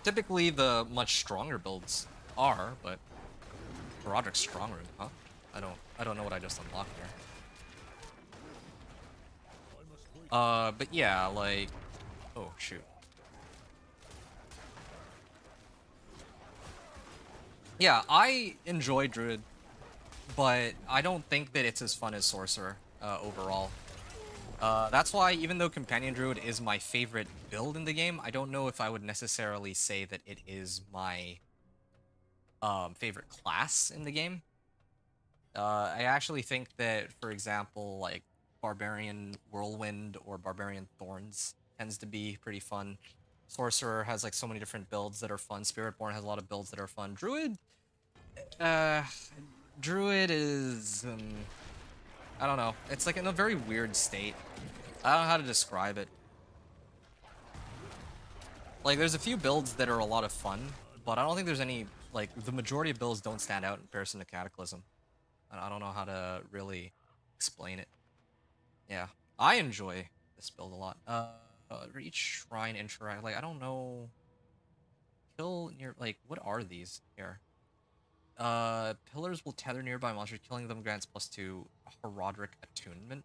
Typically the much stronger builds are, but Roderick's strong room, huh? I don't know what I just unlocked here. But yeah, like, oh shoot. Yeah, I enjoy Druid, but I don't think that it's as fun as Sorcerer overall. That's why, even though Companion Druid is my favorite build in the game, I don't know if I would necessarily say that it is my favorite class in the game. I actually think that, for example, like Barbarian Whirlwind or Barbarian Thorns tends to be pretty fun. Sorcerer has like so many different builds that are fun. Spiritborn has a lot of builds that are fun. Druid is I don't know. It's like in a very weird state. I don't know how to describe it. Like, there's a few builds that are a lot of fun, but I don't think there's any, like, the majority of builds don't stand out in comparison to Cataclysm. I don't know how to really explain it. Yeah, I enjoy this build a lot. Reach Shrine, interact, like, I don't know. Kill near, like, what are these here? Pillars will tether nearby monsters. Killing them grants +2 Herodic Attunement.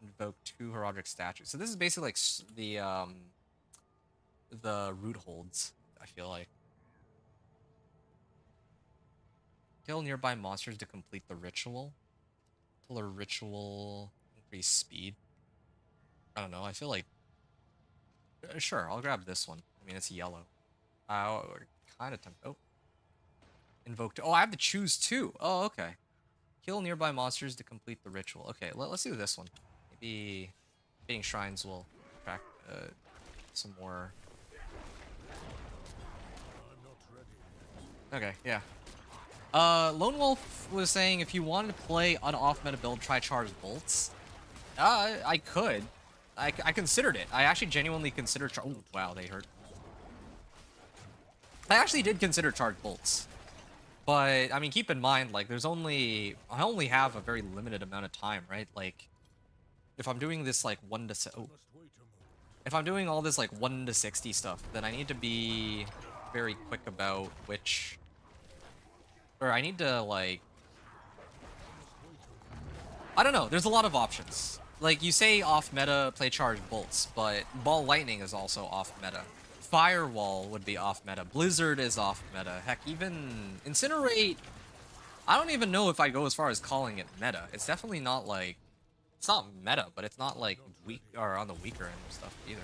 Invoke 2 Herodic statues. So this is basically like the root holds, I feel like. Kill nearby monsters to complete the ritual. Pillar ritual, increase speed. I don't know, I feel like... Sure, I'll grab this one. I mean, it's yellow. Kind of tempted. Oh. Invoke... Oh, I have to choose 2. Oh, okay. Kill nearby monsters to complete the ritual. Okay, let's do this one. Maybe hitting shrines will attract some more... Okay, yeah. Lone Wolf was saying if you wanted to play an off-meta build, try Charged Bolts. I could. I considered it. I actually genuinely considered... Oh, wow, they hurt. I actually did consider charged bolts. But, I mean, keep in mind, like, I only have a very limited amount of time, right? Like, if I'm doing this, like, if I'm doing all this, like, 1 to 60 stuff, then I need to be very quick about which... Or I need to, like... I don't know, there's a lot of options. Like, you say off-meta, play charged bolts, but Ball Lightning is also off-meta. Firewall would be off-meta. Blizzard is off-meta. Heck, even Incinerate... I don't even know if I go as far as calling it meta. It's definitely not, like... It's not meta, but it's not, like, weak or on the weaker end of stuff either.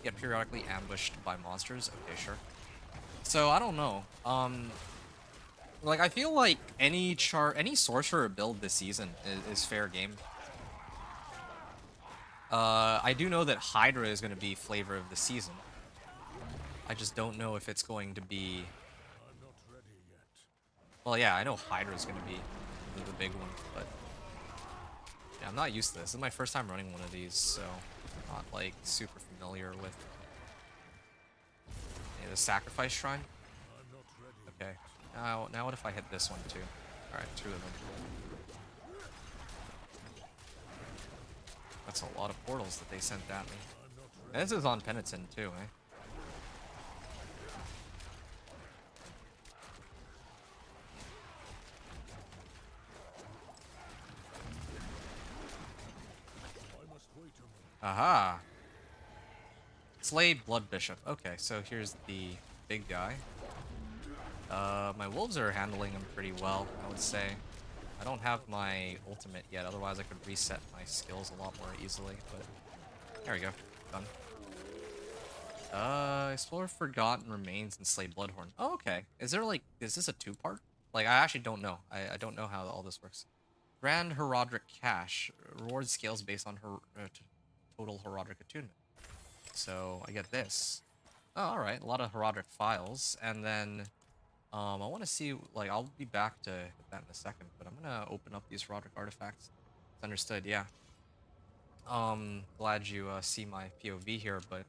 Get periodically ambushed by monsters? Okay, sure. So, I don't know. Like, I feel like any sorcerer build this season is fair game. I do know that Hydra is going to be flavor of the season. I just don't know if it's going to be... Well, yeah, I know Hydra is going to be the big one, but... Yeah, I'm not used to this. This is my first time running one of these, so... I'm not, like, super familiar with... Yeah, the Sacrifice Shrine? Okay. Now what if I hit this one, too? Alright, 2 of them. That's a lot of portals that they sent at me. And this is on Penitent, too, eh? Aha! Slay Blood Bishop. Okay, so here's the big guy. My wolves are handling him pretty well, I would say. I don't have my ultimate yet, otherwise I could reset my skills a lot more easily, but... There we go. Done. Explore Forgotten Remains and Slay Bloodhorn. Oh, okay. Is this a 2-part? Like, I actually don't know. I don't know how all this works. Grand Herodic Cache. Reward scales based on her... total Herodic attunement. So I get this. Oh, alright, a lot of Herodic files, and then I want to see, like, I'll be back to that in a second, but I'm gonna open up these Herodic artifacts. It's understood, yeah. Glad you see my POV here, but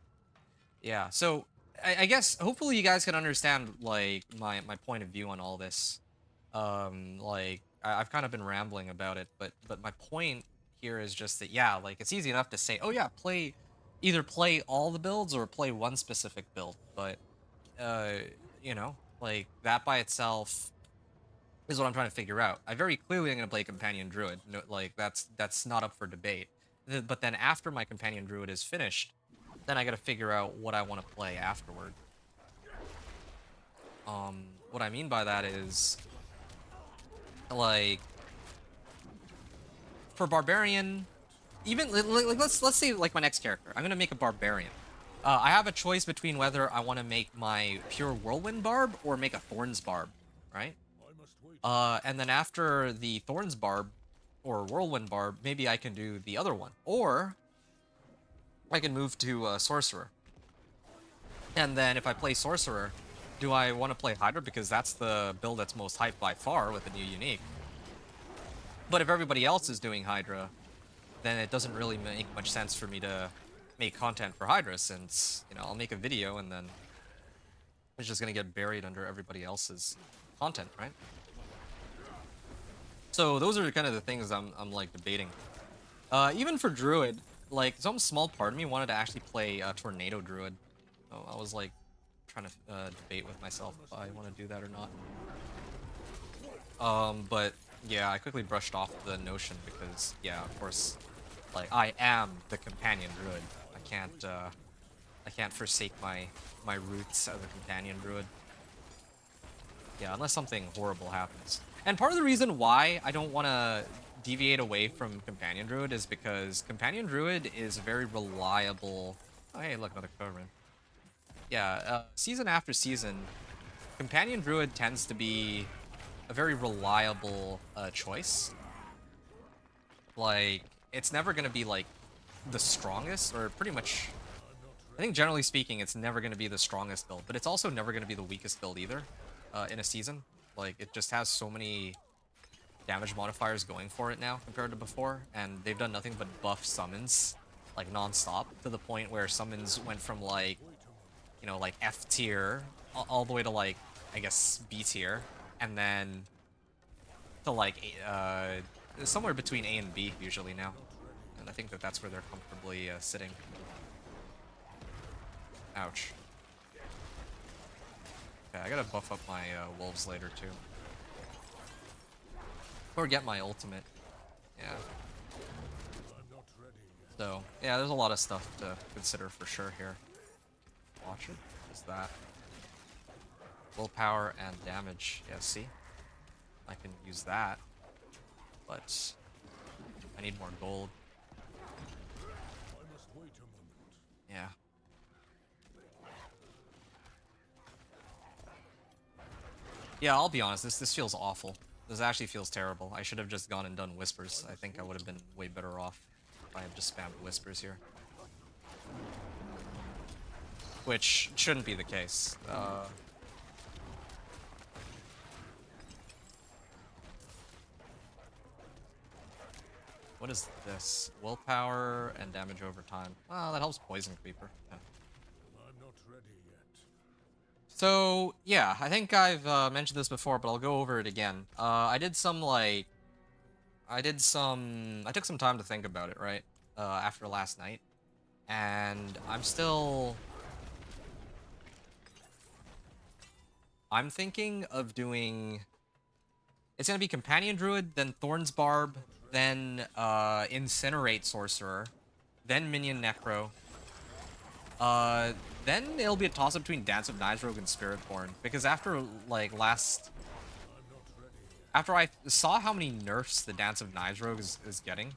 yeah, so I guess hopefully you guys can understand, like, my point of view on all this. Like, I've kind of been rambling about it, but my point here is just that, yeah, like, it's easy enough to say, oh yeah, either play all the builds or play one specific build, but you know, like, that by itself is what I'm trying to figure out. I very clearly am going to play Companion Druid. No, like, that's not up for debate. But then after my Companion Druid is finished, then I got to figure out what I want to play afterward. What I mean by that is, like, for Barbarian, even like let's say, like, my next character, I'm gonna make a Barbarian. I have a choice between whether I want to make my pure Whirlwind Barb or make a Thorns Barb, right? And then after the Thorns Barb or Whirlwind Barb, maybe I can do the other one, or I can move to Sorcerer. And then if I play Sorcerer, do I want to play Hydra because that's the build that's most hyped by far with the new unique? But if everybody else is doing Hydra, then it doesn't really make much sense for me to make content for Hydra, since, you know, I'll make a video and then it's just gonna get buried under everybody else's content, right? So those are kind of the things I'm like debating. Even for Druid, like, some small part of me wanted to actually play Tornado Druid. So I was like trying to debate with myself if I want to do that or not. But yeah, I quickly brushed off the notion because, yeah, of course, like, I am the Companion Druid. I can't forsake my roots as a Companion Druid. Yeah, unless something horrible happens. And part of the reason why I don't want to deviate away from Companion Druid is because Companion Druid is a very reliable... Oh, hey, look, another Coven. Yeah, season after season, Companion Druid tends to be a very reliable choice. Like, it's never going to be, like, the strongest, or pretty much... I think generally speaking, it's never going to be the strongest build, but it's also never going to be the weakest build either in a season. Like, it just has so many damage modifiers going for it now compared to before, and they've done nothing but buff summons, like, non-stop, to the point where summons went from, like, you know, like F tier, all the way to like, I guess, B tier, and then to like somewhere between A and B usually now. And I think that that's where they're comfortably sitting. Ouch. Okay, I gotta buff up my wolves later too. Or get my ultimate. Yeah. So, yeah, there's a lot of stuff to consider for sure here. Watch it. Is that willpower and damage? Yeah, see? I can use that. But I need more gold. Yeah. Yeah, I'll be honest, this feels awful. This actually feels terrible. I should have just gone and done whispers. I think I would have been way better off if I had just spammed whispers here. Which shouldn't be the case. What is this? Willpower and damage over time. Oh, that helps Poison Creeper. Yeah. I'm not ready yet. So, yeah, I think I've mentioned this before, but I'll go over it again. I took some time to think about it, right? After last night. And I'm thinking of doing... It's gonna be Companion Druid, then Thorn's Barb, then Incinerate Sorcerer, then Minion Necro. Then it'll be a toss-up between Dance of Knives Rogue and Spiritborn. Because after, like, after I saw how many nerfs the Dance of Knives Rogue is getting,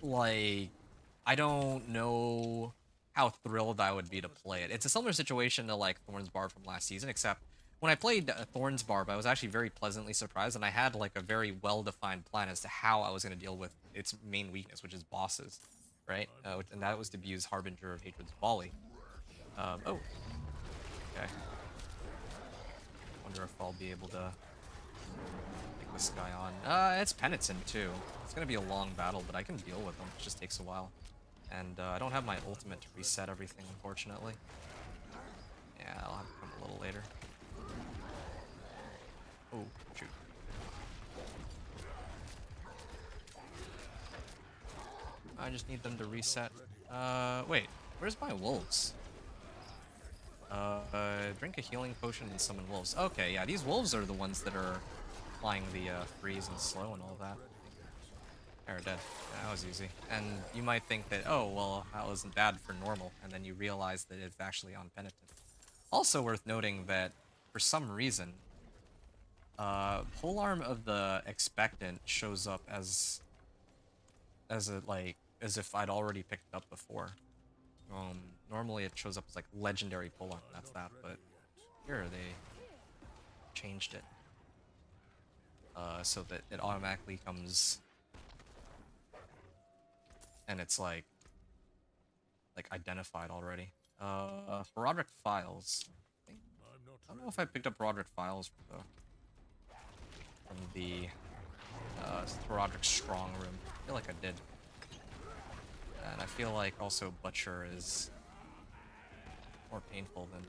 like, I don't know how thrilled I would be to play it. It's a similar situation to, like, Thorn's Barb from last season, except when I played Thorn's Barb, I was actually very pleasantly surprised, and I had, like, a very well-defined plan as to how I was going to deal with its main weakness, which is bosses, right? And that was to use Harbinger of Hatred's Volley. Oh. Okay. Wonder if I'll be able to take this guy on. It's Penitent, too. It's going to be a long battle, but I can deal with him. It just takes a while. And I don't have my ultimate to reset everything, unfortunately. Yeah, I'll have to come a little later. Oh, shoot. I just need them to reset. Wait, where's my wolves? Drink a healing potion and summon wolves. Okay, yeah, these wolves are the ones that are applying the freeze and slow and all that. They're dead. Yeah, that was easy. And you might think that, oh, well, that wasn't bad for normal, and then you realize that it's actually on Penitent. Also worth noting that, for some reason, Polearm of the Expectant shows up as if I'd already picked it up before. Normally it shows up as like legendary Polearm, that's that, but here they changed it. So that it automatically comes and it's like identified already. Roderick Files. I don't know if I picked up Roderick Files from the Roderick Strong Room. I feel like I did. And I feel like also Butcher is more painful than...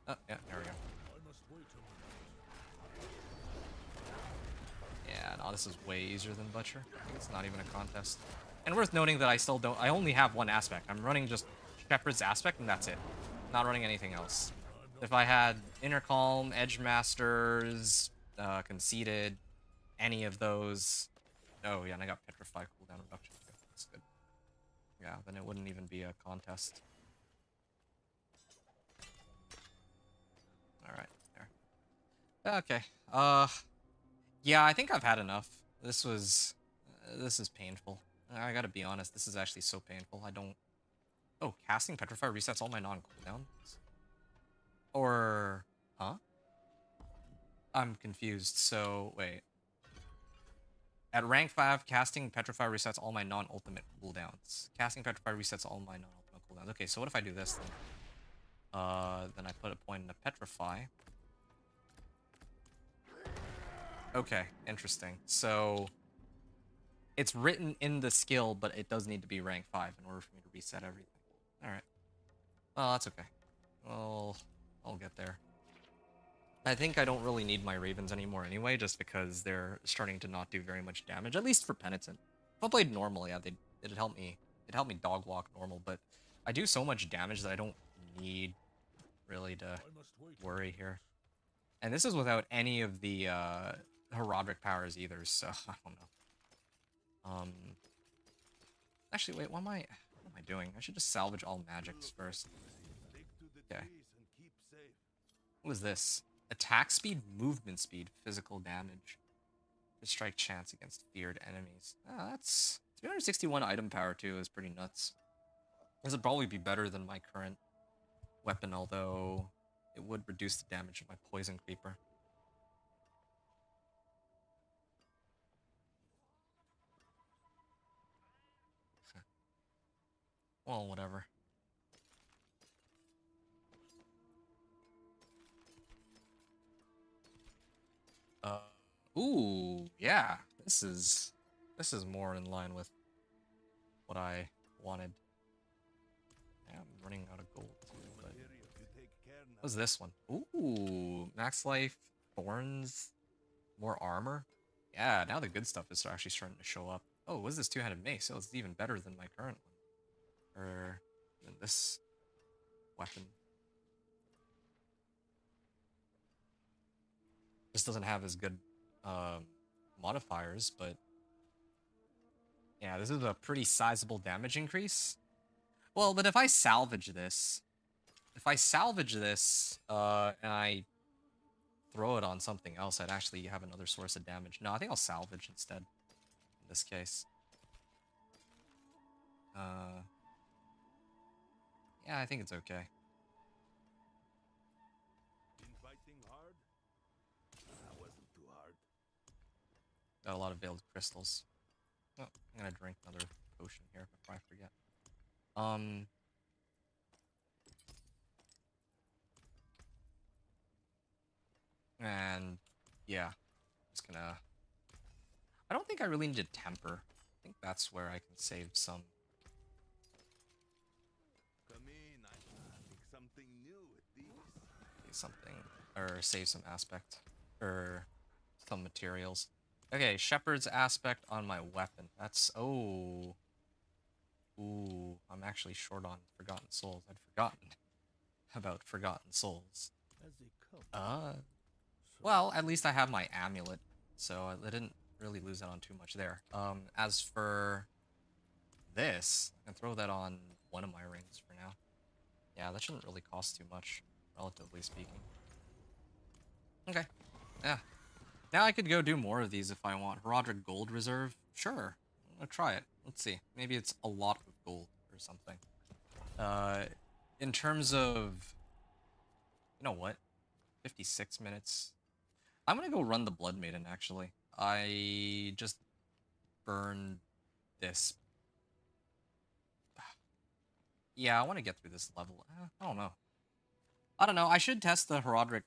Oh, yeah, there we go. Yeah, no, this is way easier than Butcher. I think it's not even a contest. And worth noting that I only have one aspect. I'm running just Shepherd's aspect, and that's it. Not running anything else. If I had Inner Calm, Edge Masters, Conceited, any of those... Oh, yeah, and I got Petrify cooldown reduction. That's good. Yeah, then it wouldn't even be a contest. Alright, there. Okay. Yeah, I think I've had enough. This is painful. I gotta be honest, this is actually so painful. I don't... Oh, casting Petrify resets all my non-cooldowns? Or... Huh? I'm confused, so... Wait. At rank 5, casting Petrify resets all my non-ultimate cooldowns. Casting Petrify resets all my non-ultimate cooldowns. Okay, so what if I do this then? Then I put a point in the Petrify. Okay, interesting. So... It's written in the skill, but it does need to be rank 5 in order for me to reset everything. Alright. Well, that's okay. Well, I'll get there. I think I don't really need my Ravens anymore anyway, just because they're starting to not do very much damage, at least for Penitent. If I played normal, yeah, it'd help me. It'd help me dog walk normal, but I do so much damage that I don't need really to worry here. And this is without any of the Herodic powers either, so I don't know. Actually, wait, what am I doing? I should just salvage all magics first. Okay. What is this? Attack speed, movement speed, physical damage. Strike chance against feared enemies. Ah, that's 361 item power too is pretty nuts. This would probably be better than my current weapon, although it would reduce the damage of my poison creeper. Well, whatever. Ooh, yeah. This is more in line with what I wanted. Yeah, I'm running out of gold too, but what's this one? Ooh, max life, thorns, more armor. Yeah, now the good stuff is actually starting to show up. Oh, what's this two-handed mace? Oh, it's even better than my current one. Or than this weapon. This doesn't have as good modifiers, but yeah, this is a pretty sizable damage increase. Well, but if I salvage this, and I throw it on something else, I'd actually have another source of damage. No, I think I'll salvage instead in this case. Yeah, I think it's okay. Got a lot of veiled crystals. Oh, I'm gonna drink another potion here before I forget. And yeah, just gonna. I don't think I really need to temper. I think that's where I can save some. Come in, I think something new with these. Something or save some aspect or some materials. Okay, Shepherd's aspect on my weapon. That's ooh, I'm actually short on Forgotten Souls. I'd forgotten about Forgotten Souls. Well, at least I have my amulet, so I didn't really lose out on too much there. As for this, I can throw that on one of my rings for now. Yeah, that shouldn't really cost too much, relatively speaking. Okay, yeah. Now I could go do more of these if I want. Herodic Gold Reserve? Sure. I'm gonna try it. Let's see. Maybe it's a lot of gold or something. In terms of... You know what? 56 minutes. I'm gonna go run the Blood Maiden, actually. I just burned this. Yeah, I want to get through this level. I don't know. I should test the Herodic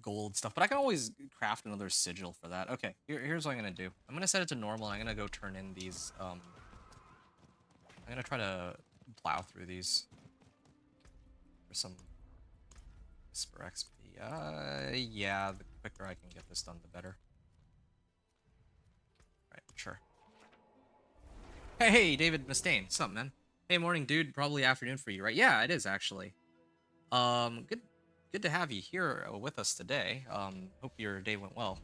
Gold stuff, but I can always craft another sigil for that. Okay, here's what I'm gonna do. I'm gonna set it to normal. I'm gonna go turn in these. I'm gonna try to plow through these for some Whisper XP. Yeah, the quicker I can get this done, the better. Right, sure. Hey, David Mustaine. What's up, man? Hey, morning, dude. Probably afternoon for you, right? Yeah, it is actually. Good to have you here with us today. Hope your day went well.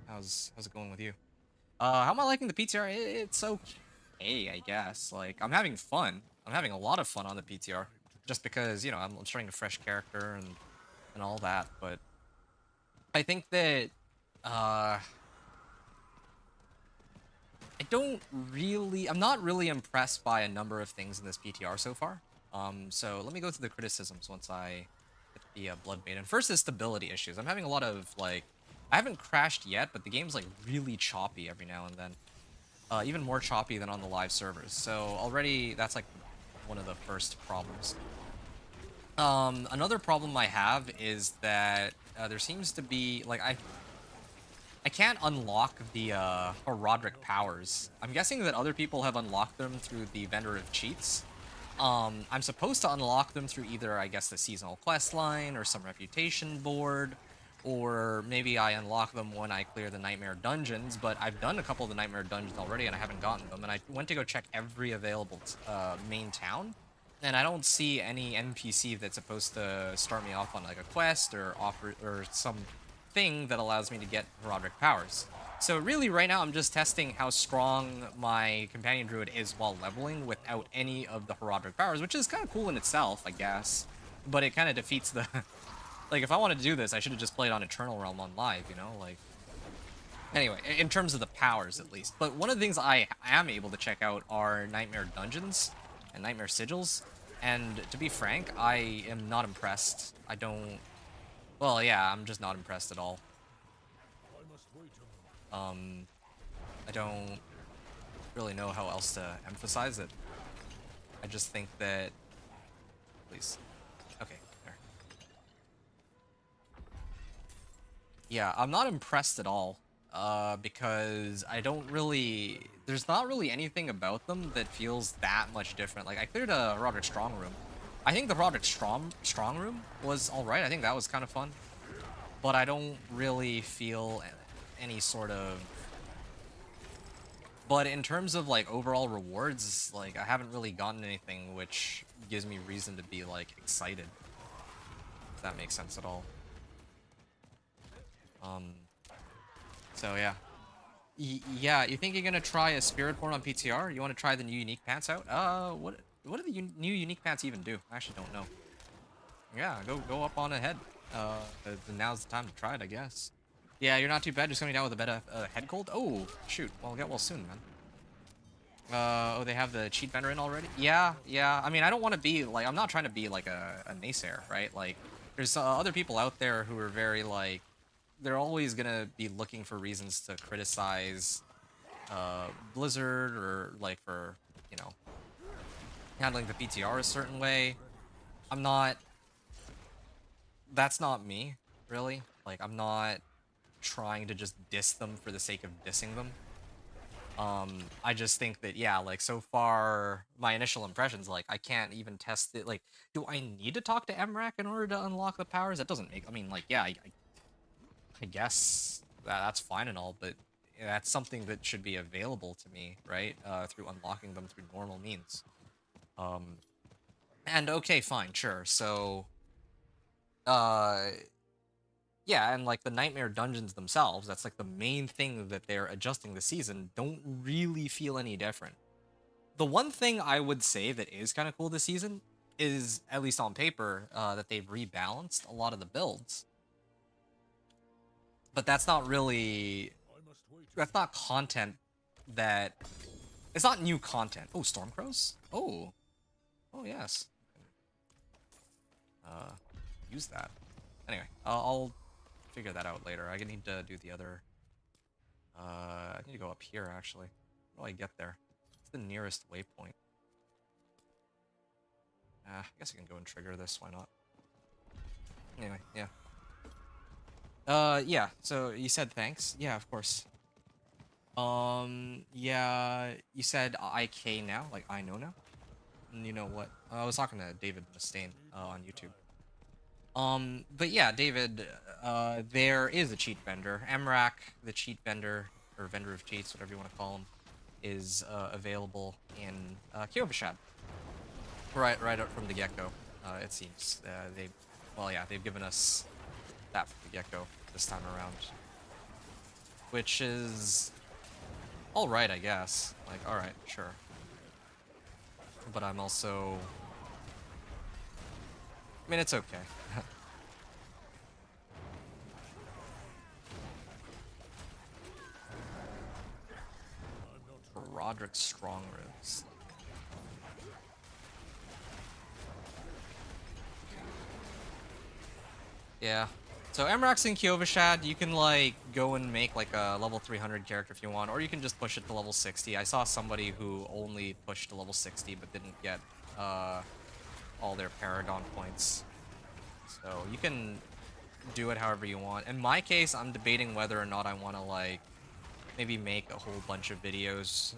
How's it going with you? How am I liking the PTR? It's okay, I guess. Like, I'm having fun. I'm having a lot of fun on the PTR, just because, you know, I'm starting a fresh character and all that. But I think that I'm not really impressed by a number of things in this PTR so far. So let me go through the criticisms once I get the Blood Maiden. First is stability issues. I'm having a lot of, like, I haven't crashed yet, but the game's, like, really choppy every now and then. Even more choppy than on the live servers. So already, that's, like, one of the first problems. Another problem I have is that there seems to be, like, I can't unlock the Herodic powers. I'm guessing that other people have unlocked them through the Vendor of Cheats. I'm supposed to unlock them through either, I guess, the seasonal quest line or some reputation board, or maybe I unlock them when I clear the nightmare dungeons, but I've done a couple of the nightmare dungeons already and I haven't gotten them, and I went to go check every available main town, and I don't see any NPC that's supposed to start me off on like a quest or offer or some thing that allows me to get Roderick powers. So really right now I'm just testing how strong my companion druid is while leveling without any of the Herodric powers, which is kind of cool in itself, I guess. But it kind of defeats the... like, if I wanted to do this, I should have just played on Eternal Realm on live, you know? Like... Anyway, in terms of the powers, at least. But one of the things I am able to check out are Nightmare Dungeons and Nightmare Sigils. And to be frank, I am not impressed. I don't... Well, yeah, I'm just not impressed at all. I don't really know how else to emphasize it. I just think that... Please. Okay, there. Yeah, I'm not impressed at all. Because I don't really... There's not really anything about them that feels that much different. Like, I cleared a Roderick Strong Room. I think the Roderick Strong Room was alright. I think that was kind of fun. But I don't really feel any sort of... But in terms of, like, overall rewards, like, I haven't really gotten anything which gives me reason to be, like, excited. If that makes sense at all. So, yeah. Yeah, you think you're gonna try a Spiritborn on PTR? You want to try the new unique pants out? What do the new unique pants even do? I actually don't know. Yeah, go up on ahead. Now's the time to try it, I guess. Yeah, you're not too bad. Just coming down with a bit of head cold. Oh, shoot. Well, get well soon, man. Oh, they have the cheat vendor in already? Yeah. I mean, I don't want to be, like, I'm not trying to be, like, a naysayer, right? Like, there's other people out there who are very, like, they're always gonna be looking for reasons to criticize Blizzard or, like, for, you know, handling the PTR a certain way. I'm not... That's not me, really. Like, I'm not trying to just diss them for the sake of dissing them. I just think that, yeah, like, so far, my initial impressions, like, I can't even test it. Like, do I need to talk to MRAC in order to unlock the powers? That doesn't make... I mean, like, yeah, I guess that's fine and all, but that's something that should be available to me, right? Through unlocking them through normal means. And okay, fine, sure. So, yeah, and like the Nightmare Dungeons themselves, that's like the main thing that they're adjusting this season, don't really feel any different. The one thing I would say that is kind of cool this season is, at least on paper, that they've rebalanced a lot of the builds. But that's not really... That's not content that... It's not new content. Oh, Stormcrows? Oh. Oh, yes. Use that. Anyway, I'll figure that out later. I need to do the other... I need to go up here, actually. How do I get there? What's the nearest waypoint? I guess I can go and trigger this. Why not? Anyway, yeah. Yeah, so you said thanks. Yeah, of course. Yeah, you said IK now? Like, I know now? And you know what? I was talking to David Mustaine, on YouTube. But yeah, David, there is a cheat vendor. MRAC, the cheat vendor, or vendor of cheats, whatever you want to call him, is, available in, Kyovashad. Right up from the get-go, it seems. Well, yeah, they've given us that from the get-go this time around. Which is... alright, I guess. Like, alright, sure. But I'm also... I mean, it's okay. Roderick Strong Rooms. Yeah. So MRAC's in Kyovashad, you can, like, go and make, like, a level 300 character if you want, or you can just push it to level 60. I saw somebody who only pushed to level 60 but didn't get, all their Paragon points. So you can do it however you want. In my case, I'm debating whether or not I want to, like, maybe make a whole bunch of videos,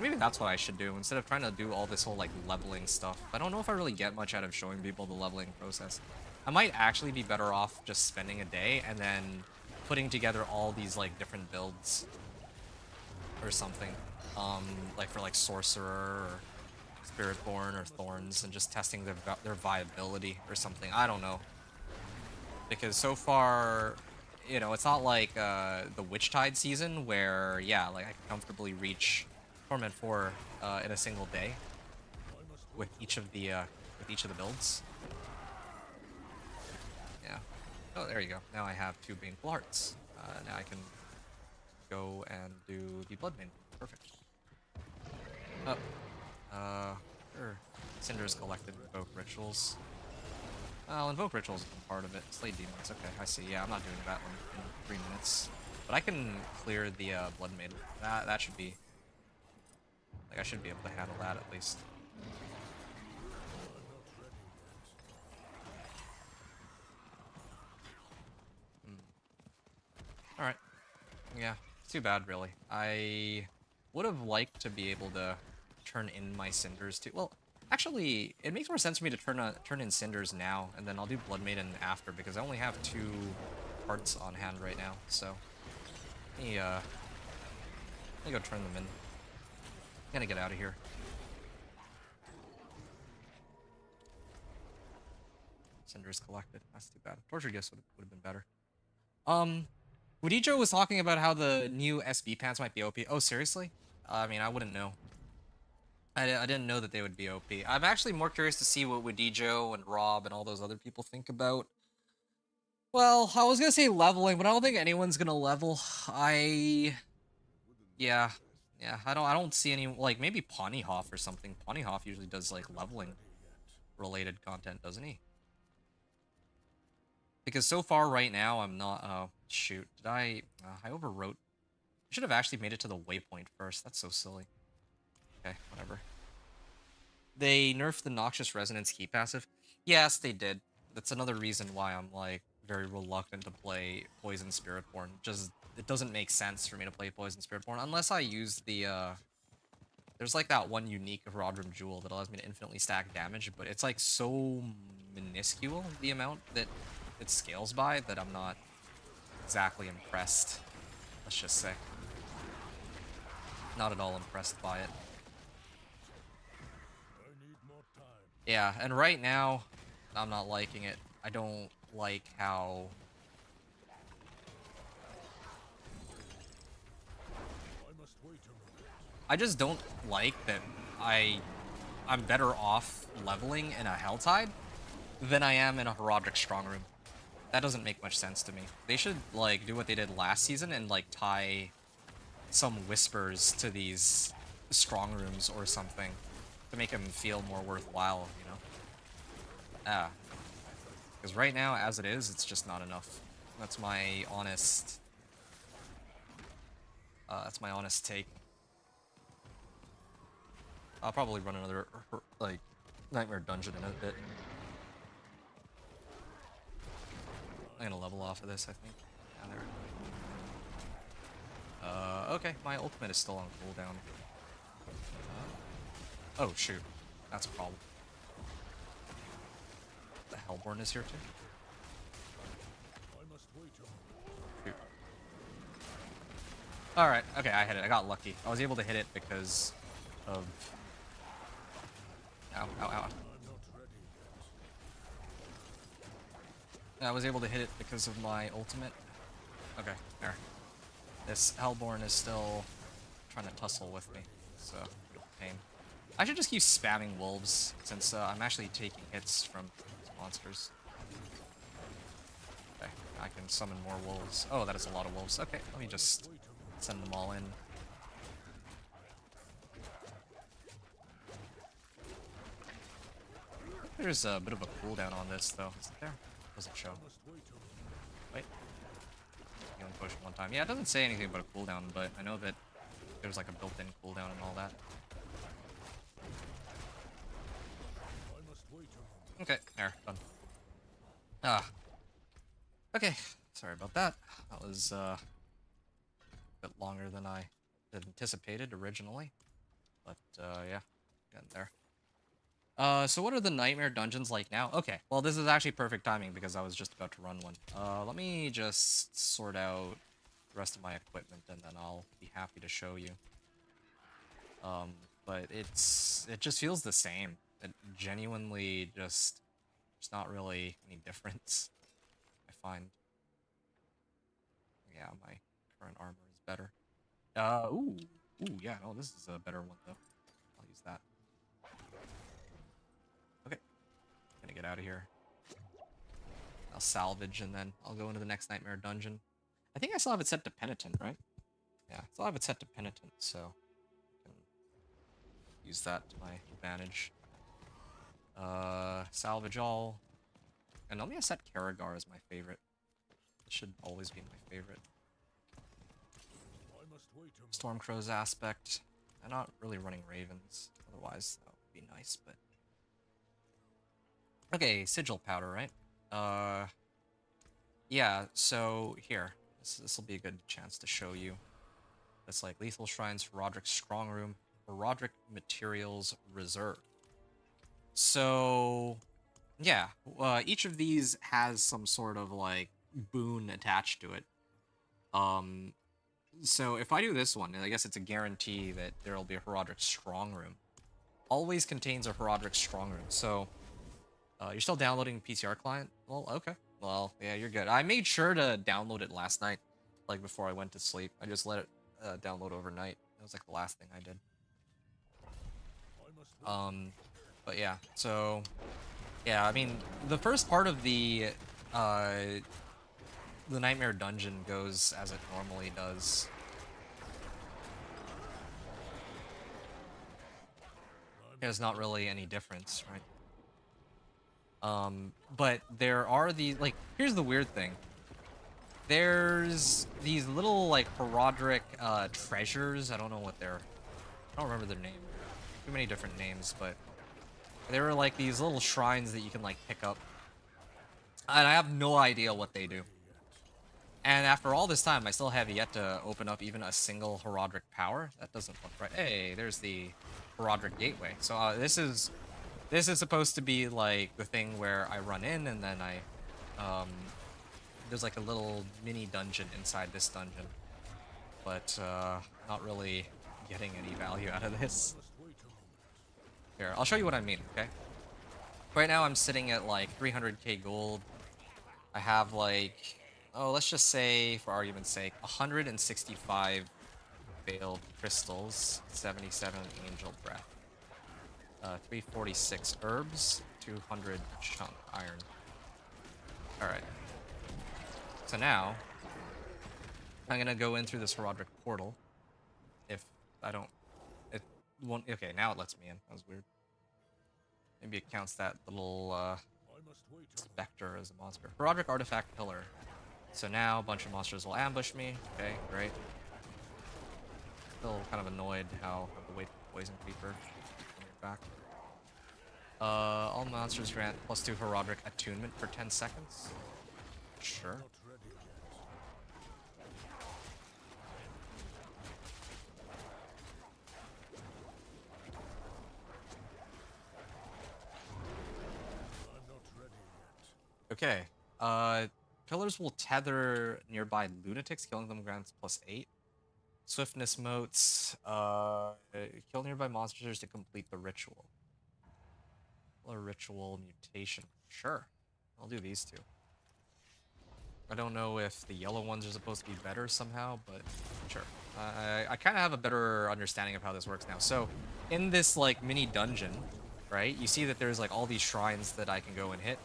Maybe that's what I should do instead of trying to do all this whole like leveling stuff. I don't know if I really get much out of showing people the leveling process. I might actually be better off just spending a day and then putting together all these like different builds or something. Like for like Sorcerer or Spiritborn or Thorns and just testing their viability or something. I don't know. Because so far, you know, it's not like the Witchtide season where, yeah, like I can comfortably reach Torment 4 in a single day with each of the builds. Yeah. Oh, there you go. Now I have 2 Baneful Hearts. Now I can go and do the Blood Main. Perfect. Oh. Sure. Cinders collected, Invoke Rituals. Well, Invoke Rituals is part of it. Slay Demons. Okay, I see. Yeah, I'm not doing that one in 3 minutes. But I can clear the Blood Maiden. That should be... Like, I should be able to handle that at least. Alright. Yeah, it's too bad, really. I would have liked to be able to turn in my Cinders too. Well, actually, it makes more sense for me to turn in Cinders now, and then I'll do Blood Maiden after, because I only have 2 hearts on hand right now, so... Let me go turn them in. I'm gonna get out of here. Cinders collected. That's too bad. Torture Gifts would have been better. Wadijo was talking about how the new SB pants might be OP. Oh, seriously? I mean, I wouldn't know. I didn't know that they would be OP. I'm actually more curious to see what Wadijo and Rob and all those other people think about. Well, I was gonna say leveling, but I don't think anyone's gonna level. Yeah, I don't see any, like, maybe Ponyhoff or something. Ponyhoff usually does, like, leveling related content, doesn't he? Because so far right now, I'm not, oh, shoot. Did I overwrote. I should have actually made it to the waypoint first. That's so silly. Okay, whatever. They nerfed the Noxious Resonance key passive. Yes, they did. That's another reason why I'm, like, very reluctant to play Poison Spiritborn. Just, it doesn't make sense for me to play Poison Spiritborn unless I use the, there's, like, that one unique Rodram Jewel that allows me to infinitely stack damage, but it's, like, so minuscule, the amount that it scales by, that I'm not exactly impressed. Let's just say. Not at all impressed by it. Yeah, and right now, I'm not liking it. I don't like how... I just don't like that I'm better off leveling in a Helltide than I am in a Herodic Strongroom. That doesn't make much sense to me. They should, like, do what they did last season and, like, tie some whispers to these Strongrooms or something to make them feel more worthwhile, you know? Because right now, as it is, it's just not enough. That's my honest... take. I'll probably run another, like, Nightmare Dungeon in a bit. I'm gonna level off of this, I think. Yeah, there. Okay, my ultimate is still on cooldown. Oh, shoot. That's a problem. The Hellborn is here, too? Shoot. Alright, okay, I hit it. I got lucky. I was able to hit it because of... Ow, ow, ow. I was able to hit it because of my ultimate. Okay, there. This Hellborn is still trying to tussle with me, so pain. I should just keep spamming wolves, since I'm actually taking hits from monsters. Okay, I can summon more wolves. Oh, that is a lot of wolves. Okay, let me just send them all in. There's a bit of a cooldown on this, though. Is it there? Doesn't show. Wait. Healing potion one time. Yeah, it doesn't say anything about a cooldown, but I know that there's like a built-in cooldown and all that. Okay, there, done. Okay, sorry about that. That was a bit longer than I had anticipated originally. But yeah, getting there. So what are the nightmare dungeons like now? Okay, well this is actually perfect timing because I was just about to run one. Let me just sort out the rest of my equipment and then I'll be happy to show you. But it just feels the same. It genuinely just there's not really any difference, I find. Yeah, my current armor is better. Ooh, yeah, no, this is a better one though. I'll use that. Okay, gonna get out of here. I'll salvage and then I'll go into the next nightmare dungeon. I think I still have it set to penitent, right? Yeah, I still have it set to penitent, so I can use that to my advantage. Salvage all. And let me set Karagar as my favorite. It should always be my favorite. Stormcrow's aspect. I'm not really running ravens. Otherwise, that would be nice, but... Okay, sigil powder, right? Yeah, so here. This will be a good chance to show you. It's like Lethal Shrines, Roderick Strong Room, Roderick Materials Reserve. So, yeah, each of these has some sort of, like, boon attached to it. So if I do this one, I guess it's a guarantee that there'll be a Roderick Strong Room. Always contains a Roderick Strong Room, so... you're still downloading PTR client? Well, okay. Well, yeah, you're good. I made sure to download it last night, like, before I went to sleep. I just let it download overnight. That was, like, the last thing I did. But yeah, so... Yeah, I mean, the first part of the Nightmare Dungeon goes as it normally does. There's not really any difference, right? But there are these, like, here's the weird thing. There's these little, like, Herodric, treasures. I don't know what they're... I don't remember their name. Too many different names, but... There are, like, these little shrines that you can, like, pick up. And I have no idea what they do. And after all this time, I still have yet to open up even a single Herodric power. That doesn't look right. Hey, there's the Herodric Gateway. So, this is supposed to be, like, the thing where I run in and then I, there's, like, a little mini dungeon inside this dungeon. But, not really getting any value out of this. Here, I'll show you what I mean, okay? Right now I'm sitting at, like, 300k gold. I have, like, oh, let's just say, for argument's sake, 165 Veiled Crystals, 77 Angel Breath. 346 herbs, 200 chunk iron. Alright. So now, I'm gonna go in through this Herodric portal. If I don't... It won't... Okay, now it lets me in. That was weird. Maybe it counts that little, Spectre as a monster. Herodric Artifact Pillar. So now, a bunch of monsters will ambush me. Okay, great. Still kind of annoyed how I have to wait for Poison Creeper coming back. All monsters grant +2 Herodric Attunement for 10 seconds. Sure. Okay. Pillars will tether nearby lunatics, killing them grants +8. Swiftness motes, kill nearby monsters to complete the ritual. A ritual mutation. Sure. I'll do these two. I don't know if the yellow ones are supposed to be better somehow, but sure. I kind of have a better understanding of how this works now. So, in this, like, mini dungeon, right, you see that there's, like, all these shrines that I can go and hit.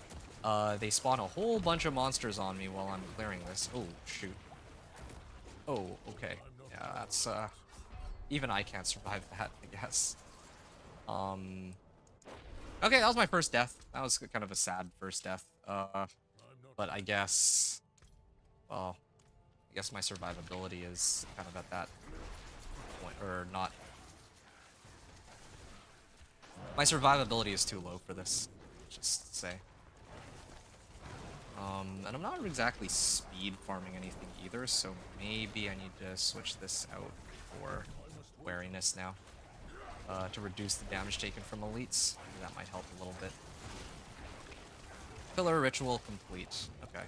They spawn a whole bunch of monsters on me while I'm clearing this. Oh, shoot. Oh, okay. Yeah, that's, even I can't survive that, I guess. Okay, that was my first death. That was kind of a sad first death. But I guess... Well, I guess my survivability is kind of at that point, or not. My survivability is too low for this, just to say. And I'm not exactly speed farming anything either, so maybe I need to switch this out for wariness now. to reduce the damage taken from elites. Maybe that might help a little bit. Pillar ritual complete. Okay.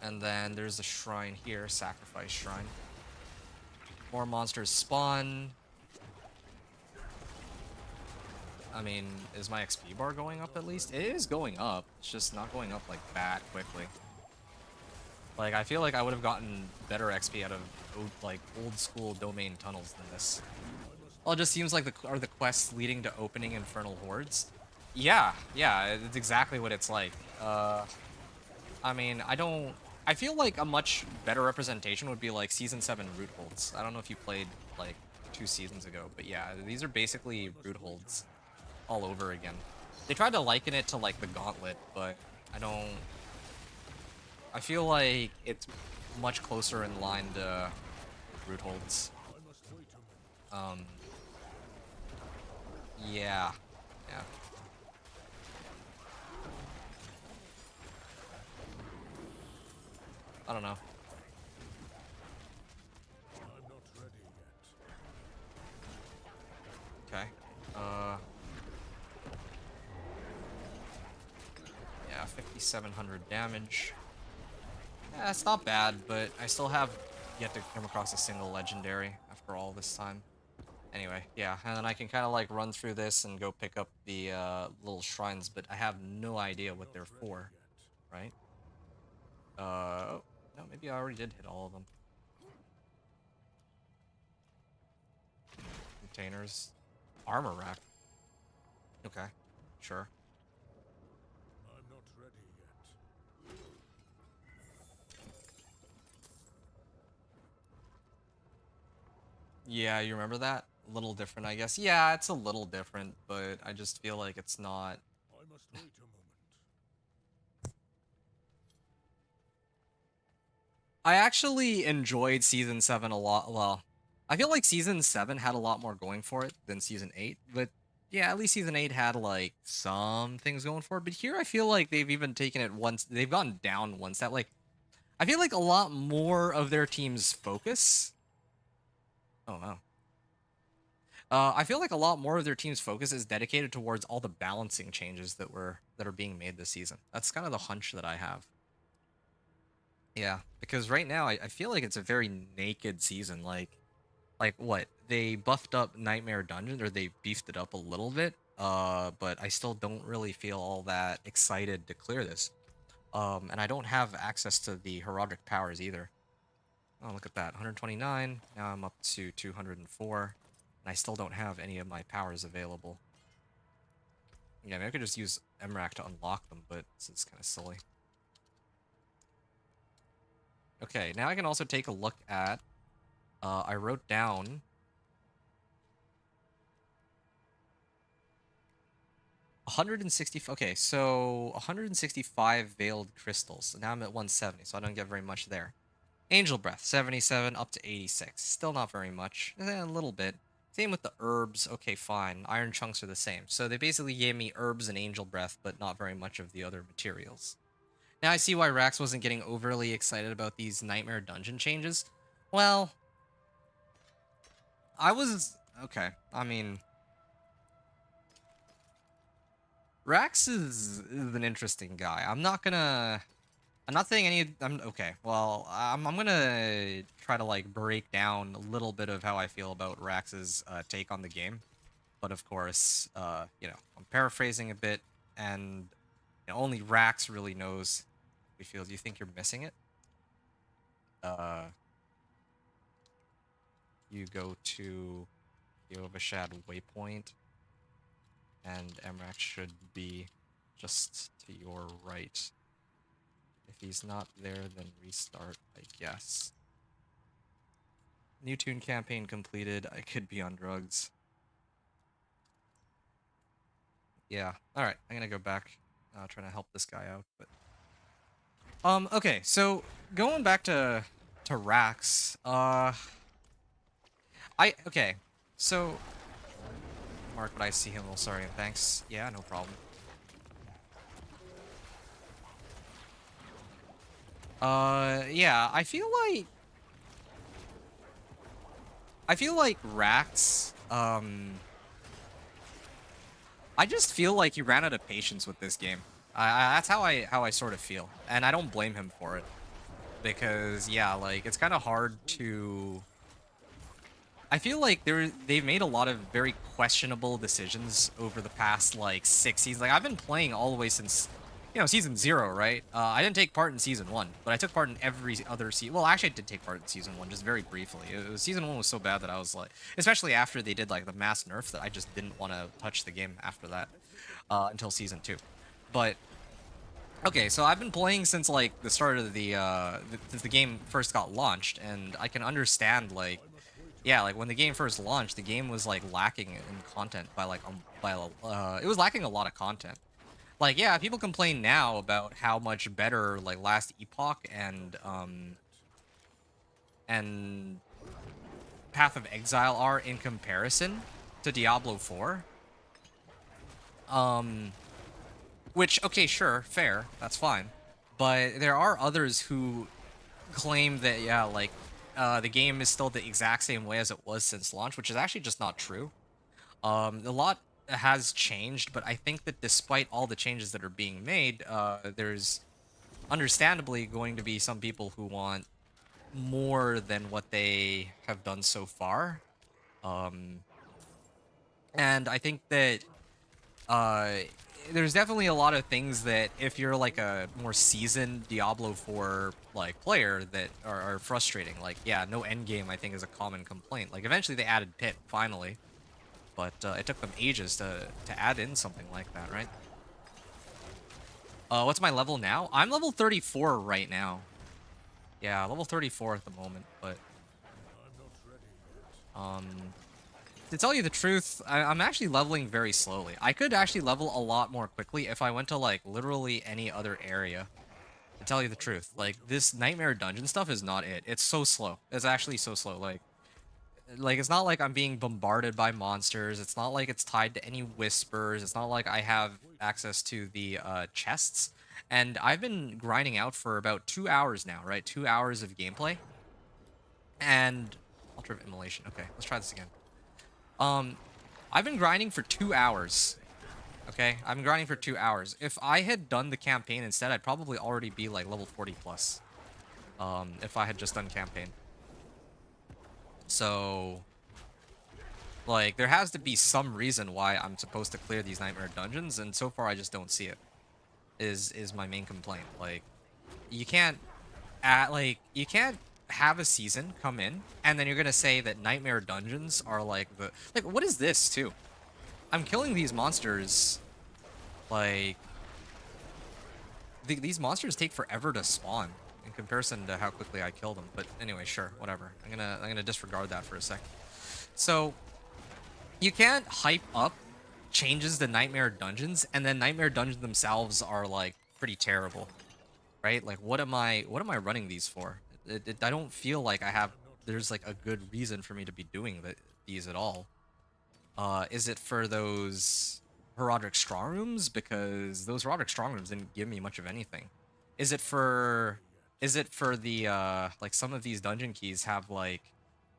And then there's a shrine here, sacrifice shrine. More monsters spawn. I mean, is my XP bar going up at least? It is going up. It's just not going up like that quickly. Like, I feel like I would have gotten better XP out of like old school domain tunnels than this. Well, it just seems like are the quests leading to opening infernal hordes. Yeah, it's exactly what it's like. I mean, I feel like a much better representation would be like Season 7 root holds. I don't know if you played like 2 seasons ago, but yeah, these are basically root holds all over again. They tried to liken it to like the Gauntlet, but I feel like it's much closer in line to root holds. Yeah. I don't know. Okay. Yeah, 5,700 damage. Yeah, it's not bad, but I still have yet to come across a single legendary after all this time. Anyway, yeah, and then I can kind of like run through this and go pick up the little shrines, but I have no idea what they're for, right? Oh, no, maybe I already did hit all of them. Containers. Armor rack. Okay, sure. I'm not ready yet. Yeah, you remember that? A little different, I guess. Yeah, it's a little different, but I just feel like it's not. I must wait a moment. I actually enjoyed Season 7 a lot. Well, I feel like Season 7 had a lot more going for it than Season 8, but yeah, at least Season 8 had like some things going for it. But here I feel like they've even taken it once, they've gone down one step. Like, I feel like a lot more of their team's focus. Oh, wow. I feel like a lot more of their team's focus is dedicated towards all the balancing changes that are being made this season. That's kind of the hunch that I have. Yeah, because right now I feel like it's a very naked season. Like what? They buffed up Nightmare Dungeon, or they beefed it up a little bit. But I still don't really feel all that excited to clear this. And I don't have access to the heraldic powers either. Oh, look at that, 129. Now I'm up to 204, and I still don't have any of my powers available. Yeah, maybe I could just use Emrak to unlock them, but this is kind of silly. Okay, now I can also take a look at, I wrote down 160, okay, so 165 veiled crystals. So now I'm at 170, so I don't get very much there. Angel Breath, 77 up to 86. Still not very much. A little bit. Same with the herbs. Okay, fine. Iron Chunks are the same. So they basically gave me herbs and Angel Breath, but not very much of the other materials. Now I see why Rax wasn't getting overly excited about these Nightmare Dungeon changes. Well, I was... Okay, I mean... Rax is an interesting guy. I'm not saying any... okay, well, I'm gonna try to, like, break down a little bit of how I feel about Rax's take on the game. But, of course, you know, I'm paraphrasing a bit, and you know, only Rax really knows how he feels. You think you're missing it? You go to Yovashad Waypoint, and Emrak should be just to your right. If he's not there, then restart, I guess. New tune campaign completed. I could be on drugs. Yeah. Alright, I'm gonna go back. Trying to help this guy out, but... okay, so, going back to Rax, okay, so... Mark, but I see him. Well, sorry, and thanks. Yeah, no problem. Yeah, I feel like... I feel like Rax, I just feel like he ran out of patience with this game. That's how I sort of feel, and I don't blame him for it, because yeah, like it's kind of hard to. I feel like they've made a lot of very questionable decisions over the past like 6 seasons. Like I've been playing all the way since, season 0, right? I didn't take part in season 1, but I took part in every other season. Well, actually, I did take part in season 1, just very briefly. Season 1 was so bad that I was like, especially after they did like the mass nerf, that I just didn't want to touch the game after that until season 2. But okay, so I've been playing since like the start of since the game first got launched, and I can understand like. Yeah, like when the game first launched, the game was like lacking in content it was lacking a lot of content. Like yeah, people complain now about how much better like Last Epoch and Path of Exile are in comparison to Diablo 4. Which okay, sure, fair, that's fine. But there are others who claim that yeah, like the game is still the exact same way as it was since launch, which is actually just not true. A lot has changed, but I think that despite all the changes that are being made, there's understandably going to be some people who want more than what they have done so far. And I think that uh, there's definitely a lot of things that if you're like a more seasoned Diablo 4 like player that are frustrating. Like yeah, no end game I think is a common complaint. Like eventually they added Pit finally, but it took them ages to add in something like that, right? What's my level now? I'm level 34 right now. Yeah, level 34 at the moment, but to tell you the truth, I'm actually leveling very slowly. I could actually level a lot more quickly if I went to like literally any other area. To tell you the truth, like this Nightmare Dungeon stuff is not it. It's so slow. It's actually so slow. Like it's not like I'm being bombarded by monsters. It's not like it's tied to any whispers. It's not like I have access to the chests. And I've been grinding out for about 2 hours now, right? 2 hours of gameplay. And Altar of Immolation. Okay, let's try this again. I've been grinding for 2 hours. Okay, I've been grinding for 2 hours. If I had done the campaign instead, I'd probably already be like level 40 plus. If I had just done campaign. So, like, there has to be some reason why I'm supposed to clear these Nightmare Dungeons, and so far I just don't see it. Is my main complaint. Like, you can't you can't have a season come in and then you're gonna say that Nightmare Dungeons are like what is this too? I'm killing these monsters like these monsters take forever to spawn in comparison to how quickly I kill them. But anyway, sure, whatever. I'm gonna disregard that for a sec. So you can't hype up changes to Nightmare Dungeons and then Nightmare Dungeons themselves are like pretty terrible. Right? Like, what am I running these for? I don't feel like there's like a good reason for me to be doing these at all. Is it for those Herodic Strongrooms? Because those Herodic Strongrooms didn't give me much of anything. Is it for the like some of these dungeon keys have like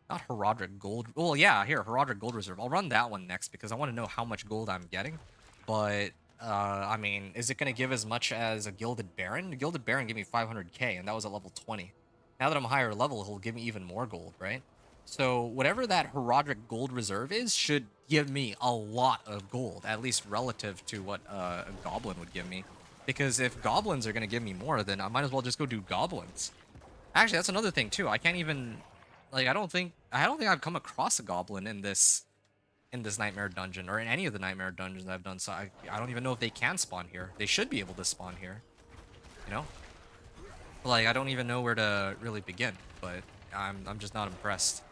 not Herodic Gold? Well, yeah, here, Herodic Gold Reserve. I'll run that one next because I want to know how much gold I'm getting. But I mean, is it going to give as much as a Gilded Baron? The Gilded Baron gave me 500k, and that was at level 20. Now that I'm higher level, he'll give me even more gold, right? So whatever that Herodic Gold Reserve is should give me a lot of gold, at least relative to what a Goblin would give me. Because if Goblins are going to give me more, then I might as well just go do Goblins. Actually, that's another thing, too. I can't even... Like, I don't think I've come across a Goblin in this Nightmare Dungeon, or in any of the Nightmare Dungeons I've done, so I don't even know if they can spawn here. They should be able to spawn here, you know? Like, I don't even know where to really begin, but I'm just not impressed.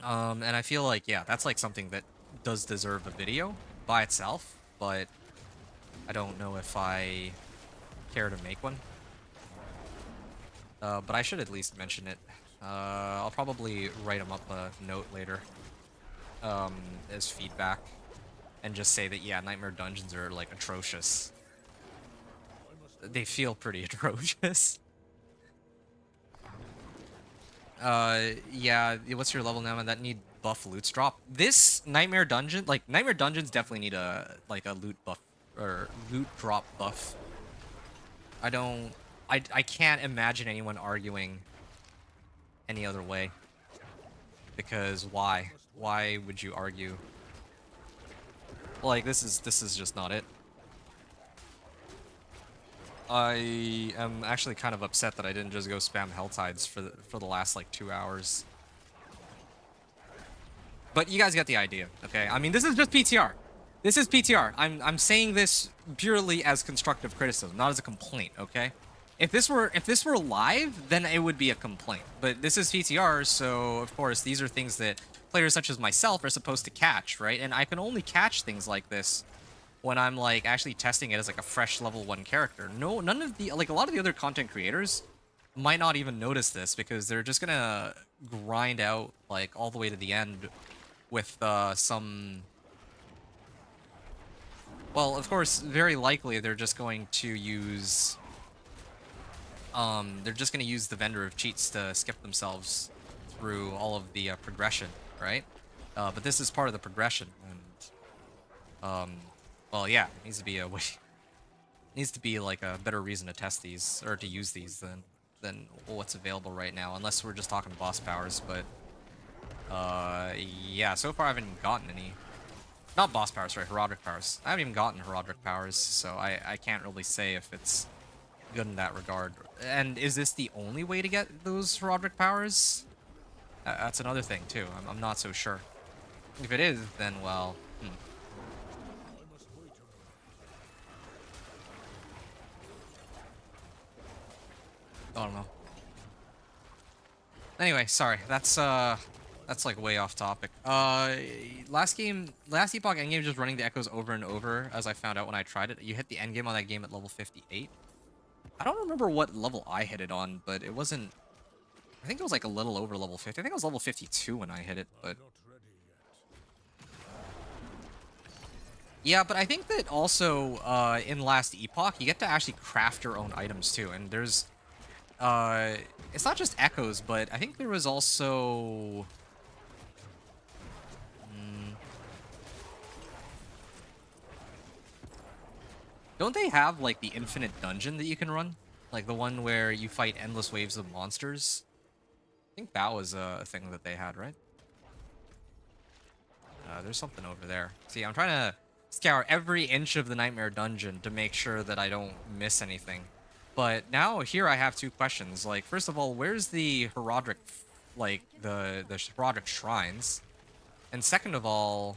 And I feel like, yeah, that's like something that does deserve a video by itself, but I don't know if I care to make one. But I should at least mention it. I'll probably write him up a note later as feedback and just say that, yeah, Nightmare Dungeons are, like, atrocious. They feel pretty atrocious. Yeah, what's your level now, and that need buff loots drop? This Nightmare Dungeon, like, Nightmare Dungeons definitely need a loot buff, or loot drop buff. I can't imagine anyone arguing any other way. Because why? Why would you argue? Like, this is just not it. I am actually kind of upset that I didn't just go spam Helltides for the last like 2 hours. But you guys get the idea, okay? I mean, this is just PTR. This is PTR. I'm saying this purely as constructive criticism, not as a complaint, okay? If this were live, then it would be a complaint. But this is PTR, so of course these are things that players such as myself are supposed to catch, right? And I can only catch things like this when I'm like actually testing it as like a fresh level 1 character. No, none of the, like, a lot of the other content creators might not even notice this because they're just gonna grind out like all the way to the end with some, well, of course, very likely they're just going to use the vendor of cheats to skip themselves through all of the progression, right? But this is part of the progression, and well, yeah, it needs to be a way, needs to be like a better reason to test these or to use these than what's available right now, unless we're just talking boss powers. But yeah, so far I haven't gotten any, not boss powers, sorry, herodic powers. I haven't even gotten herodic powers, so I can't really say if it's good in that regard. And is this the only way to get those herodic powers? That's another thing too. I'm not so sure. If it is, then well, I don't know. Anyway, sorry. That's like way off topic. Last Epoch endgame, just running the echoes over and over, as I found out when I tried it. You hit the endgame on that game at level 58. I don't remember what level I hit it on, but it wasn't, I think it was like a little over level 50. I think it was level 52 when I hit it, but yeah, but I think that also in Last Epoch, you get to actually craft your own items too, and there's it's not just echoes, but I think there was also don't they have like the infinite dungeon that you can run? Like the one where you fight endless waves of monsters? I think that was a thing that they had, right? There's something over there. See, I'm trying to scour every inch of the Nightmare Dungeon to make sure that I don't miss anything. But now here I have 2 questions. Like, first of all, where's the herodic, like the herodic shrines? And second of all,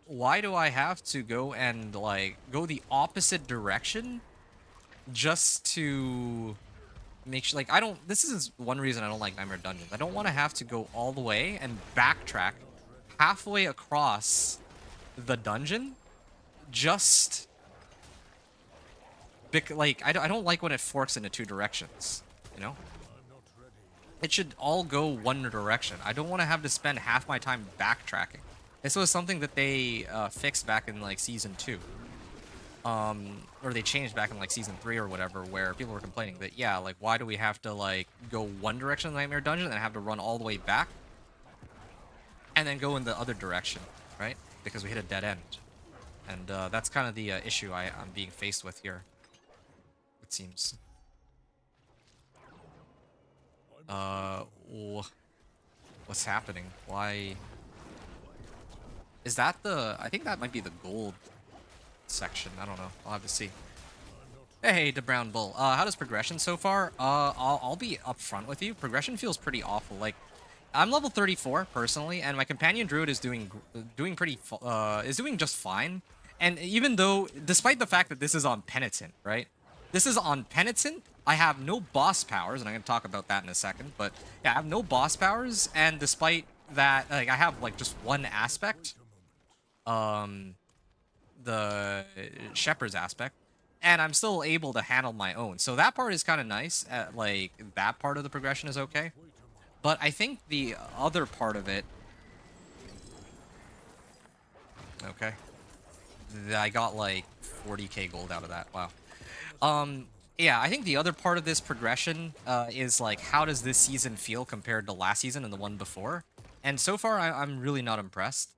why do I have to go and like go the opposite direction just to make sure, like, I don't, this is one reason I don't like Nightmare Dungeons. I don't want to have to go all the way and backtrack halfway across the dungeon just like, I don't like when it forks into 2 directions, you know? It should all go one direction. I don't want to have to spend half my time backtracking. This was something that they fixed back in like season 2. Or they changed back in like season 3 or whatever, where people were complaining that, yeah, like, why do we have to like go one direction in the Nightmare Dungeon and have to run all the way back and then go in the other direction, right? Because we hit a dead end. And that's kind of the issue I'm being faced with here, it seems. What's happening? Why is that the, I think that might be the gold section. I don't know. I'll have to see. Hey, the Brown Bull. How does progression so far? I'll be upfront with you. Progression feels pretty awful. Like, I'm level 34 personally, and my companion Druid is doing just fine. And even though, despite the fact that this is on Penitent, right? This is on Penitent. I have no boss powers, and I'm gonna talk about that in a second. But yeah, I have no boss powers, and despite that, like, I have like just one aspect. The Shepherd's aspect, and I'm still able to handle my own. So that part is kind of nice. Like, that part of the progression is okay. But I think the other part of it... Okay. I got like 40k gold out of that. Wow. yeah, I think the other part of this progression is like, how does this season feel compared to last season and the one before? And so far, I'm really not impressed.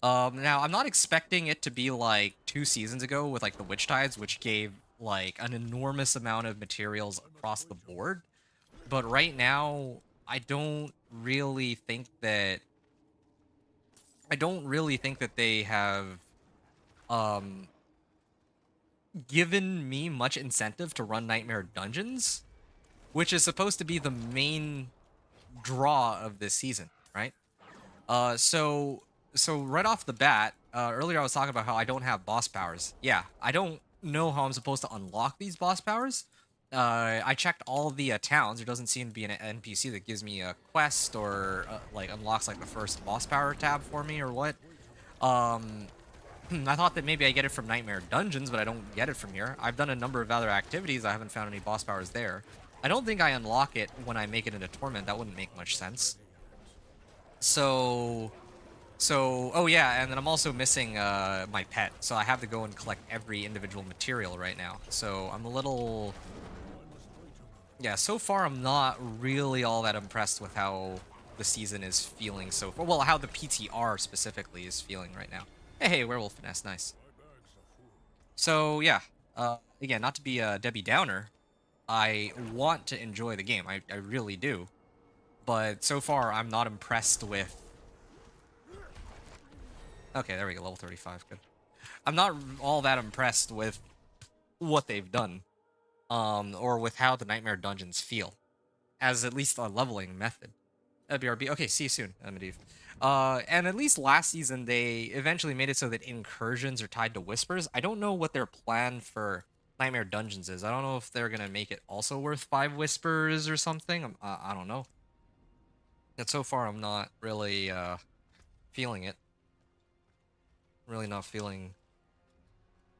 Now, I'm not expecting it to be like 2 seasons ago with like the Witch Tides, which gave like an enormous amount of materials across the board. But right now, I don't really think that they have um given me much incentive to run Nightmare Dungeons, which is supposed to be the main draw of this season, right? So right off the bat, earlier I was talking about how I don't have boss powers. Yeah, I don't know how I'm supposed to unlock these boss powers. I checked all the towns. There doesn't seem to be an NPC that gives me a quest or like unlocks like the first boss power tab for me or what. Um, I thought that maybe I get it from Nightmare Dungeons, but I don't get it from here. I've done a number of other activities. I haven't found any boss powers there. I don't think I unlock it when I make it into Torment. That wouldn't make much sense. So, oh yeah, and then I'm also missing my pet. So I have to go and collect every individual material right now. So I'm a little... Yeah, so far I'm not really all that impressed with how the season is feeling so far. Well, how the PTR specifically is feeling right now. Hey, Werewolf Finesse, nice. So yeah, again, not to be a Debbie Downer, I want to enjoy the game. I really do. But so far, I'm not impressed with... Okay, there we go, level 35, good. I'm not all that impressed with what they've done, or with how the Nightmare Dungeons feel, as at least a leveling method. BRB, okay, see you soon, Medivh. And at least last season, they eventually made it so that incursions are tied to whispers. I don't know what their plan for Nightmare Dungeons is. I don't know if they're gonna make it also worth 5 whispers or something. I don't know. But so far, I'm not really feeling it. Really not feeling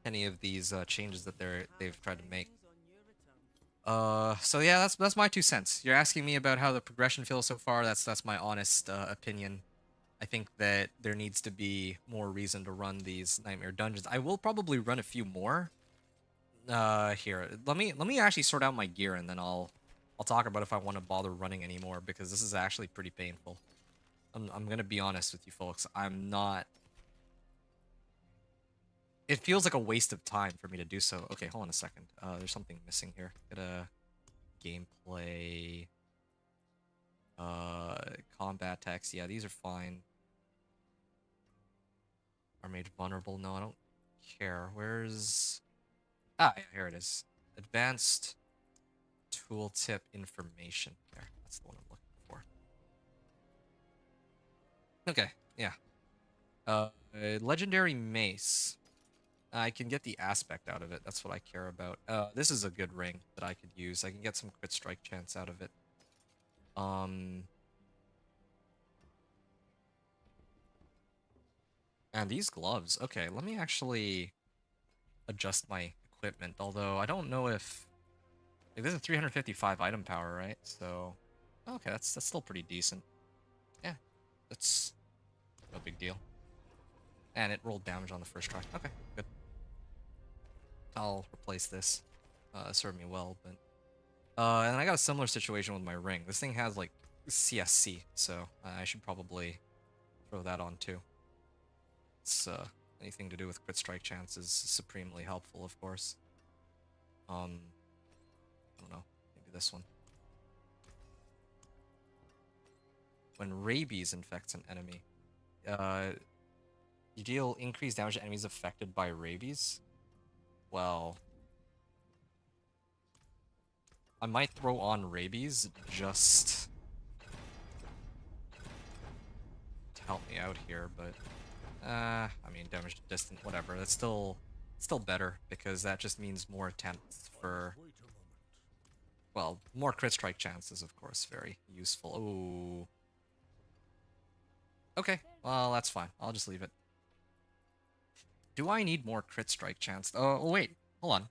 any of these changes that they've tried to make. So yeah, that's my 2 cents. You're asking me about how the progression feels so far. That's my honest opinion. I think that there needs to be more reason to run these Nightmare Dungeons. I will probably run a few more. Here, let me actually sort out my gear, and then I'll talk about if I want to bother running anymore, because this is actually pretty painful. I'm gonna be honest with you folks. I'm not... It feels like a waste of time for me to do so. Okay, hold on a second. There's something missing here. Get a gameplay, combat text. Yeah, these are fine. Are made vulnerable? No, I don't care. Where's... Ah, yeah, here it is. Advanced tooltip information. There, that's the one I'm looking for. Okay, yeah. Legendary mace. I can get the aspect out of it. That's what I care about. This is a good ring that I could use. I can get some crit strike chance out of it. And these gloves. Okay, let me actually adjust my equipment. Although I don't know if... Like, this is 355 item power, right? So, okay, that's still pretty decent. Yeah, that's no big deal. And it rolled damage on the first try. Okay, good. I'll replace this. Served me well, but... and then I got a similar situation with my ring. This thing has, like, CSC, so I should probably throw that on, too. It's, anything to do with crit strike chance is supremely helpful, of course. I don't know. Maybe this one. When rabies infects an enemy, you deal increased damage to enemies affected by rabies? Well, I might throw on rabies just to help me out here, but I mean, damage to distant, whatever. That's still better, because that just means more attempts for, well, more crit strike chances, of course. Very useful. Ooh. Okay, well, that's fine. I'll just leave it. Do I need more crit strike chance? Oh, wait. Hold on.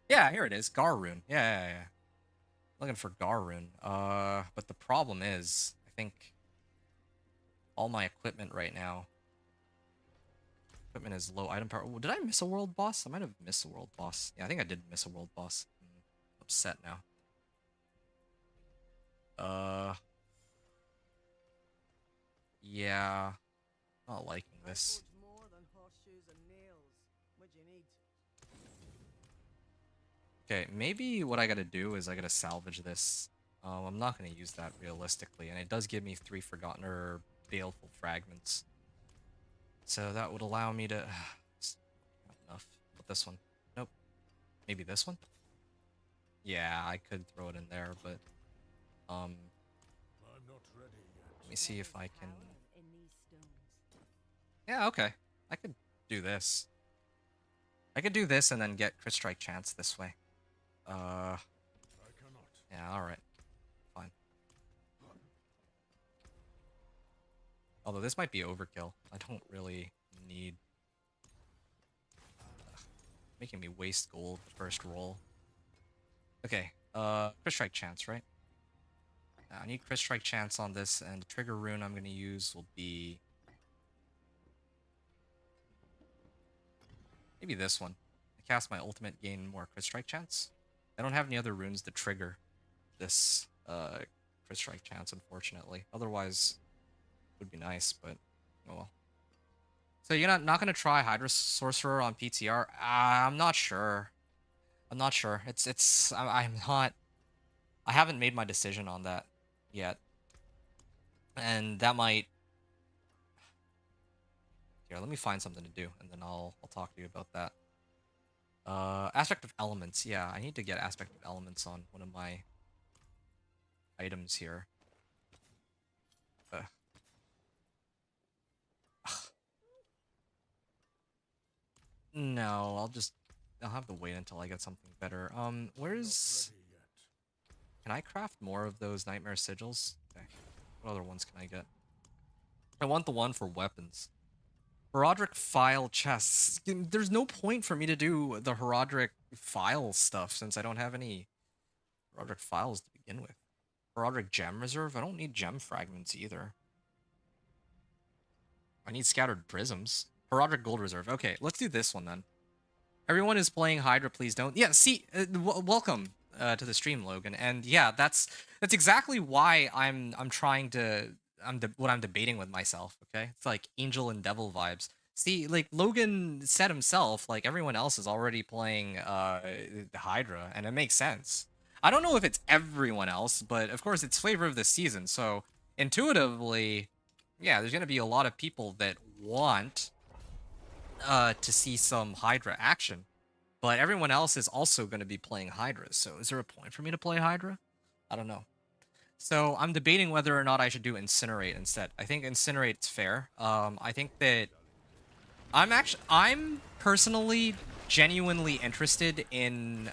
Yeah, here it is. Gar rune. Yeah. Looking for Gar rune. But the problem is, I think all my equipment right now Equipment is low item power. Did I miss a world boss? I might have missed a world boss. Yeah, I think I did miss a world boss. I'm upset now. Yeah. Not liking this. More than horseshoes and nails. What do you need? Okay, maybe what I gotta do is I gotta salvage this. I'm not gonna use that realistically, and it does give me 3 forgotten or baleful fragments. So that would allow me to... Not enough. Put this one. Nope. Maybe this one? Yeah, I could throw it in there, but... I'm not ready yet. Let me see if I can... In these stones. Yeah, okay. I could do this. I could do this and then get Crit Strike Chance this way. I cannot. Yeah, alright. Fine. Although this might be overkill. I don't really need... Making me waste gold first roll. Okay, Crit Strike Chance, right? I need Crit Strike Chance on this, and the trigger rune I'm gonna use will be... Maybe this one. I cast my ultimate, gain more Crit Strike Chance. I don't have any other runes to trigger this Crit Strike Chance, unfortunately. Otherwise, it would be nice, but oh well. So you're not gonna try Hydra Sorcerer on PTR? I'm not sure. I'm not sure. I'm not... I haven't made my decision on that yet. And that might... Here, let me find something to do, and then I'll talk to you about that. Aspect of Elements. Yeah, I need to get Aspect of Elements on one of my items here. No, I'll have to wait until I get something better. Where's... Can I craft more of those Nightmare Sigils? Okay. What other ones can I get? I want the one for weapons. Herodric File chests. There's no point for me to do the Herodric File stuff since I don't have any Herodric Files to begin with. Herodric Gem Reserve? I don't need gem fragments either. I need Scattered Prisms. Herodric Gold Reserve. Okay, let's do this one then. Everyone is playing Hydra, please don't. Yeah, see, welcome to the stream, Logan. And yeah, that's exactly why I'm trying to... what I'm debating with myself, okay? It's like angel and devil vibes. See, like, Logan said himself, like, everyone else is already playing Hydra, and it makes sense. I don't know if it's everyone else, but of course it's flavor of the season, so intuitively, yeah, there's gonna be a lot of people that want to see some Hydra action, but everyone else is also gonna be playing Hydra, so is there a point for me to play Hydra? I don't know. So I'm debating whether or not I should do Incinerate instead. I think Incinerate's fair. I think that I'm personally genuinely interested in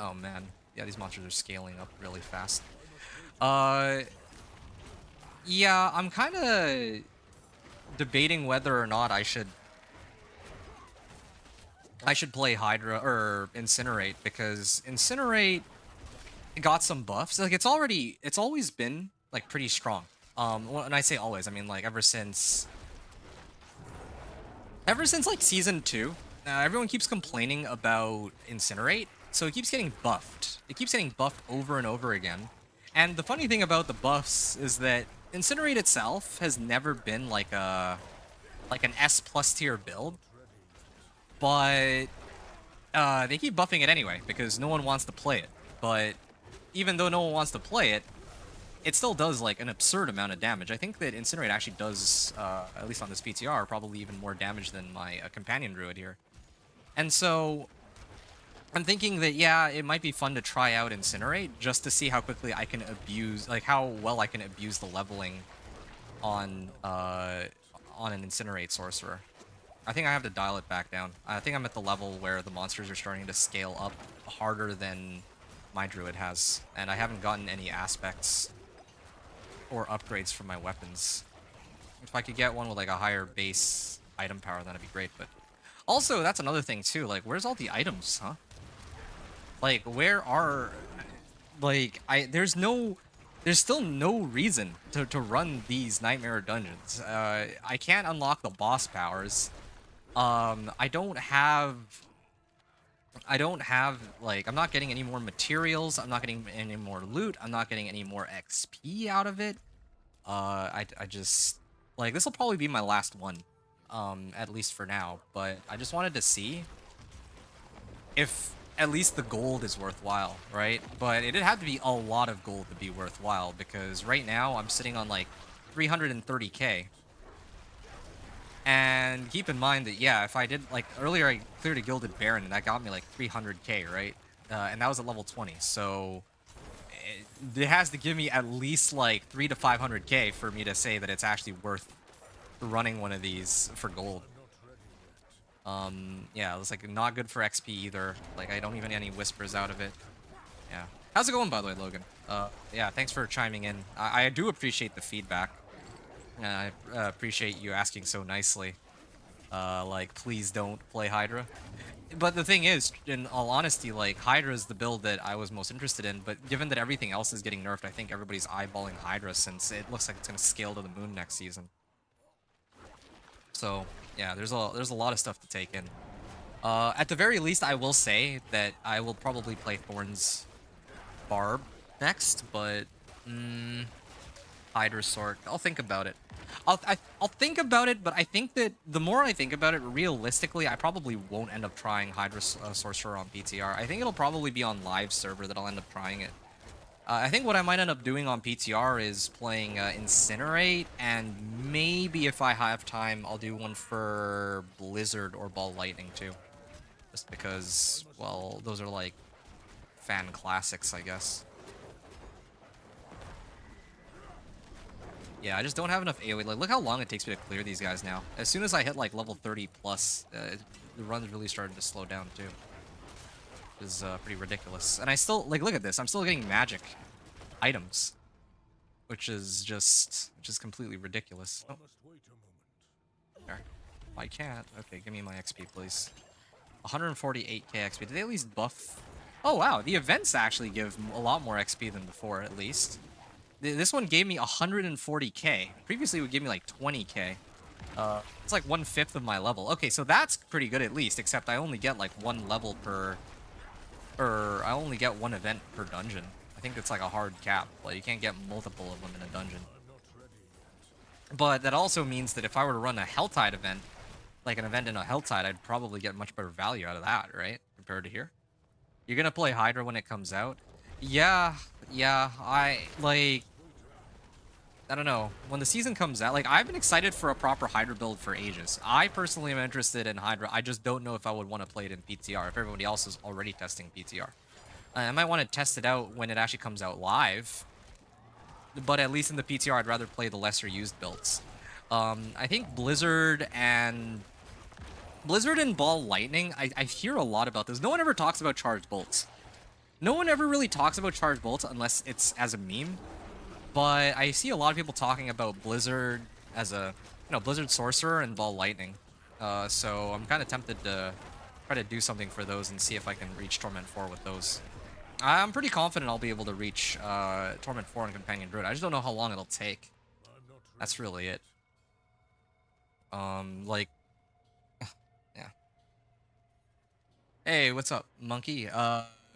oh man. Yeah, these monsters are scaling up really fast. Yeah, I'm kind of debating whether or not I should play Hydra or Incinerate, because Incinerate got some buffs. Like, it's always been like pretty strong. When I say always, I mean like ever since like season 2. Everyone keeps complaining about Incinerate, so it keeps getting buffed. It keeps getting buffed over and over again. And the funny thing about the buffs is that Incinerate itself has never been like an S+ tier build, but they keep buffing it anyway because no one wants to play it. But even though no one wants to play it, it still does like an absurd amount of damage. I think that Incinerate actually does, at least on this PTR, probably even more damage than my companion druid here. And so I'm thinking that, yeah, it might be fun to try out Incinerate just to see how quickly I can abuse, like how well I can abuse the leveling on an Incinerate sorcerer. I think I have to dial it back down. I think I'm at the level where the monsters are starting to scale up harder than my druid has, and I haven't gotten any aspects or upgrades for my weapons. If I could get one with like a higher base item power, that'd be great. But also, that's another thing too, like, where's all the items, huh? Like, where are... Like, there's no there's still no reason to run these nightmare dungeons. I can't unlock the boss powers. I don't have, like, I'm not getting any more materials, I'm not getting any more loot, I'm not getting any more XP out of it. I just, like, this will probably be my last one, at least for now, but I just wanted to see if at least the gold is worthwhile, right? But it'd have to be a lot of gold to be worthwhile, because right now I'm sitting on, like, 330k. And keep in mind that, yeah, if I did, like, earlier I cleared a Gilded Baron, and that got me, like, 300k, right? And that was at level 20, so it has to give me at least, like, 3 to 500k for me to say that it's actually worth running one of these for gold. Yeah, it's, like, not good for XP either. Like, I don't even get any whispers out of it. Yeah. How's it going, by the way, Logan? Yeah, thanks for chiming in. I do appreciate the feedback. I appreciate you asking so nicely. Like, please don't play Hydra. But the thing is, in all honesty, like, Hydra is the build that I was most interested in, but given that everything else is getting nerfed, I think everybody's eyeballing Hydra since it looks like it's going to scale to the moon next season. So, yeah, there's a lot of stuff to take in. At the very least, I will say that I will probably play Thorn's Barb next, but Hydra Sword. I'll think about it. I'll think about it, but I think that the more I think about it, realistically, I probably won't end up trying Hydra Sorcerer on PTR. I think it'll probably be on live server that I'll end up trying it. I think what I might end up doing on PTR is playing Incinerate, and maybe if I have time, I'll do one for Blizzard or Ball Lightning too. Just because, well, those are like fan classics, I guess. Yeah, I just don't have enough AoE. Like, look how long it takes me to clear these guys now. As soon as I hit, like, level 30 plus, the run's really started to slow down, too. Which is pretty ridiculous. And I still, like, look at this. I'm still getting magic items. Which is completely ridiculous. Oh. There. I can't. Okay, give me my XP, please. 148k XP. Did they at least buff? Oh, wow. The events actually give a lot more XP than before, at least. This one gave me 140k. Previously, it would give me like 20k. It's like 1/5 of my level. Okay, so that's pretty good at least, except I only get like one level per... Or I only get one event per dungeon. I think it's like a hard cap. Like, you can't get multiple of them in a dungeon. But that also means that if I were to run a Helltide event, like an event in a Helltide, I'd probably get much better value out of that, right? Compared to here. You're gonna play Hydra when it comes out? Yeah, I don't know. When the season comes out, like, I've been excited for a proper Hydra build for ages. I personally am interested in Hydra. I just don't know if I would want to play it in PTR, if everybody else is already testing PTR. I might want to test it out when it actually comes out live. But at least in the PTR, I'd rather play the lesser used builds. I think Blizzard and Ball Lightning, I hear a lot about this. No one ever talks about Charged Bolts. No one ever really talks about Charged Bolts unless it's as a meme. But I see a lot of people talking about Blizzard as a, Blizzard Sorcerer and Ball Lightning. So I'm kind of tempted to try to do something for those and see if I can reach Torment 4 with those. I'm pretty confident I'll be able to reach Torment 4 and Companion Druid. I just don't know how long it'll take. That's really it. Like... yeah. Hey, what's up, Monkey?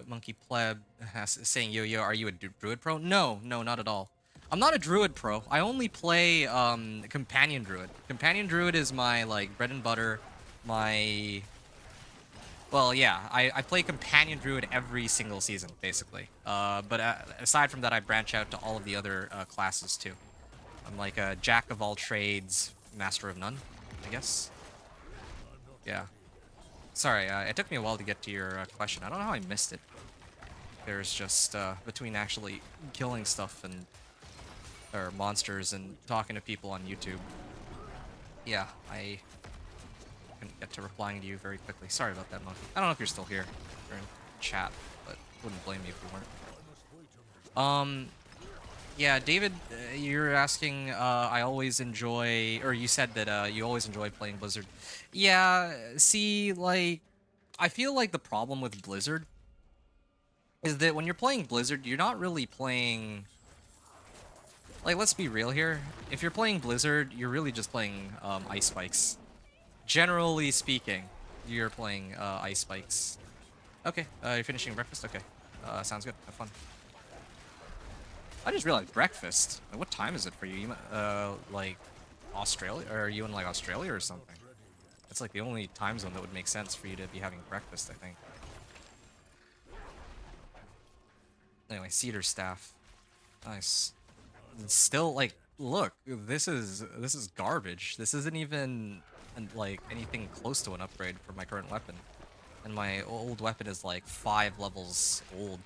Monkey Pleb saying, yo, are you a Druid pro? No, not at all. I'm not a Druid pro. I only play Companion Druid. Companion Druid is my, like, bread and butter. My... Well, yeah, I play Companion Druid every single season, basically. But aside from that, I branch out to all of the other classes, too. I'm like a jack of all trades, master of none, I guess. Yeah. Sorry, it took me a while to get to your question. I don't know how I missed it. There's just, between actually killing stuff and... or monsters and talking to people on YouTube. Yeah, I couldn't get to replying to you very quickly. Sorry about that, Monkey. I don't know if you're still here. You're in chat, but wouldn't blame you if you weren't. Yeah, David, you're asking, I always enjoy... or you said that, you always enjoy playing Blizzard. Yeah, see, like... I feel like the problem with Blizzard is that when you're playing Blizzard, you're not really playing... Like, let's be real here. If you're playing Blizzard, you're really just playing Ice Spikes. Generally speaking, you're playing Ice Spikes. Okay, you're finishing breakfast? Okay. Sounds good. Have fun. I just realized breakfast. Like, what time is it for you? Like, Australia? Or are you in, like, Australia or something? It's, like, the only time zone that would make sense for you to be having breakfast, I think. Anyway, cedar staff. Nice. Still, like, look, this is garbage. This isn't even, like, anything close to an upgrade for my current weapon. And my old weapon is, like, 5 levels old.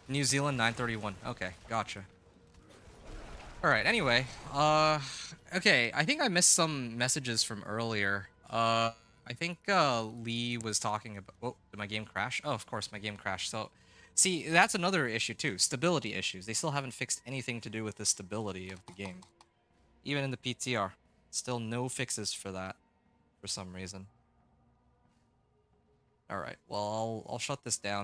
New Zealand 931. Okay, gotcha. Alright, anyway, okay, I think I missed some messages from earlier. I think, Lee was talking about— oh, did my game crash? Oh, of course, my game crashed. So, see, that's another issue, too. Stability issues. They still haven't fixed anything to do with the stability of the game. Even in the PTR. Still no fixes for that, for some reason. Alright, well, I'll shut this down.